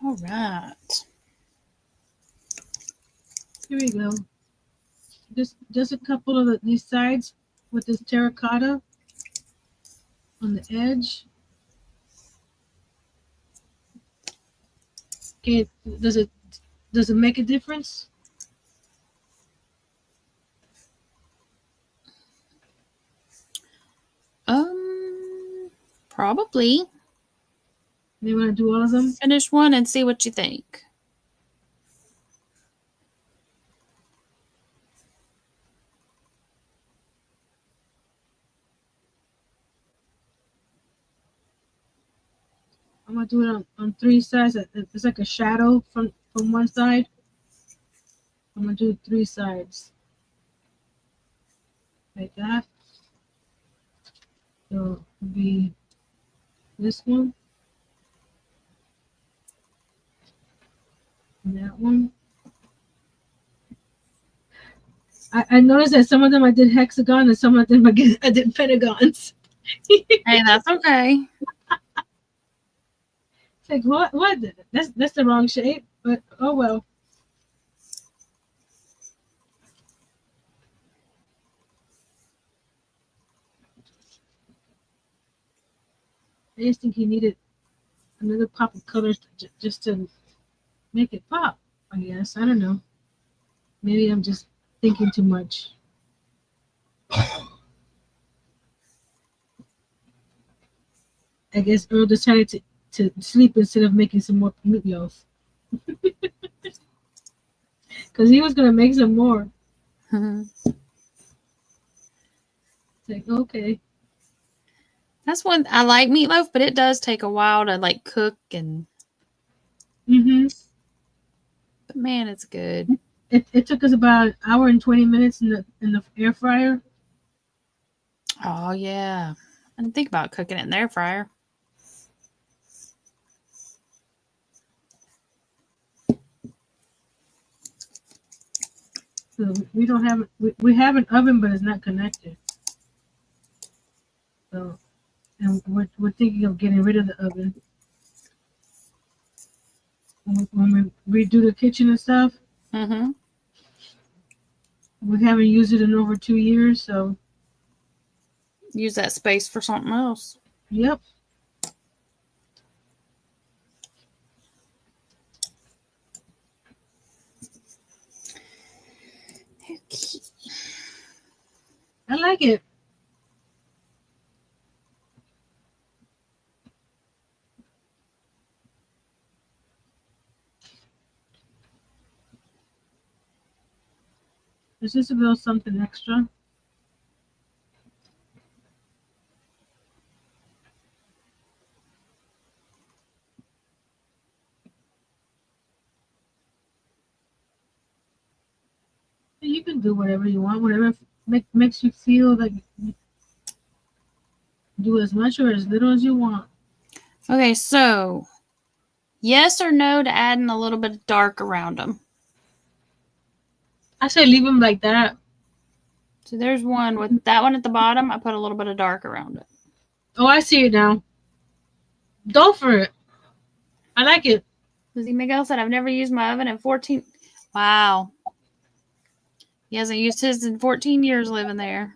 All right.
Here we go. Just a couple of these sides with this terracotta on the edge. Okay, does it make a difference?
Probably.
You want to do all of them?
Finish one and see what you think.
I'm gonna do it on three sides. It's like a shadow from one side. I'm gonna do three sides like that. So it'll be this one and that one. I noticed that some of them I did hexagon and some of them I did pentagons.
Hey, that's okay.
It's like what? That's the wrong shape, but oh well. I just think he needed another pop of colors just to make it pop. I guess I don't know. Maybe I'm just thinking too much. I guess Earl decided to sleep instead of making some more meatloaf. Because he was going to make some more. It's like, okay.
That's one I like meatloaf, but it does take a while to like cook and. But man, it's good.
It took us about an hour and 20 minutes in the air fryer.
Oh yeah, I didn't think about cooking it in the air fryer.
So we don't have we have an oven, but it's not connected. So, and we're thinking of getting rid of the oven when we redo the kitchen and stuff. We haven't used it in over 2 years, so
use that space for something else.
Yep.
Okay.
I like it. Is this about something extra? can do whatever you want, whatever makes you feel like you do as much or as little as you want.
Okay, so yes or no to adding a little bit of dark around them?
I say leave them like that.
So there's one with that one at the bottom. I put a little bit of dark around it.
Oh, I see it now. Go for it. I like it.
Lizzie Miguel said, I've never used my oven in 14. Wow. He hasn't used his in 14 years living there.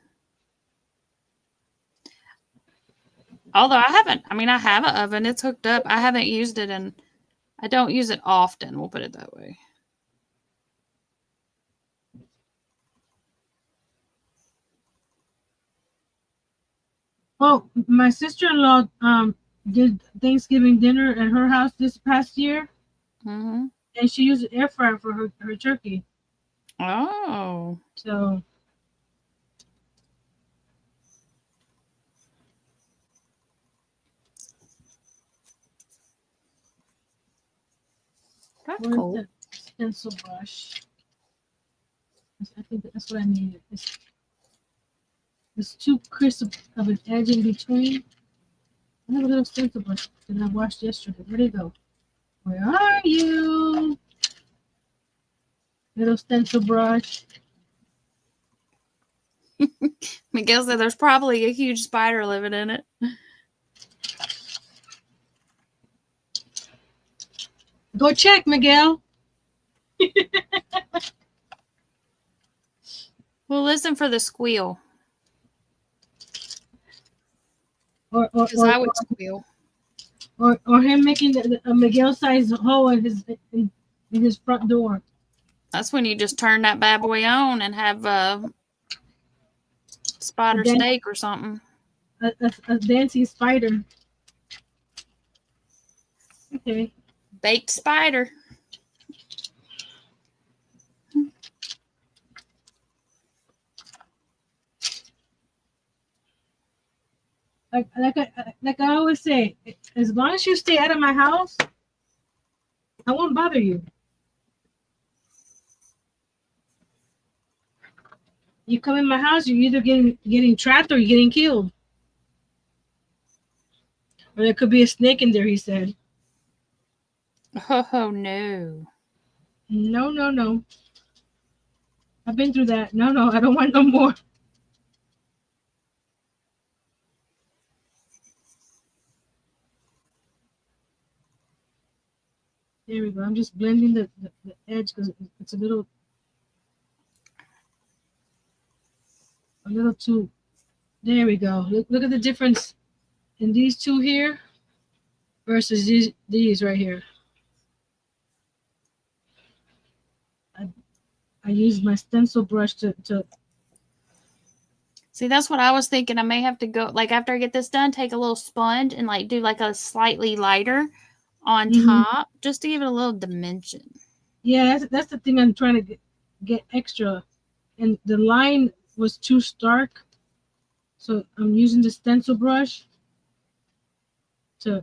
Although I haven't. I mean, I have an oven. It's hooked up. I haven't used it, and I don't use it often. We'll put it that way.
Well, my sister-in-law did Thanksgiving dinner at her house this past year,
Mm-hmm.
and she used an air fryer for her turkey.
Oh.
So
That's
where's
cool.
the stencil brush? I think that's what I needed. It's too crisp of an edge in between. I have a little stencil brush that I washed yesterday. Where'd it go? Where are you? Little stencil brush.
Miguel said there's probably a huge spider living in it.
Go check, Miguel.
Well, listen for the squeal.
Or
Because I would squeal.
or him making a Miguel-sized hole in his front door.
That's when you just turn that bad boy on and have a spider
Then-
steak or something.
A dancing spider. Okay.
Baked spider.
Like I always say, as long as you stay out of my house, I won't bother you. You come in my house, you're either getting trapped or you're getting killed. Or there could be a snake in there, he said.
Oh, no.
No. I've been through that. No, I don't want no more. There we go. I'm just blending the edge because it's a little too. There we go. Look at the difference in these two here versus these right here. I used my stencil brush to
See, that's what I was thinking. I may have to go, like, after I get this done, take a little sponge and, like, do, like, a slightly lighter on top just to give it a little dimension.
Yeah, that's the thing I'm trying to get extra. And the line was too stark. So I'm using the stencil brush to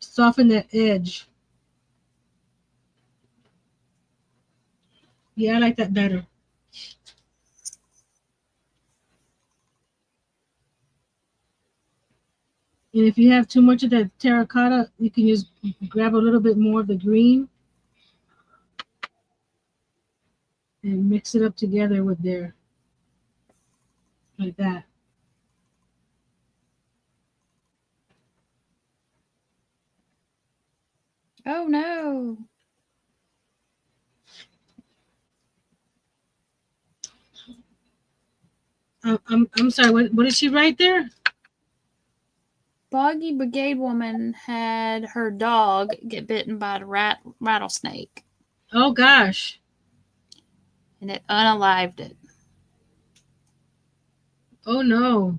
soften that edge. Yeah, I like that better. And if you have too much of that terracotta, you can just grab a little bit more of the green and mix it up together with there. Like that.
Oh, no.
I'm sorry, what did she write there?
Boggy Brigade woman had her dog get bitten by a rattlesnake.
Oh, gosh.
And it unalived it.
Oh, no.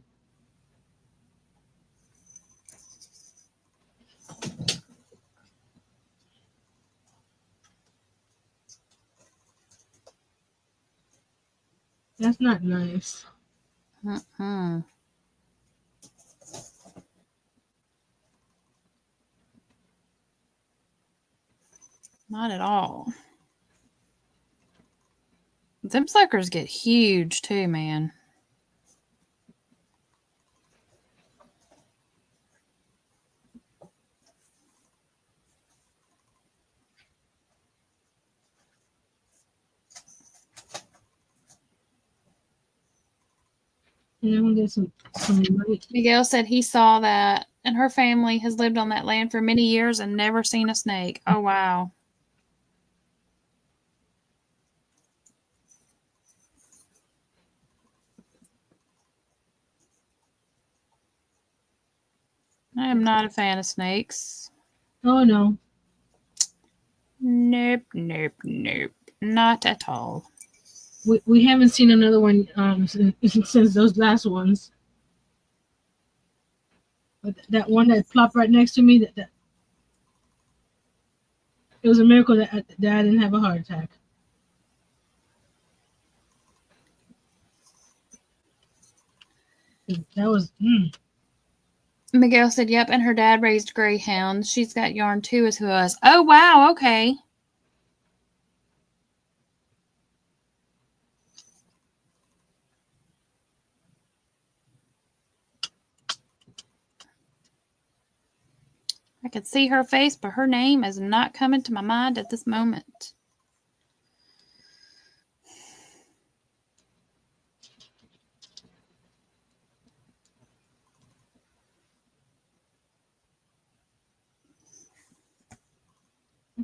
That's not nice.
Uh-uh. Not at all. them suckers get huge too, man.
And I'm gonna get some money.
Miguel said he saw that, and her family has lived on that land for many years and never seen a snake. Oh, wow. I am not a fan of snakes.
Oh no.
Nope, nope, nope. Not at all.
We haven't seen another one since those last ones. But that one that plopped right next to me, that it was a miracle that I didn't have a heart attack. That was.
Miguel said, yep, and her dad raised greyhounds. She's got yarn too, as who us. Oh, wow, okay. I could see her face, but her name is not coming to my mind at this moment.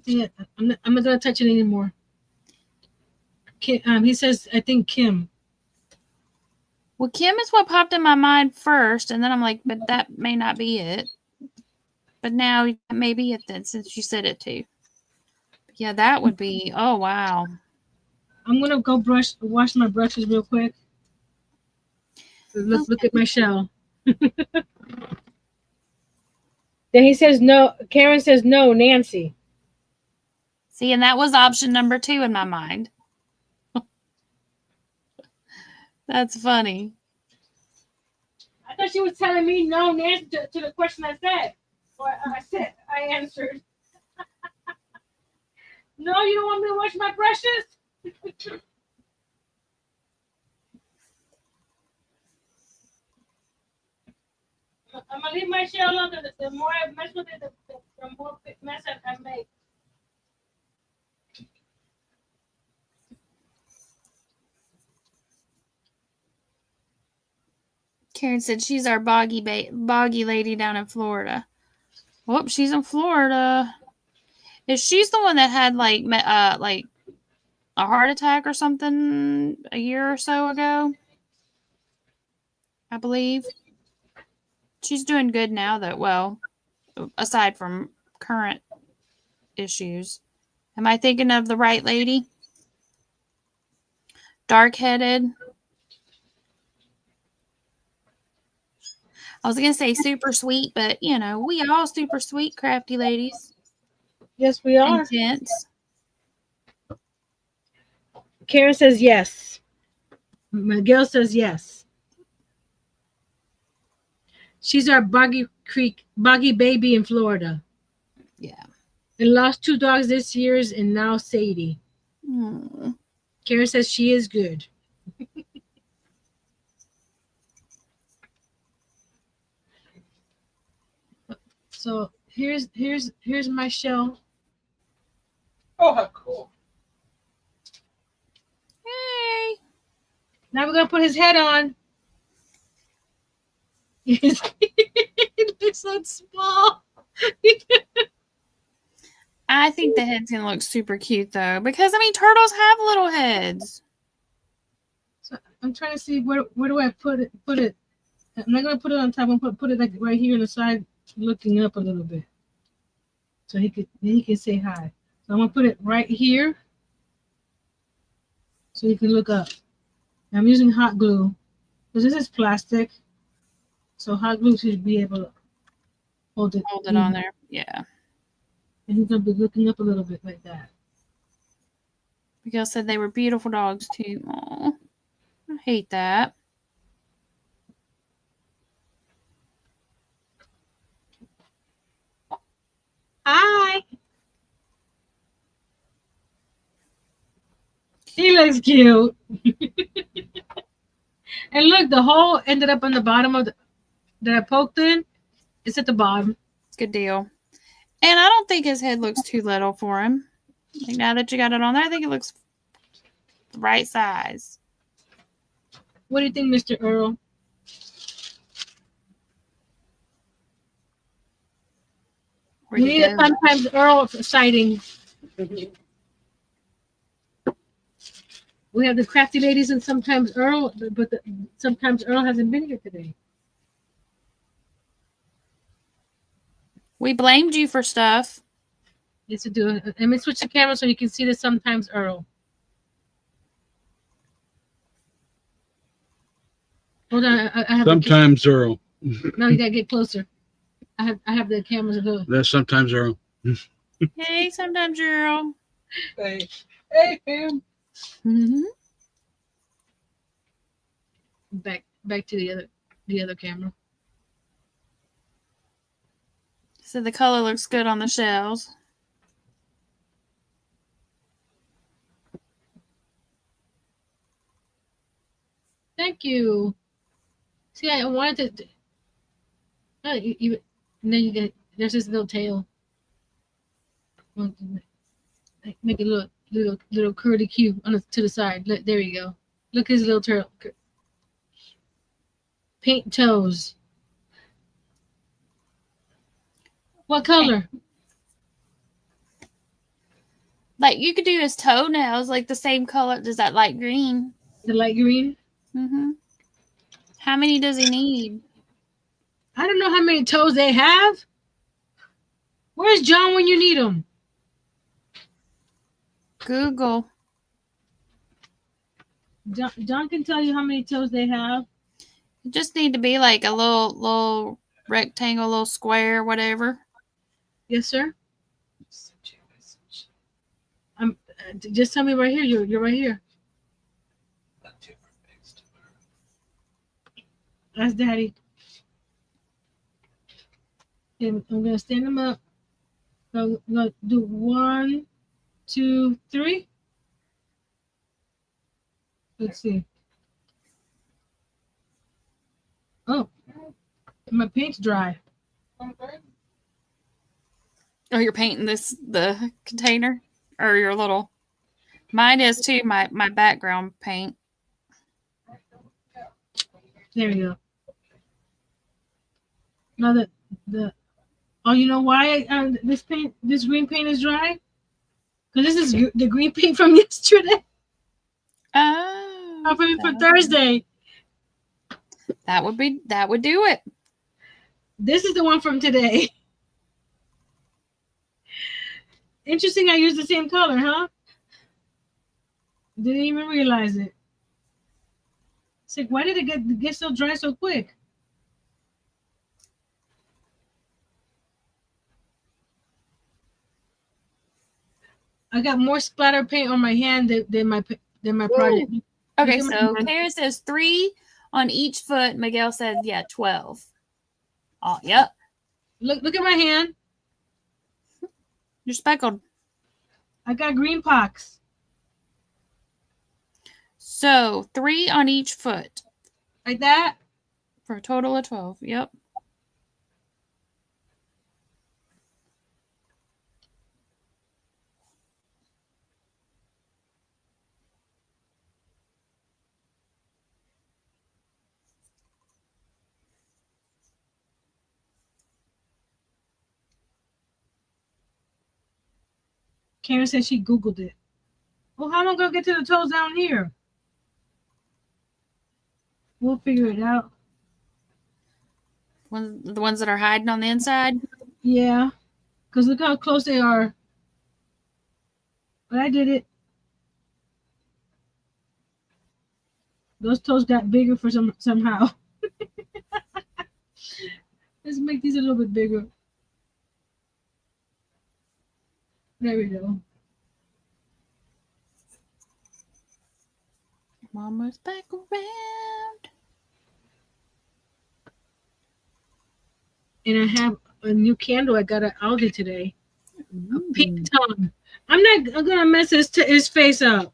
I'm not gonna touch it anymore. He says, I think Kim.
Well, Kim is what popped in my mind first, and then I'm like, but that may not be it. But now that may be it then, since you said it too. Yeah, that would be. Oh, wow.
I'm gonna go wash my brushes real quick. Look at my shell. Then he says no. Karen says no. Nancy.
See, and that was option number 2 in my mind. That's funny.
I thought she was telling me no, Nancy, to the question I said. Or I answered. No, you don't want me to wash my brushes? I'm gonna leave my shell on. The more I mess with it, the more mess I make.
Karen said she's our boggy lady down in Florida. Whoop, she's in Florida. Is she's the one that had like a heart attack or something a year or so ago? I believe. She's doing good now, though. Well, aside from current issues. Am I thinking of the right lady? Dark-headed. I was going to say super sweet, but, you know, we all super sweet, crafty ladies.
Yes, we are.
Intense.
Karen says yes. Miguel says yes. She's our boggy baby in Florida.
Yeah.
And lost 2 dogs this year, and now Sadie.
Hmm.
Karen says she is good. So here's my shell.
Oh, how cool.
Hey.
Now we're gonna put his head on. It looks so small.
I think the head's going to look super cute, though, because, I mean, turtles have little heads.
So I'm trying to see where do I put it. I'm not gonna put it on top. I'm gonna put it like right here on the side, looking up a little bit, so he can say hi. So I'm gonna put it right here, so he can look up. I'm using hot glue because this is plastic, so hot glue should be able to hold it
on there. Yeah.
And he's gonna be looking up a little bit like that.
Miguel said they were beautiful dogs too. Aw, I hate that.
Hi. He looks cute. And look, the hole ended up on the bottom of that I poked in. It's at the bottom.
Good deal. And I don't think his head looks too little for him. I think now that you got it on there, I think it looks the right size.
What do you think, Mr. Earl?
Where'd
We
he
need a
go?
sometimes Earl sighting. We have the crafty ladies and sometimes Earl, but sometimes Earl hasn't been here today.
We blamed you for stuff.
Yes, to do it. Let me switch the camera so you can see the sometimes Earl. Hold on, I have
Sometimes Earl.
no, you gotta get closer. I have the cameras a little.
That's sometimes Earl.
Hey, sometimes Earl.
Hey, Pam.
Mm-hmm.
Back to the other camera.
So the color looks good on the shells.
Thank you. See, I wanted to. Oh, and then you get there's this little tail. Make a little curly cue on to the side. Look, there you go. Look at his little turtle. Paint toes. What color?
Like you could do his toenails like the same color. Does that light green?
The light green.
Mm-hmm. How many does he need?
I don't know how many toes they have. Where's John when you need him?
Google.
John can tell you how many toes they have.
It just need to be like a little rectangle, little square, whatever.
Yes, sir. Just tell me right here. You're right here. That's Daddy. And I'm gonna stand them up. I'm gonna do 1, 2, 3. Let's see. Oh, my paint's dry.
Oh, you're painting the container or your little. Mine is too. My background paint.
There we go. Now the oh, you know why this green paint is dry? Because this is the green paint from yesterday.
Oh,
For Thursday.
That would do it.
This is the one from today. Interesting. I used the same color, huh? Didn't even realize it. It's like, why did it get so dry so quick? I got more splatter paint on my hand than my project.
Okay, so Karen says 3 on each foot. Miguel said, yeah, 12. Oh, yep.
Look at my hand.
You're speckled.
I got green pox.
So 3 on each foot.
Like that?
For a total of 12. Yep.
Karen said she Googled it. Well, how am I going to get to the toes down here? We'll figure it out.
The ones that are hiding on the inside?
Yeah. Because look how close they are. But I did it. Those toes got bigger for somehow. Let's make these a little bit bigger. There we go.
Mama's back around.
And I have a new candle I got at Aldi today. A pink tongue. I'm gonna mess his face up.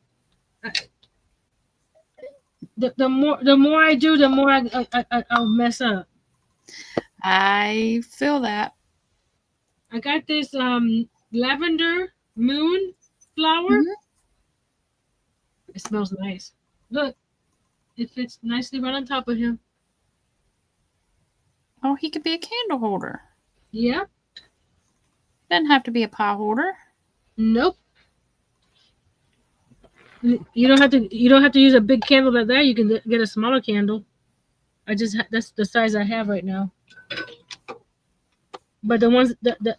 the more I do, the more I'll mess up.
I feel that.
I got this lavender moon flower.
Mhm.
It smells nice. Look, it fits nicely right on top of him.
Oh, he could be a candle holder.
Yeah.
Doesn't have to be a pie holder.
Nope. You don't have to. You don't have to use a big candle like that. You can get a smaller candle. That's the size I have right now. But the ones that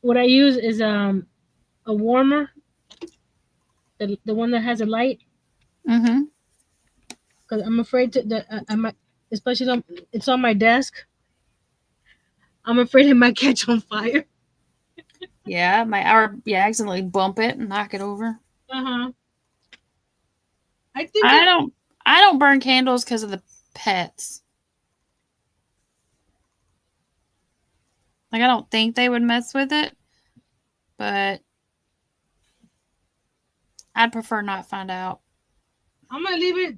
what I use is a warmer. The one that has a light.
Mm-hmm.
Because I'm afraid that I might, especially it's on my desk. I'm afraid it might catch on fire.
Yeah, accidentally bump it and knock it over.
Uh-huh. I think
I don't burn candles because of the pets. Like I don't think they would mess with it, but I'd prefer not find out.
I'm gonna leave it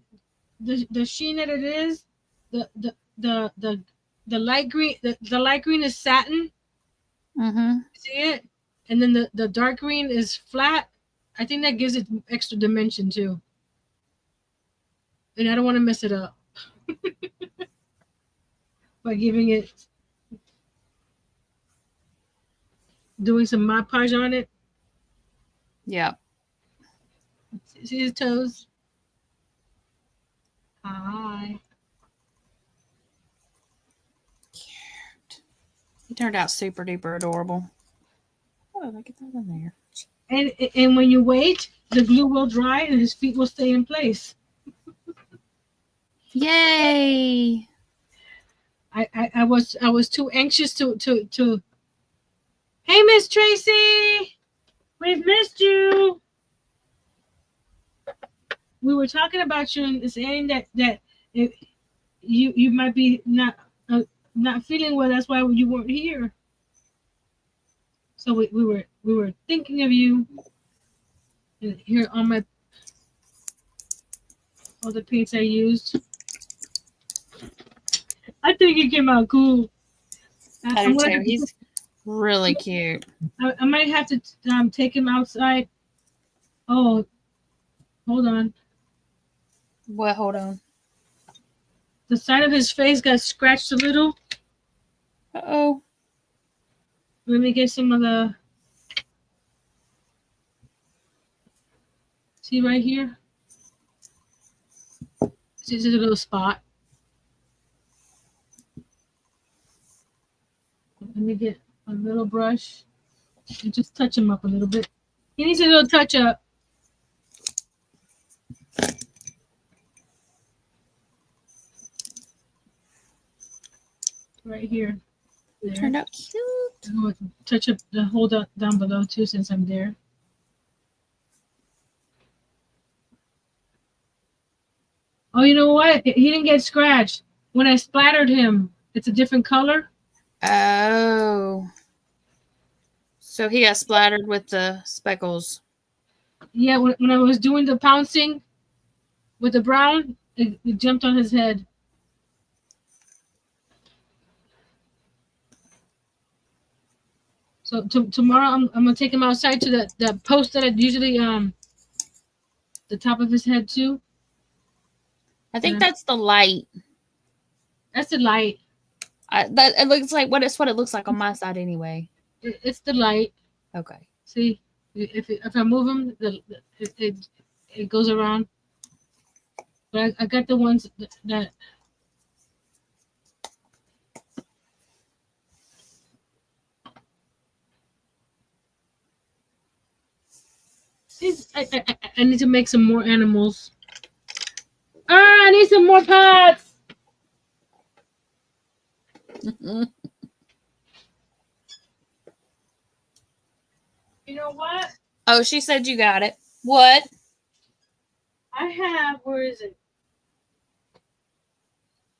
the sheen that it is. The the the the the light green the light green is satin.
Mm-hmm.
See it? And then the dark green is flat. I think that gives it extra dimension too. And I don't want to mess it up by giving it doing some Mod Podge on it.
Yep.
See his toes? Hi.
He turned out super duper adorable. Oh, look at that in there.
And when you wait, the glue will dry and his feet will stay in place.
Yay!
I was too anxious to Hey Miss Tracy, we've missed you. We were talking about you and saying that if you might be not feeling well. That's why you weren't here. So we were thinking of you. And here on my all the paints I used. I think it came out cool.
I do too. He's really cute.
I might have to take him outside. Oh, hold on.
What? Hold on.
The side of his face got scratched a little.
Uh-oh.
Let me get some of the. See right here? See this little spot. Let me get a little brush and just touch him up a little bit. He needs a little touch up. Right here.
There. Turned out cute.
I'm going to touch up the hold up down below too since I'm there. Oh, you know what? He didn't get scratched. When I splattered him, it's a different color.
Oh. So he got splattered with the speckles.
Yeah, when I was doing the pouncing with the brown, it jumped on his head. So tomorrow I'm gonna take him outside to that post that I usually the top of his head too.
I think that's the light.
That's the light.
That it looks like what it looks like on my side anyway.
It's the light.
Okay.
See, if I move him, it goes around. But I got the ones that. I need to make some more animals. I need some more pots. You know what?
Oh, she said you got it. What?
I have. Where is it?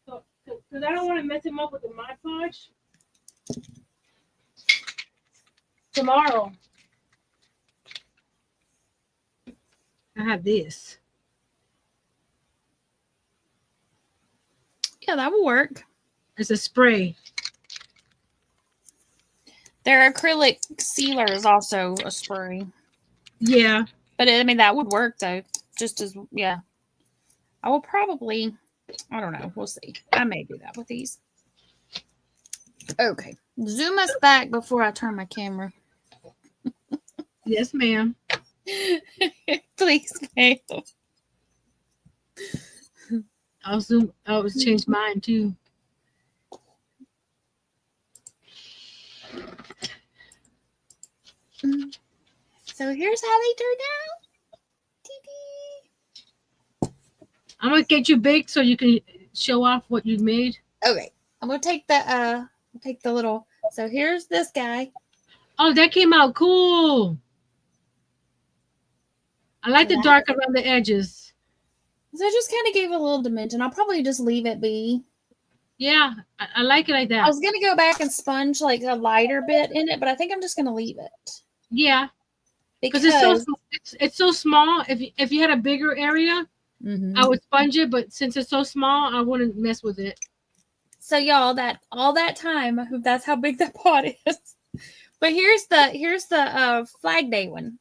Because I don't want to mess him up with the Mod Podge. Tomorrow. I have this.
Yeah, that will work.
It's a spray.
Their acrylic sealer is also a spray.
Yeah.
But I mean, that would work though. Just as, yeah. I will probably, I don't know. We'll see. I may do that with these. Okay. Zoom us back before I turn my camera.
Yes, ma'am.
Please, ma'am.
I'll zoom. I'll change mine too.
So here's how they turned out.
I'm gonna get you baked so you can show off what you made.
Okay. I'm gonna take the little, so here's this guy.
Oh, that came out cool. I like the dark around the edges.
So I just kind of gave it a little dimension. I'll probably just leave it be.
Yeah, I like it like that.
I was gonna go back and sponge like a lighter bit in it, but I think I'm just gonna leave it.
Yeah,
Because
it's so small. If you had a bigger area, I would sponge it. But since it's so small, I wouldn't mess with it.
So y'all, that all that time, that's how big that pot is. But here's the Flag Day one.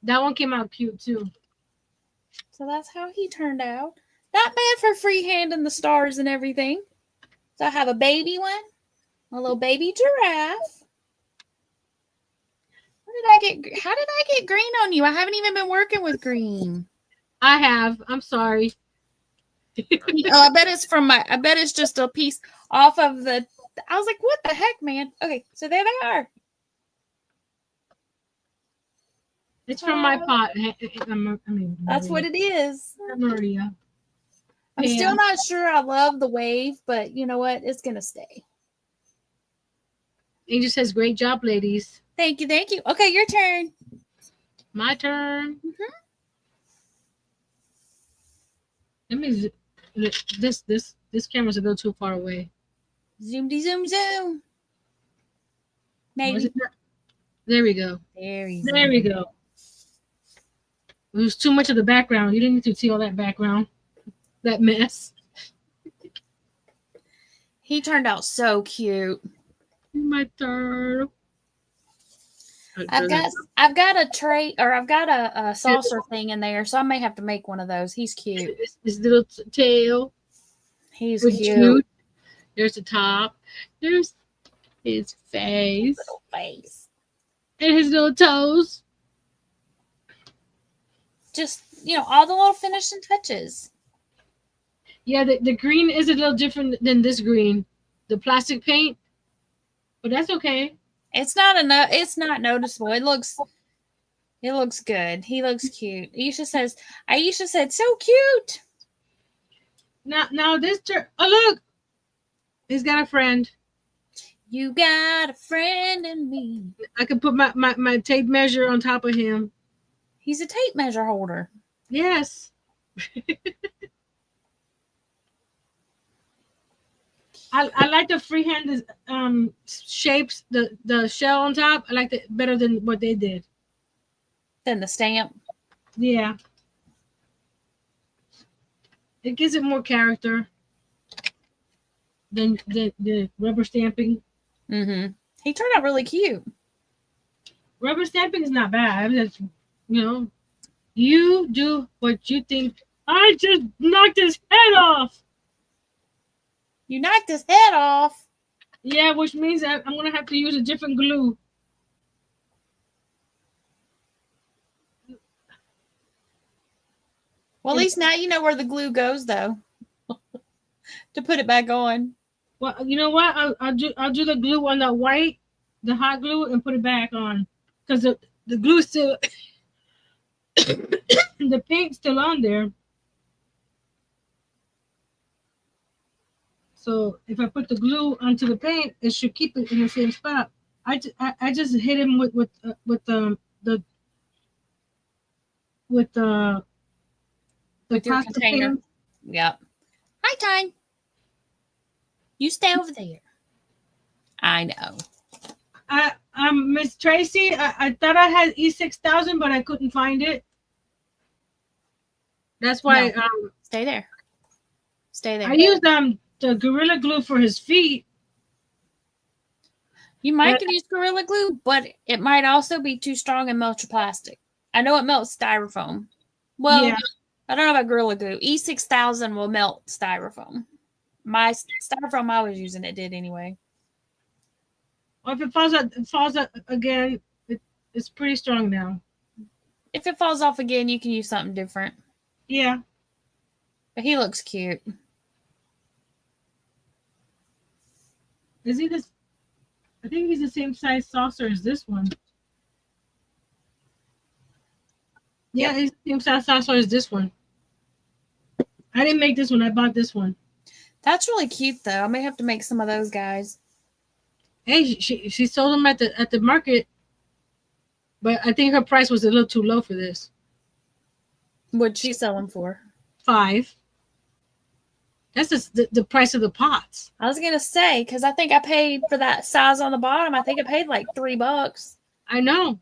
That one came out cute too.
So that's how he turned out. Not bad for freehanding the stars and everything. So I have a baby one, a little baby giraffe. How did I get green on you? I haven't even been working with green.
I have. I'm sorry.
I bet it's just a piece off of the. I was like, what the heck, man? Okay, so there they are.
It's from my pot.
That's what it is.
Maria.
I'm still not sure I love the wave, but you know what? It's going to stay.
Angel says, great job, ladies.
Thank you. Thank you. Okay, your turn.
My turn. Let me. This camera's a little too far away.
Zoom. Maybe.
There we go.
There
we go. It was too much of the background. You didn't need to see all that background. That mess.
He turned out so cute.
My turn.
I've got a tray, or I've got a saucer thing in there, so I may have to make one of those. He's cute.
His little tail.
He's cute.
There's the top. There's his face.
Little face.
And his little toes.
Just, all the little finishing touches.
Yeah, the green is a little different than this green. The plastic paint. But that's okay.
It's not enough. It's not noticeable. It looks good. He looks cute. Aisha said, so cute.
Now this look. He's got a friend.
You got a friend in me.
I could put my tape measure on top of him.
He's a tape measure holder.
Yes. I like the freehand shapes, the shell on top. I like it better than what they did.
Than the stamp.
Yeah. It gives it more character than the rubber stamping.
Mm-hmm. He turned out really cute.
Rubber stamping is not bad. It's, you do what you think. I just knocked his head off.
You knocked his head off.
Yeah, which means I'm going to have to use a different glue.
Well, at least now you know where the glue goes, though, to put it back on.
Well, you know what? I'll do the glue on the white, the hot glue, and put it back on, because the glue still, the paint's still on there. So if I put the glue onto the paint, it should keep it in the same spot. I just hit him with your
container. Yep. Hi, Time. You stay over there. I know.
Miss Tracy, I thought I had E6000, but I couldn't find it. That's why.
No. Stay there. Stay there.
I used the Gorilla Glue for his feet.
You might could use Gorilla Glue, but it might also be too strong and melt your plastic. I know it melts styrofoam. Well,
Yeah.
I don't know about Gorilla Glue. E6000 will melt styrofoam. My styrofoam I was using, it did anyway.
Or if it falls out again, it's pretty strong now.
If it falls off again, you can use something different.
Yeah.
But he looks cute.
Is he this? I think he's the same size saucer as this one. Yeah, he's the same size saucer as this one. I didn't make this one. I bought this one.
That's really cute, though. I may have to make some of those guys.
Hey, she sold them at the market, but I think her price was a little too low for this.
What'd she sell them for?
$5. That's just the price of the pots.
I was gonna say, because I think I paid for that size on the bottom. I think I paid like $3.
I know.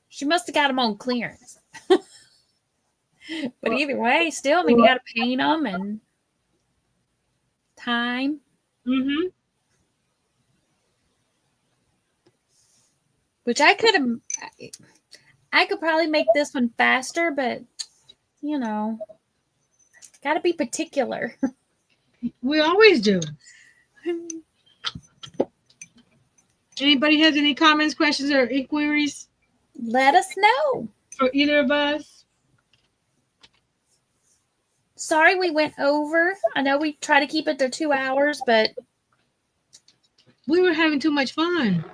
She must have got them on clearance. But either way, still, I mean, you got to paint them and time.
Mm-hmm.
Which I could probably make this one faster, but you know, got to be particular.
We always do. Anybody has any comments, questions, or inquiries
Let us know.
for either of us?
Sorry we went over. I know we try to keep it to 2 hours, but
We were having too much fun.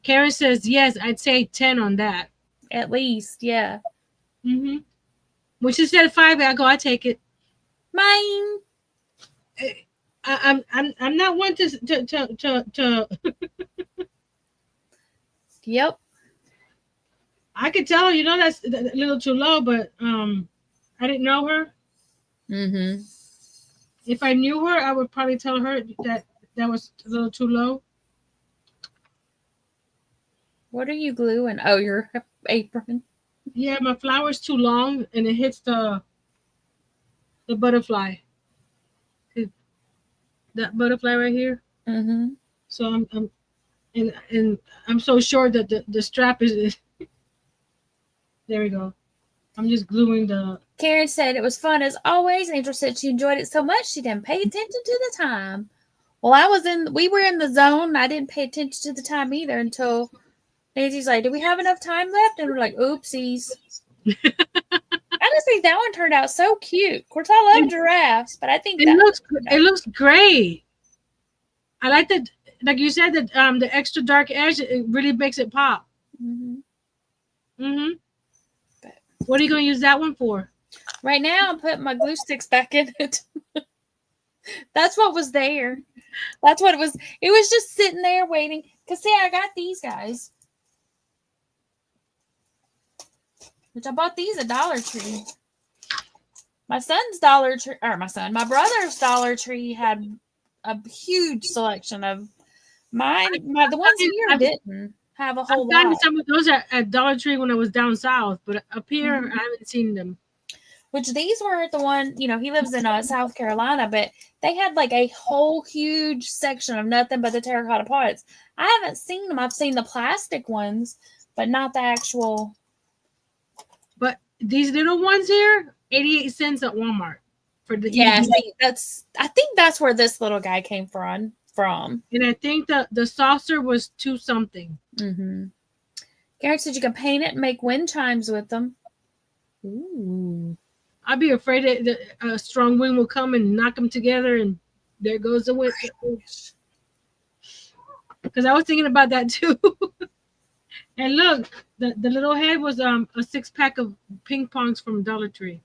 Karen says, yes, I'd say 10 on that.
at least, yeah.
Mm-hmm. When she said 5, I go, I take it.
Mine.
I'm not one to
Yep.
I could tell her, that's a little too low, but I didn't know her.
Mm-hmm.
If I knew her, I would probably tell her that was a little too low.
What are you gluing? Oh, your apron.
Yeah, my flower's too long and it hits the butterfly. See that butterfly right here.
Mm-hmm.
So I'm so sure that the strap is there we go. I'm just gluing the.
Karen said it was fun as always. Angel said she enjoyed it so much she didn't pay attention to the time. Well, we were in the zone. I didn't pay attention to the time either until Nancy's like, do we have enough time left? And we're like, oopsies. I just think that one turned out so cute. Of course, I love giraffes, but I think
it looks great. I like that, like you said, that the extra dark edge, it really makes it pop.
Mm-hmm.
Mm-hmm. What are you going to use that one for?
Right now, I'm putting my glue sticks back in it. That's what was there. That's what it was. It was just sitting there waiting. Because, see, I got these guys. Which I bought these at Dollar Tree. My brother's Dollar Tree had a huge selection of mine. The ones here didn't have a whole lot.
I've gotten some of those at Dollar Tree when I was down south, but up here, I haven't seen them.
Which these were the one, he lives in South Carolina, but they had like a whole huge section of nothing but the terracotta pots. I haven't seen them. I've seen the plastic ones, but not the actual.
But these little ones here, 88 cents at Walmart for the.
Yeah, I think that's where this little guy came from.
And I think the saucer was 2 something.
Mm-hmm. Garrett said you can paint it and make wind chimes with them. Ooh.
I'd be afraid that a strong wind will come and knock them together, and there goes the wind. Because I was thinking about that too. And look, the little head was a 6-pack of ping pongs from Dollar Tree.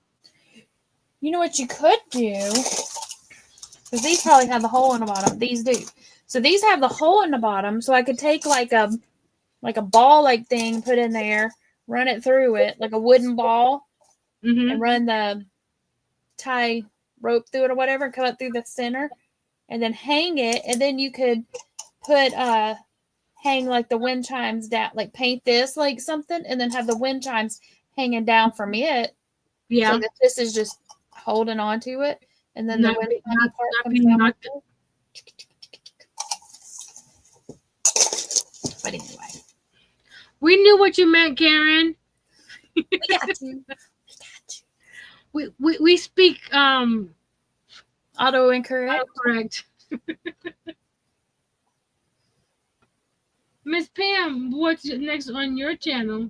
You know what you could do? Because these probably have the hole in the bottom. These do. So these have the hole in the bottom. So I could take like a ball-like thing, put in there, run it through it, like a wooden ball, and run the tie rope through it or whatever, and come up through the center, and then hang it. And then you could put hang like the wind chimes down, like paint this like something, and then have the wind chimes hanging down from it.
Yeah.
So that this is just holding on to it. And then
Not
the
be-
window
not-
part
not
comes
being
down.
knocked-
But anyway,
We knew what you meant, Karen.
we got you.
We speak
Auto incorrect.
correct. Miss Pam, what's next on your channel?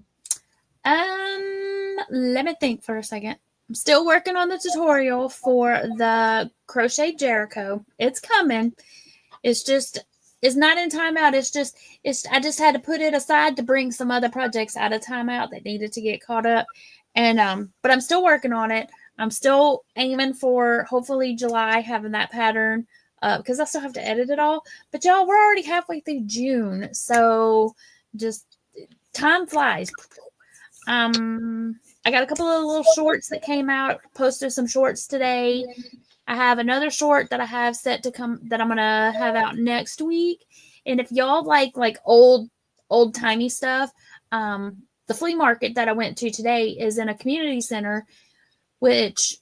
Let me think for a second. I'm still working on the tutorial for the crochet Jericho. It's coming. It's not in timeout. I just had to put it aside to bring some other projects out of timeout that needed to get caught up. And but I'm still working on it. I'm still aiming for hopefully July having that pattern because I still have to edit it all. But y'all, we're already halfway through June, so just time flies. I got a couple of little shorts that came out. Posted some shorts today. I have another short that I have set to come that I'm gonna have out next week. And if y'all like old timey stuff, the flea market that I went to today is in a community center, which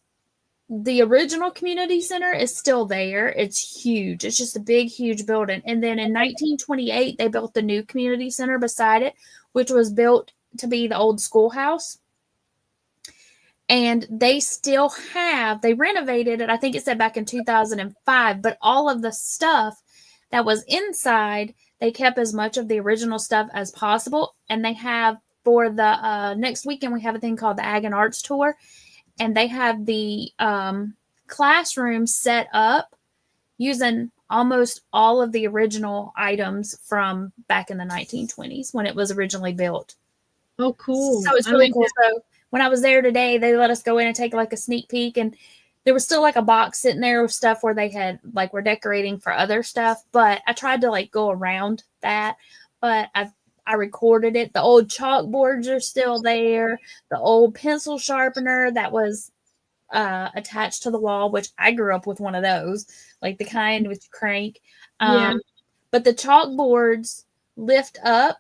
the original community center is still there. It's huge. It's just a big, huge building. And then in 1928, they built the new community center beside it, which was built to be the old schoolhouse. And they renovated it. I think it said back in 2005, but all of the stuff that was inside, they kept as much of the original stuff as possible. And they have for the next weekend, we have a thing called the Ag and Arts Tour. And they have the classroom set up using almost all of the original items from back in the 1920s when it was originally built.
Oh, cool.
So it's really cool. So when I was there today, they let us go in and take like a sneak peek, and there was still like a box sitting there with stuff where they had were decorating for other stuff. But I tried to go around that, but I recorded it. The old chalkboards are still there. The old pencil sharpener that was attached to the wall, which I grew up with one of those, like the kind with the crank.
Yeah.
But the chalkboards lift up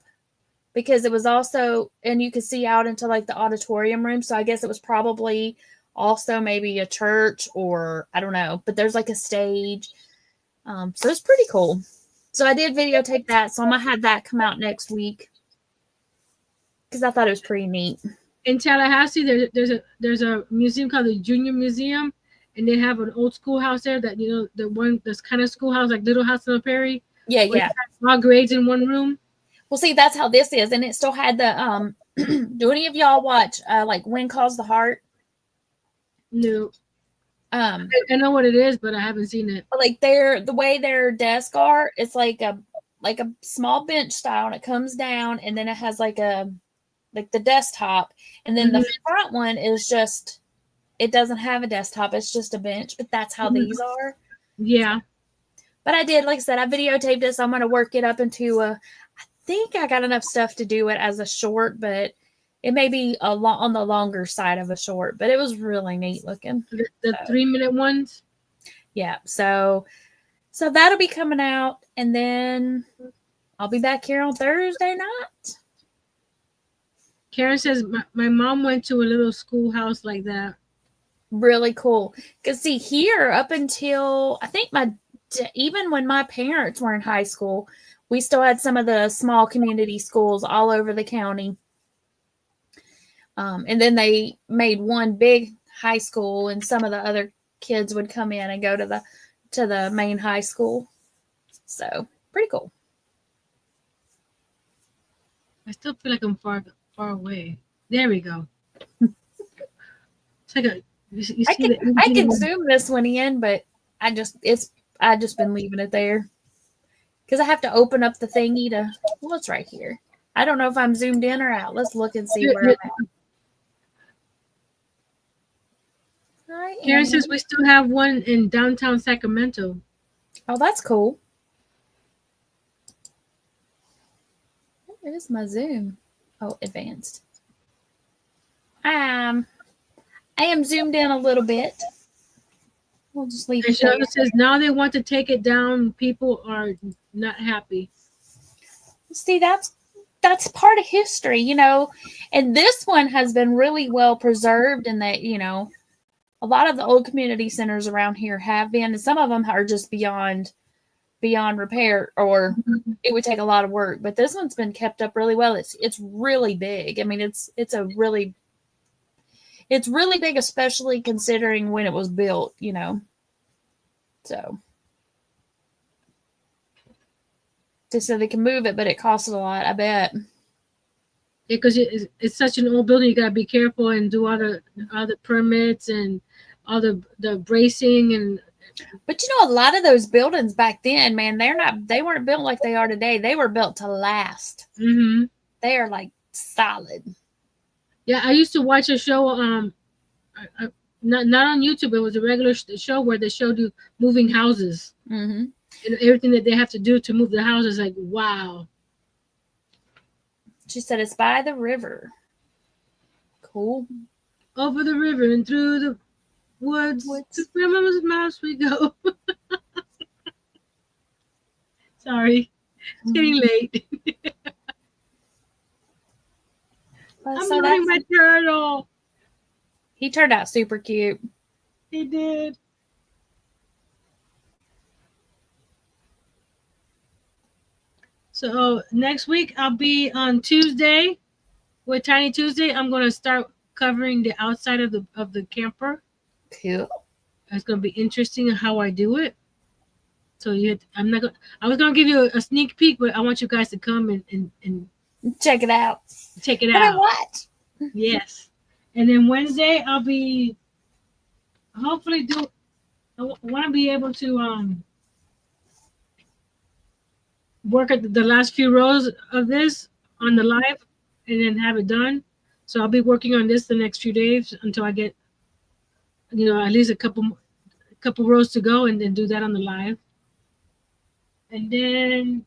because it was also, and you could see out into the auditorium room. So I guess it was probably also maybe a church or I don't know, but there's a stage. So it's pretty cool. So I did videotape that. So I'm going to have that come out next week because I thought it was pretty neat.
In Tallahassee, there's a museum called the Junior Museum, and they have an old schoolhouse there that the one that's kind of schoolhouse like Little House on the Prairie.
Yeah.
All grades in one room.
Well, see, that's how this is, and it still had the do any of y'all watch Wind Calls the Heart?
No. I know what it is, but I haven't seen it.
The way their desks are, it's like a small bench style, and it comes down, and then it has the desktop, and then the front one is just, it doesn't have a desktop, it's just a bench, but that's how these are.
Yeah.
But I did, like I said, I videotaped it, so I'm going to work it up into I think I got enough stuff to do it as a short, but it may be on the longer side of a short, but it was really neat looking.
The 3-minute ones?
Yeah, so that'll be coming out, and then I'll be back here on Thursday night.
Karen says my mom went to a little schoolhouse like that.
Really cool. Because see, here up until I think even when my parents were in high school, we still had some of the small community schools all over the county. And then they made one big high school, and some of the other kids would come in and go to the main high school. So pretty cool.
I still feel like I'm far away. There we go. It's like
I can zoom this one in, but I just been leaving it there because I have to open up the thingy to. Well, it's right here. I don't know if I'm zoomed in or out. Let's look and see where I'm at.
Karen says we still have one in downtown Sacramento.
Oh, that's cool. Where is my zoom? Oh, advanced. I am zoomed in a little bit. We'll just leave it there.
It says now they want to take it down. People are not happy.
See, that's that's part of history, you know. And this one has been really well preserved, and that, you know, a lot of the old community centers around here have been, and some of them are just beyond repair, or it would take a lot of work. But this one's been kept up really well. It's really big. I mean, it's really big, especially considering when it was built, you know. So they said they can move it, but it costs a lot, I bet.
Yeah, because it's such an old building, you gotta be careful and do all the permits and all the bracing and.
But you know, a lot of those buildings back then, man, they weren't built like they are today. They were built to last.
Mm-hmm.
They are like solid.
Yeah, I used to watch a show. Not on YouTube. It was a regular show where they showed you moving houses
Mm-hmm.
and everything that they have to do to move the houses. Like, wow.
She said it's by the river. Cool.
Over the river and through the woods. To Grandmama's mouse we go. Sorry, it's getting late. I'm loving my turtle.
He turned out super cute.
He did. So next week I'll be on Tuesday with Tiny Tuesday. I'm going to start covering the outside of the camper.
Cool.
It's going to be interesting how I do it. So I was going to give you a sneak peek, but I want you guys to come and
check it out.
Check it out.
What?
Yes. And then Wednesday I'll be hopefully I want to be able to work at the last few rows of this on the live and then have it done. So I'll be working on this the next few days until I get, at least a couple rows to go, and then do that on the live. And then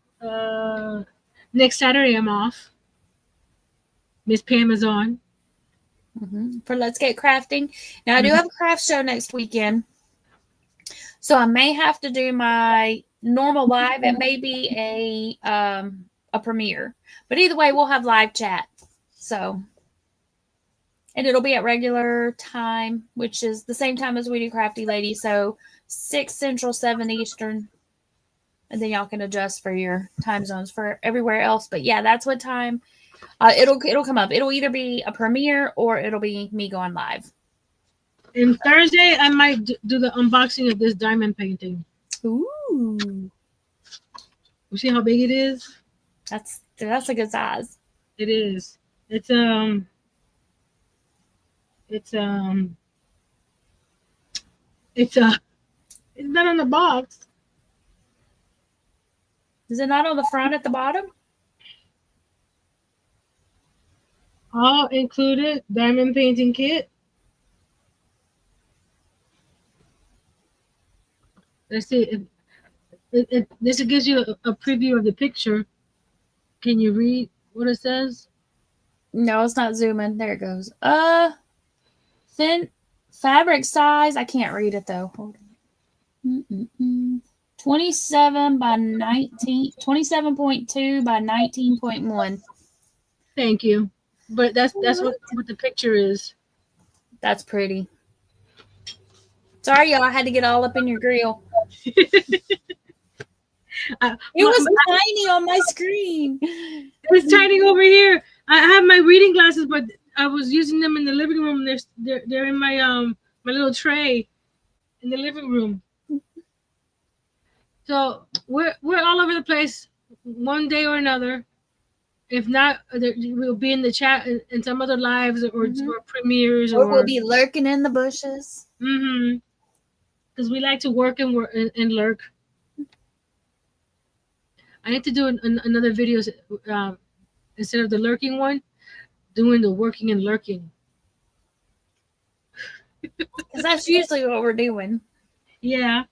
next Saturday I'm off. Miss Pam is on.
Mm-hmm. For Let's Get Crafting. Now I do have a craft show next weekend, so I may have to do my normal live. It may be a premiere, but either way, we'll have live chat. So, and it'll be at regular time, which is the same time as we do Crafty Lady. So 6 Central, 7 Eastern, and then y'all can adjust for your time zones for everywhere else. But yeah, that's what time. It'll come up. It'll either be a premiere or it'll be me going live.
And Thursday, I might do the unboxing of this diamond painting.
Ooh,
You see how big it is?
that's a good size.
It is. It's not on the box.
Is it not on the front at the bottom?
All included diamond painting kit. Let's see. This gives you a preview of the picture. Can you read what it says?
No, it's not zooming. There it goes. Thin fabric size. I can't read it though. Hold on. 27 by 19, 27.2 by 19.1.
Thank you. But that's what the picture is.
That's pretty. Sorry, y'all. I had to get all up in your grill. It was tiny on my screen.
It was tiny over here. I have my reading glasses, but I was using them in the living room. They're in my my little tray in the living room. So we're all over the place one day or another. If not, we'll be in the chat in some other lives or premieres,
or we'll be lurking in the bushes.
Mm-hmm. Because we like to work and lurk. I need to do another video instead of the lurking one, doing the working and lurking.
Because that's usually what we're doing.
Yeah.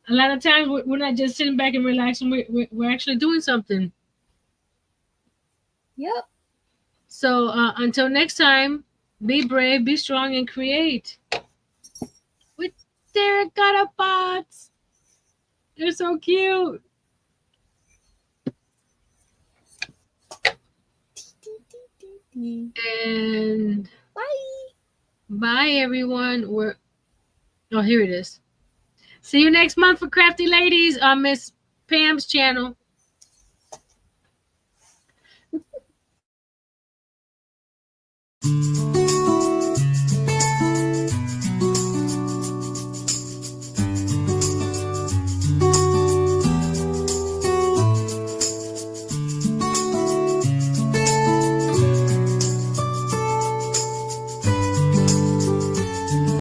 A lot of times we're not just sitting back and relaxing. We're actually doing something.
Yep.
So until next time, be brave, be strong, and create. With terracotta pots. They're so cute. And
Bye.
bye, everyone. Oh, here it is. See you next month for Crafty Ladies on Miss Pam's channel.